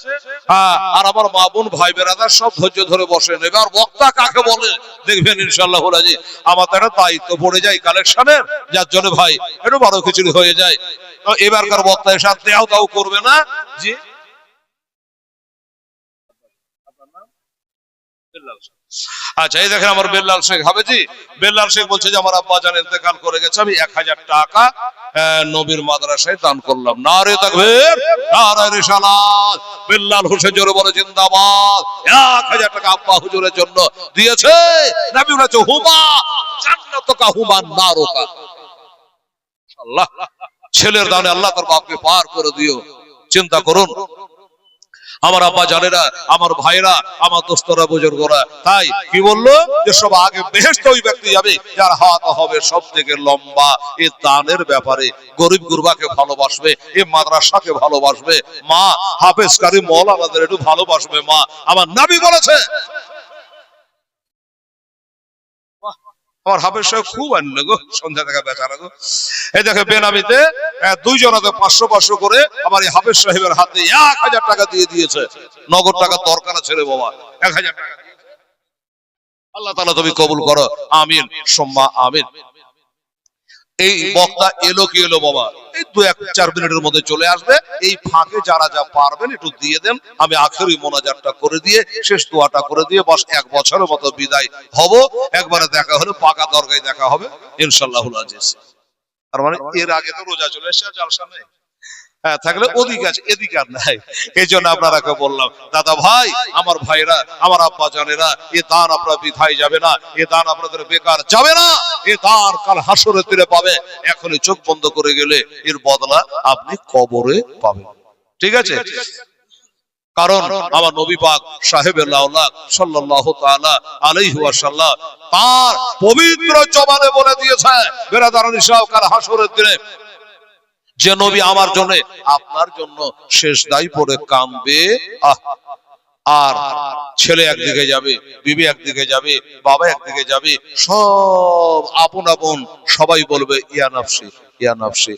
আর আমার মা বোন ভাই বেরাদার সব ধৈর্য ধরে বসে নেবে। আর বক্তা কাকে বলে দেখবেন ইনশাআল্লাহ। আমার তো একটা দায়িত্ব পড়ে যায় কালেকশনের, যার জন্য ভাই একটু বড় খিচুড়ি হয়ে যায়। তো এবারকার বক্তা এসে দেও দাও করবে না। জি, আচ্ছা, এই দেখেন আমার বেল্লাল শেখ হাবেজি। বেল্লাল শেখ বলছে যে আমার আব্বা জান ইন্তেকাল করে গেছে, আমি 1000 টাকা নবীর মাদ্রাসায় দান করলাম। নারে তাকবীর, নারে রিসালাত। বেল্লাল হোসেন জোরে বলে জিন্দাবাদ। 1000 টাকা আব্বা হুজুরের জন্য দিয়েছে। নবী বলেছে হুমা জান্নাতুকা হুমা নারুকা। আল্লাহ, ছেলের দানে আল্লাহ তার বাপকে পার করে দিও। চিন্তা করুন আমার আব্বা জানেরা, আমার ভাইরা, আমার দোস্তরা, বুজুর্গরা। তাই কি বললো যে সব আগে বেহেশতে ওই ব্যক্তি যাবে যার হাত হবে সব থেকে লম্বা। এই দানের ব্যাপারে গরিব গুরবাকে ভালোবাসবে, এই মাদ্রাসাকে ভালোবাসবে, মা হাফেজ কারি মওলানাদের একটু ভালোবাসবে মা। আমার নবী বলেছে, আমার হাফেজ সাহেব খুব আনলো গো সন্ধ্যা থেকে বেচারা গো। এই দেখে বেনামিতে 2 জনাকে 500 করে আমার এই হাফেজ সাহেবের হাতে 1000 টাকা দিয়ে দিয়েছে। নগদ টাকা দরকার আছে রে বাবা, 1000 টাকা। আল্লাহ তাআলা তুমি কবুল করো, আমিন সুম্মা আমিন। এই বক্তা এলো কি এলো বাবা, এই 2-4 মিনিটের মধ্যে চলে আসবে। এই ফাঁকে যারা যা পারবেন একটু দিয়ে দেন, আমি আখেরি মোনাজাতটা করে দিয়ে শেষ দোয়াটা করে দিয়ে বাস 1 বছরের মতো বিদায় হব। একবারে দেখা হলো, পাকা দরগায় দেখা হবে ইনশাআল্লাহুল আজিজ। তার মানে এর আগে তো রোজা চলে এসেছে, জালসা নেই। থাকলে ওদিকে আছে, এদিকে আর নাই। এই জন্য আপনারাকে বললাম দাদা ভাই, আমার ভাইরা, আমার আব্বা জানেরা, এ দান আপনার বৃথায় যাবে না, এ দান আপনাদের বেকার যাবে না। এ দান কাল হাসরের তীরে পাবে। এখনই চোখ বন্ধ করে গেলে এর বদলা আপনি কবরে পাবেন। ঠিক আছে? কারণ আমার নবী পাক সাহেবে লাউলাক সাল্লাল্লাহু তাআলা আলাইহি ওয়াসাল্লাম তার পবিত্র জবানে বলে দিয়েছে, বেরাদারান ইসলাম হাসরের দিনে যে নবী আমার জন্য আপনার জন্য শেষদাই পড়ে কাঁদবে, আর ছেলে একদিকে যাবে, বিবি একদিকে যাবে, বাবা একদিকে যাবে, সব আপন আপন সবাই বলবে ইয়া নাফসি ইয়া নাফসি।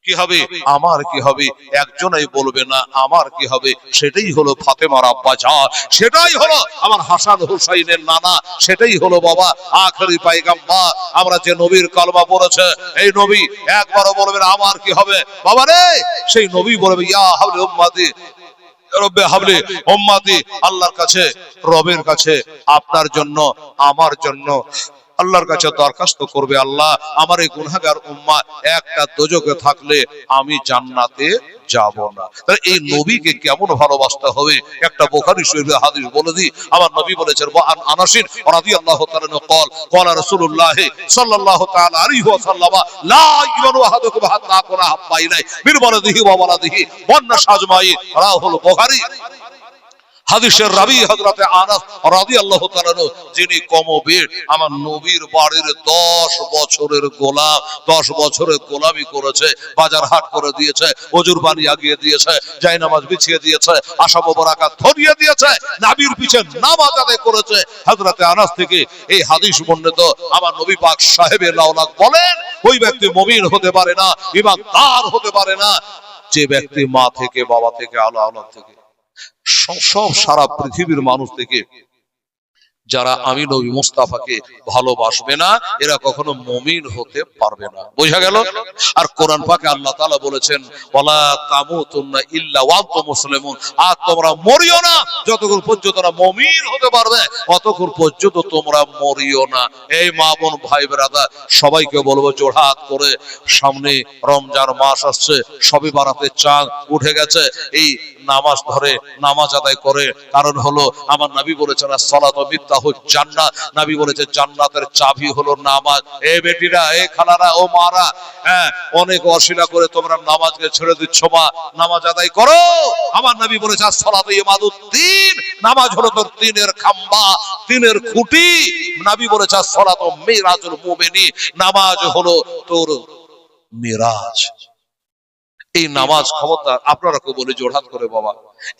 কি হবে? আমার কি হবে? একজনই বলবে না আমার কি হবে, সেটাই হলো ফাতেমার আব্বা জান, সেটাই হলো আমার হাসান হুসাইনের নানা, সেটাই হলো বাবা আখেরি পয়গম্বর। আমরা যে নবীর কালমা পড়েছে, এই নবী একবারও বলবেন আমার কি হবে বাবা রে, সেই নবী বলবে ইয়া হাবলি উম্মতি রব্বে হাবলি উম্মতি। আল্লাহর কাছে, রবের কাছে আপনার জন্য আমার জন্য আল্লাহর কাছে দরখাস্ত করবে, আল্লাহ আমার এই গুনাহগার উম্মাহ একটা দোজখে থাকলে আমি জান্নাতে যাব না। তাহলে এই নবীকে কেমন ভালোবাসতে হবে, একটা বুখারী শরীফের হাদিস বলে দিই। আমার নবী বলেছেন ওয়ান আনাসিন রাদিয়াল্লাহু তাআলা قال قال رسول الله صلى الله تعالى عليه وسلم لا يؤمن احدكم حتى اكون احب اليه من ولده وولده والناس اجمعين رواه البخاري। হাদিসের রাবী হযরত আনাস রাদিয়াল্লাহু তাআলা যিনি কমবেশ আমার নবীর বাড়ির 10 বছরের গোলাম, 10 বছরের গোলামি করেছে, বাজার হাট করে দিয়েছে, ওজুর পানি আগিয়ে দিয়েছে, জায়নামাজ বিছিয়ে দিয়েছে, আশা মোবারকা ধরিয়ে দিয়েছে, নবীর পিছে নামাজ আদায় করেছে। হযরত আনাস থেকে এই হাদিস বর্ণিত আমার নবী পাক সাহেবে লাউলাক বলেন ওই ব্যক্তি মুমিন হতে পারে না, ঈমানদার হতে পারে না যে ব্যক্তি মা থেকে, বাবা থেকে, আওলাদ থেকে, সব সারা পৃথিবীর মানুষ থেকে যারা আমি নবী মুস্তাফাকে ভালোবাসবে না, এরা কখনো মুমিন হতে পারবে না। বোঝা গেল? আর কোরআন পাকে আল্লাহ তাআলা বলেছেন ওয়ালা তামুতুন্না ইল্লা ওয়া আনতুম মুসলিমুন, আর তোমরা মরিও না যতক্ষণ পর্যন্ত না মুমিন হতে পারবে, ততক্ষণ পর্যন্ত তোমরা মরিও না। এই মা বোন ভাই ব্রাদার সবাইকে বলবো জোড়হাত করে, সামনে রমজান মাস আসছে, সবে বারাতে চাঁদ উঠে গেছে, এই নামাজ ধরে নামাজ আদায় করে। কারণ হলো আমার নবী বলেছেন as-সালাতু মিফতাহুল জান্নাত, নবী বলেছেন জান্নাতের চাবি হলো নামাজ। এই বেটিরা, এই খালারা, ও মারা, অনেক অশিলা করে তোমরা নামাজকে ছেড়ে দিচ্ছ, মা নামাজ আদায় করো। আমার নবী বলেছে as-সালাতু ইমাদুদ্দিন, নামাজ হলো তোর দ্বীনের খাম্বা, দ্বীনের খুঁটি। নবী বলেছে as-সালাতু মিরাজুল মুমিনিন, নামাজ হলো তোর মিরাজ। এই নামাজ ক্ষমতার আপনারা কেউ বলে জোড়হাত করে বাবা,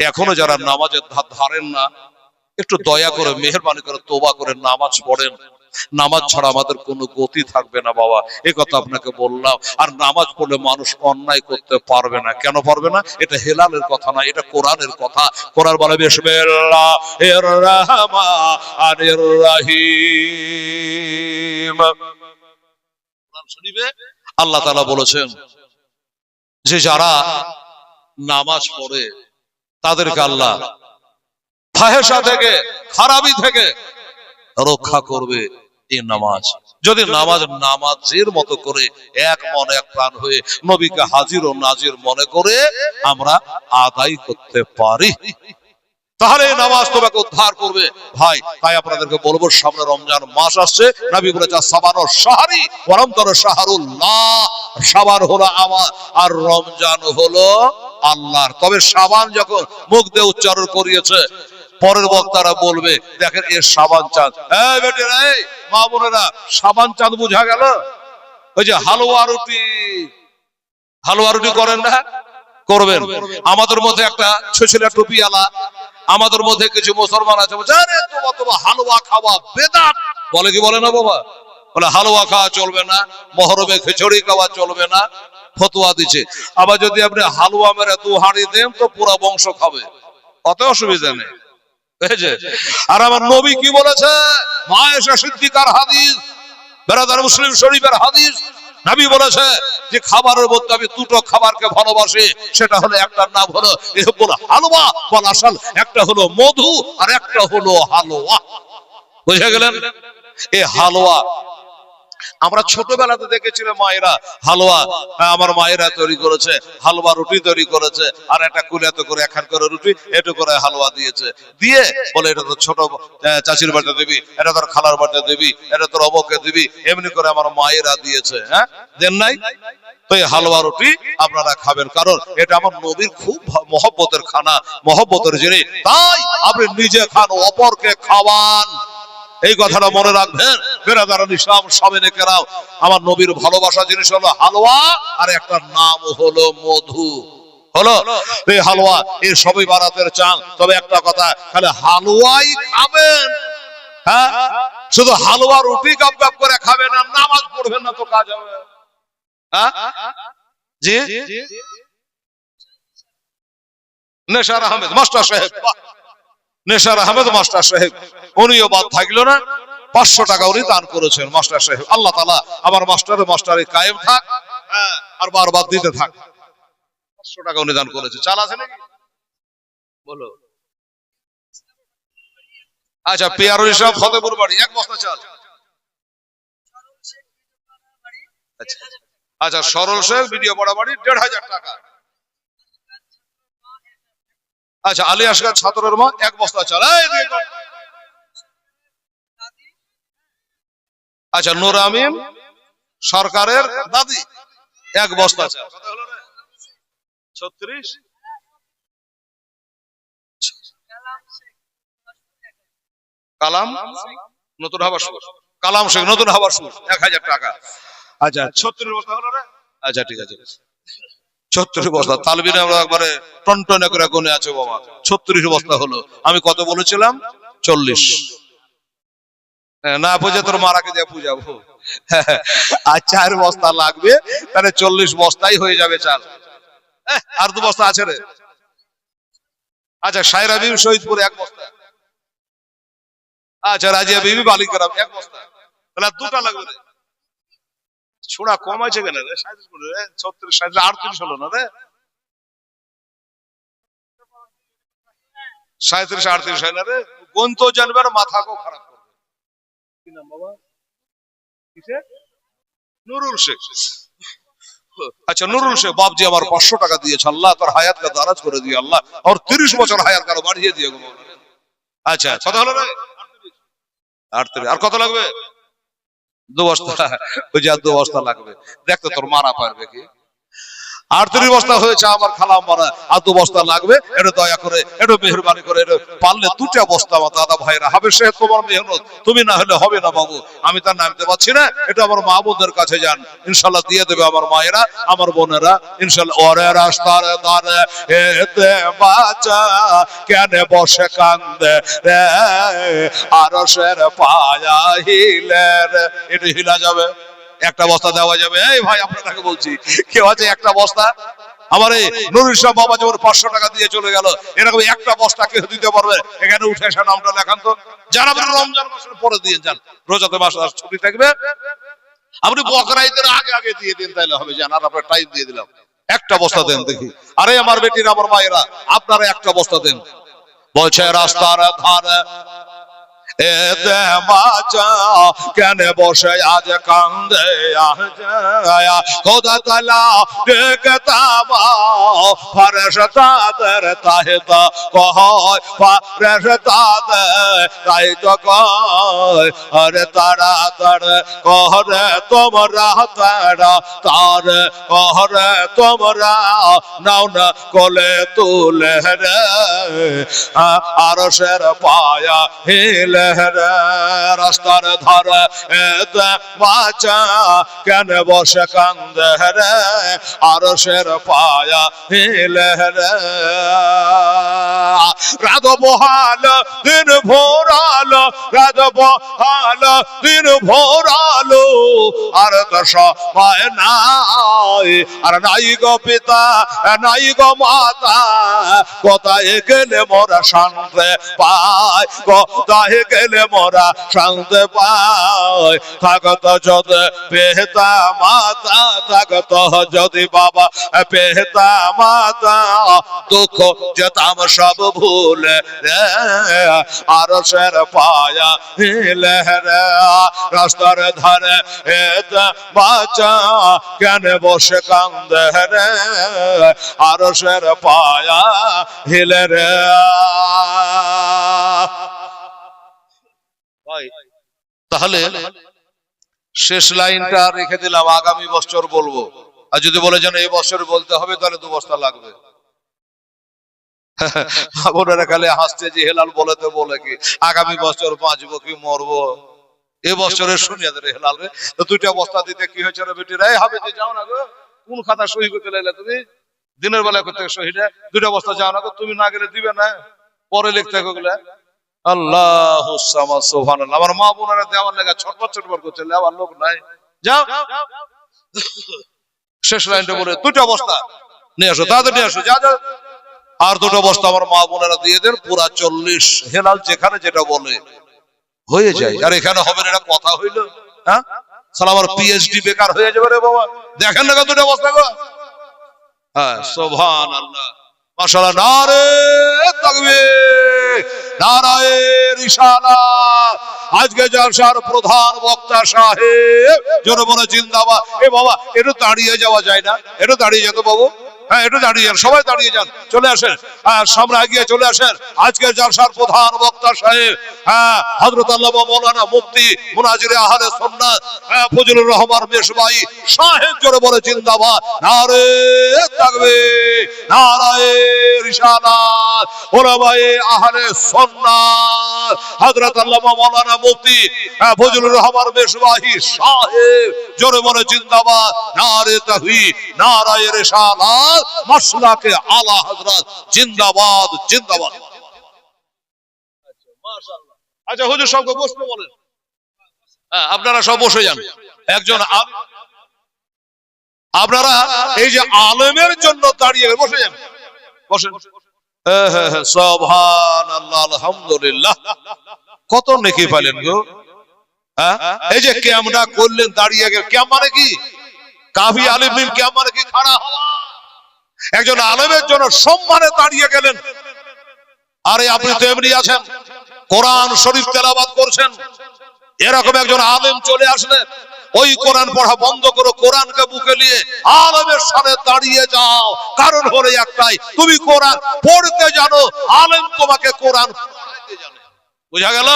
এখনো যারা নামাজের ধার ধারেন না, একটু দয়া করে মেহেরবানি করে তওবা করে নামাজ পড়েন। নামাজ ছাড়া আমাদের কোনো গতি থাকবে না বাবা, এই কথা আপনাকে বললাম। আর নামাজ পড়লে মানুষ অন্যায় করতে পারবে না। কেন পারবে না? এটা হেলালের কথা না, এটা কোরআনের কথা। কোরআন বলে বিসমিল্লাহির রহমানির রহিম। কোরআন শরীফে আল্লাহ তাআলা বলেছেন যে যারা নামাজ পড়ে তাদেরকে আল্লাহ ফাহেশা থেকে, খারাপি থেকে রক্ষা করবে এই নামাজ। যদি নামাজ নামাজের মতো করে এক মন এক প্রাণ হয়ে নবীকে হাজির ও নাজির মনে করে আমরা আদায় করতে পারি, তাহলে নামাজ তোমাকে উদ্ধার করবে ভাই। তাই আপনাদেরকে বলবো সামনে রমজান মাস আসছে, নবী বলেছেন সাবান শাহরি ওয়া রমজান শাহরুল্লাহ, সাবান হলো আমার আর রমজান হলো আল্লাহর। তবে সাবান যখন মুখ দিয়ে উচ্চারণ করিয়েছে, পরের বক্তারা বলবে দেখেন এর সাবান চাঁদ। এই বেটিরা, এই মা বোনেরা, সাবান চাঁদ বোঝা গেল? ওই যে হালুয়া রুটি করেন না, করবেন। আমাদের মধ্যে একটা ছেলেরা টুপিওয়ালা, আমাদের মধ্যে কিছু মুসলমান আছে জানে তোমার হালুয়া খাওয়া বেদাত বলে, কি বলে না বাবা? বলে হালুয়া খাওয়া চলবে না, মহরমে খিচুড়ি খাওয়া চলবে না, ফতোয়া দিচ্ছে। আবার যদি আপনি হালুয়া মেরে 2 হাঁড়ি দেন তো পুরো বংশ খাবে, অত অসুবিধা নেই। আর আমার নবী কি বলেছে? মা আয়েশা সিদ্দিকার হাদিস, বেরাদার মুসলিম শরীফের হাদিস। নবী বলেছে যে খাবারের মধ্যে আমি 2টো খাবারকে ভালোবাসি, সেটা হলো একটার নাম হলো হালুয়া বল আসল, একটা হলো মধু আর একটা হলো হালুয়া। বুঝে গেলেন? এই হালুয়া আমরা ছোটবেলাতে দেখেছিলাম মায়েরা হালুয়া, আমার মায়েরা তৈরি করেছে, হালুয়া রুটি তৈরি করেছে, আর একটা কুলিয়াতে করে একখান করে রুটি একটু করে হালুয়া দিয়েছে, দিয়ে বলে এটা তো ছোট চাচির বাড়িতে দিবি, এটা তোর খালার বাড়িতে দিবি, এটা তোর অবকে দিবি, এমনি করে আমার মায়েরা দিয়েছে। হ্যাঁ, দেন নাই? তো এই হালুয়া রুটি আপনারা খাবেন, কারণ এটা আমার নবীর খুব মহব্বতের খানা, মহব্বতের জিনিস। তাই আপনি নিজে খান, অপরকে খাওয়ান, এই কথাটা মনে রাখবেন। বেরাদারান ইসলাম সামনে কেরাও, আমার নবীর ভালোবাসা জিনিস হলো হালুয়া, আর একটা নাম হলো মধু। হলো এই হালুয়া, এই সবই বারাতের চাঁদ। তবে একটা কথা, খালি হালুয়াই খাবেন, হ্যাঁ, শুধু হালুয়া রুটি গাপ গাপ করে খাবেন আর নামাজ পড়বেন না, তো কাজ হবে? হ্যাঁ জি, নেশার আহমেদ মাস্টার সাহেব, নেশার আহমেদ মাস্টার সাহেব, উনিও বাদ থাকলো না। 500 টাকা উনি দান করেছেন মাস্টার সাহেব। আল্লাহ তাআলা আমার মাস্টারে কায়েম থাক, আর বারবার দিতে থাক। 500 টাকা উনি দান করেছে। চাল আছে নাকি বলো? আচ্ছা, পিয়ারুল ইসলাম ফতেপুর বাড়ি 1 বস্তা চাল। আচ্ছা আচ্ছা, সরল শেখ ভিডিও পড়া বাড়ি 1500 টাকা। আচ্ছা, আলী আসগার ছাত্রের মা 1 বস্তা চাল। আচ্ছা, নূর আমিন সরকারের দাদি 1 বস্তা চাল। কত হলো রে? 36। কালাম নতুন হাবাসপুর, কালাম শেখ নতুন হাবাসপুর 1000 টাকা। আচ্ছা, 36 বস্তা হলো রে? আচ্ছা ঠিক আছে, 36 বস্তা। তালবিনে আমরা একবারে টনটনে করে গুনে আছে বাবা, 36 বস্তা হলো। আমি কত বলেছিলাম? 40। না বুঝে তোর মারাকে দিয়ে পূজাবো। আর 4 বস্তা লাগবে, তাহলে 40 বস্তাই হয়ে যাবে চাল। আর 2 বস্তা আছে রে। আচ্ছা, সায়রা বিবি শহীদপুর 1 বস্তা। আচ্ছা, রাজিয়া বিবি বালিগ্রাম 1 বস্তা। তাহলে 2টা লাগবে রে। ছোড়া কম আছে কেন রে? 36 38 হলো না রে? 37 38 হয় না রে? গন্ত জানবে আর মাথা কো খারাপ করবে। কি নাম বাবা? কিসে? নুরুল শেখ। আচ্ছা, নুরুল শেখ বাপজি আমার 500 টাকা দিয়েছে। আল্লাহ তোর হায়াত কা দারাজ করে দিয়ে, আল্লাহ আর 30 বছর হায়াত কারো বাড়িয়ে দিয়ে গো। আচ্ছা, কত হলো রে? 38। আর কত লাগবে? 2 বস্তা। ওই যে 2 বস্তা লাগবে। দেখ তো তোর মারা পারবে কি? 38 বস্তা হয়েছে আমার খালাম মারা, আর 2 বস্তা লাগবে। এটা দয়া করে, এটা মেহেরবানি করে, এটা পারলে 2টা বস্তা আমার দাদা ভাইরা হবে। সে তোমার মেহনত, তুমি না হলে হবে না বাবু। আমি তার নামতে পারছি না, এটা আমার মা বোনদের কাছে যান, ইনশাল্লাহ দিয়ে দেবে আমার মায়েরা, আমার বোনেরা ইনশাল্লাহ। ওরে রাস্তার ধারে এতে বাচ্চা কেন বসে কান্দে রে, আরশের পায়া হিলে রে। এটা হিলা যাবে? 1টা বস্তা দেওয়া যাবে? এই ভাই আপনাকে বলছি, কেউ আছে 1টা বস্তা? আমার এই নুরুল ইসলাম বাবা যেমন 500 টাকা দিয়ে চলে গেল, এরকম 1টা বস্তা কেউ দিতে পারবে? এখানে উঠে এসে নামটা লেখান তো। যারা রমজান মাসের পরে দিয়ে যান, রোজাতে মাস ছুটি থাকবে, আপনি বকরা ঈদের আগে আগে দিয়ে দিন, তাইলে হবে। জান, আর আপনার টাইম দিয়ে দিলাম, 1টা বস্তা দেন দেখি। আরে আমার বেটিরা, আমার মায়েরা, আপনারা 1টা বস্তা দেন। বলছে রাস্তার ধারে এতে বাঁচা কেন বসে আজ কান্দে আয়া, খোদা তাআলা দেখতাবা ফেরেশতাদের তাহিতা কয়, ফেরেশতাদের তাহিতা কয়, আরে তারা তারা করে তোমরা, তারা তার করে তোমরা, নাও না কোলে তুলে রে, আরশের পায়া হিলে রাস্তার ধারে এতে বাচ্চা কেন বসে কান্দে রে, আরশের পায়া হিলে রে। রাত বহাল দিন ভোরালো, রাত বহাল দিন ভোরালো, আর তো সময় নাই, আর নাই গো পিতা, নাই গো মাতা, কোথায় গেলে মোরা শান্তি পাই, কোথায় গেলে মোরা শান্তি পাই। থাকত যদি পিতা মাতা, থাকত যদি বাবা পিতা মাতা, দুঃখ যেতাম সব ভুলে রে, আরশের পায়া হিলে রে। রাস্তার ধারে এতে বাচ্চা কেন বসে কান্দে রে, আরশের পায়া হিলে রে। তাহলে শেষ লাইনটা রেখে দিলাম, আগামী বছর বলবো। আর যদি বলে যেন এই বছর বলতে হবে তাহলে 2 বস্তা লাগবে। বোনেরা খালি হাসছে যে হেলাল বলে তো বলে কি আগামী বছর বাঁচবো কি মরবো, এ বছরে শুনিয়ে দে হেলাল রে তো 2টা বস্তা দিতে কি হয়েছে রে বেটি রে, হবে যে যাও না গো, কোন খাতা সহি করতে লাইলে তুমি, দিনের বেলা করতে সহিটা 2টা বস্তা যাও না গো, তুমি না গেলে দিবে না, পরে লিখতে গেলে। আল্লাহু সামাদ সুবহানাল্লাহ। আমার মা বোনেরা দেওয়ার লাগা ছটফট ছটফট করছে, লেওয়ার লোক নাই, যাও শেষ লাইনটা বলে 2টা বস্তা নিয়ে আসো, তাড়াতাড়ি নিয়ে আসো, যা যা। আর 2টা বস্তা আমার মা বোনেরা দিয়ে দেন, পুরা 40 হেলাল যেখানে যেটা বলে হয়ে যায়। আর এখানে হবে না, এটা কথা হইলো? হ্যাঁ, সালা আমার পিএইচডি বেকার হয়ে যাবে রে বাবা। দেখেন না 2টা বস্তা গো। হ্যাঁ, সুবহানাল্লাহ, মাশাআল্লাহ, নারে তাকবীর, নারায়ে রিসালাত। আজকে জলসার প্রধান বক্তা সাহেব জনগণ জিন্দাবাদ। এ বাবা একটু দাঁড়িয়ে যাওয়া যায় না? একটু দাঁড়িয়ে যেত বাবু, হ্যাঁ একটু দাঁড়িয়ে যান, সবাই দাঁড়িয়ে যান, চলে আসেন, সামনে এগিয়ে চলে আসেন। আজকের জলসার প্রধান বক্তা সাহেব হ্যাঁ হযরত আল্লামা মাওলানা মুফতি মুনাজিরে আহলে সুন্নাত ফজলুর রহমান মেশবাই সাহেব জোরে বলে জিন্দাবাদ, নারে তাকবীর, নারায়ে রিসালাত। ওলামায়ে আহলে সুন্নাত হযরত আল্লামা মাওলানা মুফতি ফজলুর রহমান মেশবাই সাহেব জোরে বলে জিন্দাবাদ, নারে তাকবীর, নারায়ে রিসালাত, মাসলাকে আলা হযরত জিন্দাবাদ জিন্দাবাদ। মাশাআল্লাহ। আচ্ছা হুজুর সবকে বসতে বলেন, আপনারা সব বসে যান। একজন আপনারা এই যে আলেমের জন্য দাঁড়িয়ে বসে যান, বসেন। সুবহানাল্লাহ, আলহামদুলিল্লাহ, কত নেকি পাইলেন গো। এই যে ক্যামরা করলেন দাঁড়িয়ে গেলেন, ক্যাম মানে কি? কাফি আলিম মিম, ক্যাম মানে কি? খাড়া হওয়া। একজন আলেমের জন্য সম্মানে দাঁড়িয়ে গেলেন। আরে আপনি তো এমনি আছেন, কোরআন শরীফ তেলাওয়াত করছেন, এরকম একজন আলেম চলে আসলে ওই কোরআন পড়া বন্ধ করো, কোরআনকে বুকে নিয়ে আলেমের সামনে দাঁড়িয়ে যাও। কারণ হলো একটাই, তুমি কোরআন পড়তে জানো, আলেম তোমাকে কোরআন পড়াইতে জানে। বুঝা গেল?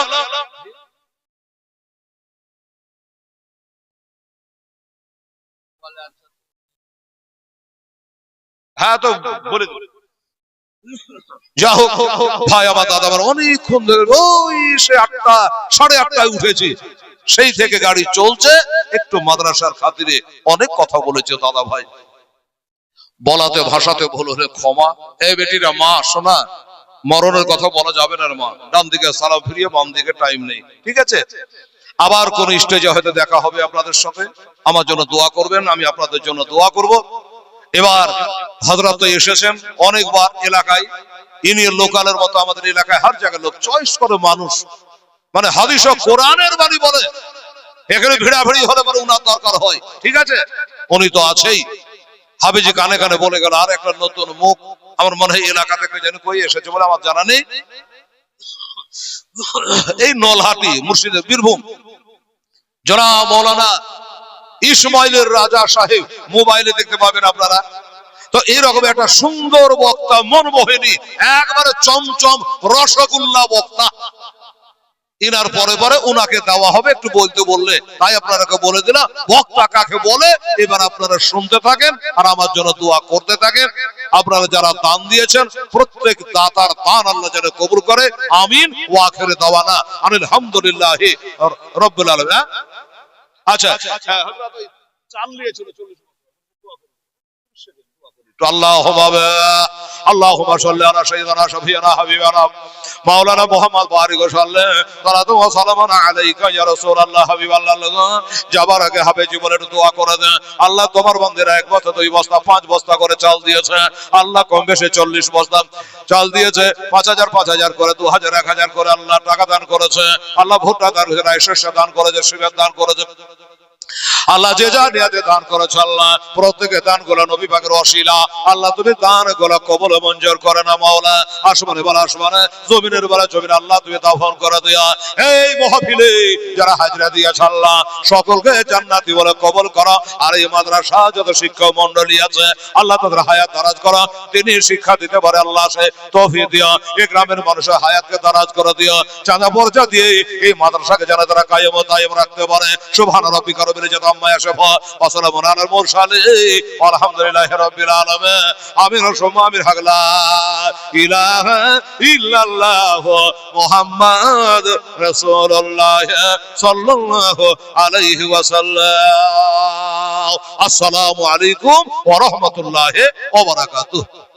হ্যাঁ তো বলে যা হোক ভাই, আমার দাদা আমার অনেকক্ষণ ধরে ওই সে 8টা 8:30টায় উঠেছি, সেই থেকে গাড়ি চলছে। একটু মাদ্রাসার খাতিরে অনেক কথা বলেছে দাদা ভাই, বলাতে ভাষাতে ভুল হলে ক্ষমা। এই বেটিরা মা শোনা, মরণের কথা বলা যাবে না মা, ডান দিকে সালাম ফিরিয়ে বাম দিকে টাইম নেই, ঠিক আছে? আবার কোন স্টেজে হয়তো দেখা হবে আপনাদের সাথে, আমার জন্য দোয়া করবেন, আমি আপনাদের জন্য দোয়া করব। এবার হযরত তো এসেছেন অনেকবার এলাকায়, ইনি লোকালের মতো আমাদের এলাকায় হার জায়গায় লোক চয়েস করে মানুষ, মানে হাদিস ও কোরআনের বাণী বলে, এখানে ভিড়াভিড়ি হলে পরে উনার দরকার হয়, ঠিক আছে? উনি তো আছেই। হাবিজি কানে কানে বলে গেল আর একটা নতুন মুখ, আমার মনে হয় এলাকা থেকে যেন কই এসেছে বলে আমার জানা নেই। এই নলহাটি মুর্শিদের বীরভূম জনাব মাওলানা ইসমাইলের রাজা সাহেব, মোবাইলে দেখতে পাবেন আপনারা। তো এইরকম একটা সুন্দর বক্তা, মনমোহিনী, একবারে চমচম রসগোল্লা বক্তা, ইনার পরে পরে উনাকে দেওয়া হবে একটু বলতে বললে, তাই আপনারাকে বলে দিলাম বক্তা কাকে বলে। এবার আপনারা শুনতে থাকেন আর আমার জন্য দোয়া করতে থাকেন। আপনারা যারা দান দিয়েছেন প্রত্যেক দাতার দান আল্লাহ যেন কবুল করে, আমিন। ওয়া আখিরে দাওয়ানা আলহামদুলিল্লাহি রাব্বিল আলামিন। আচ্ছা চাল নিয়েছিল, আল্লাহুম্মা সাল্লি আলা সাইয়্যিদিনা শাফিঈনা হাবিবানা মাওলানা মুহাম্মদ বারিক সাল্লাল্লাহু ওয়া সাল্লামু আলাইকা ইয়া রাসূলুল্লাহ হাবিবাল্লাহ। যাবার আগে হাবিজি বলে দোয়া করে দেন, আল্লাহ তোমার বান্দারা 1 বস্তা 2 বস্তা 5 বস্তা করে চাল দিয়েছে, আল্লাহ কম বেশি 40 বস্তা চাল দিয়েছে, 5000 5000 করে 2000 1000 করে আল্লাহ টাকা দান করেছে, আল্লাহ ভুট্টা দান করেছে, শস্য দান করেছে, সিমেন্ট দান করেছে, আল্লাহ যে যা নিয়াতে দান করেছ আল্লাহ প্রত্যেকে দান গুলো নবী পাকের ওসিলা আল্লাহ তুমি দান গুলো কবুল মঞ্জুর করে না মাওলা। আসমানে বলা আসমানে, জমিনের বলা জমিন, আল্লাহ তুমি দাফন করে দিয়া এই মাহফিলে যারা হাজরা দিয়েছে আল্লাহ সকলকে জান্নাতি বলে কবুল করো। আর এই মাদ্রাসা যত শিক্ষক মণ্ডলী আছে আল্লাহ তাদের হায়াত দারাজ করো, তিনি শিক্ষা দিতে পারে আল্লাহ সে তৌফিক দিও। এই গ্রামের মানুষের হায়াতকে দারাজ করে দিও, চাঁদা পর্যা দিয়ে এই মাদ্রাসাকে যেন তারা কায়েম ও দায়েম রাখতে পারে। সুবহান রাব্বিকা রব্বিল ইজ্জাতি আম্মা ইয়াসিফুন ওয়া সালামুন আলাল মুরসালিন আলহামদুলিল্লাহি রাব্বিল আলামিন আমিন সুম্মা আমিন হাগলা ইলাহা ইল্লাল্লাহ মুহাম্মদ রাসূলুল্লাহ সাল্লাল্লাহু আলাইহি ওয়াসাল্লাম। আসসালামু আলাইকুম ওয়া রাহমাতুল্লাহি ওয়া বারাকাতুহু।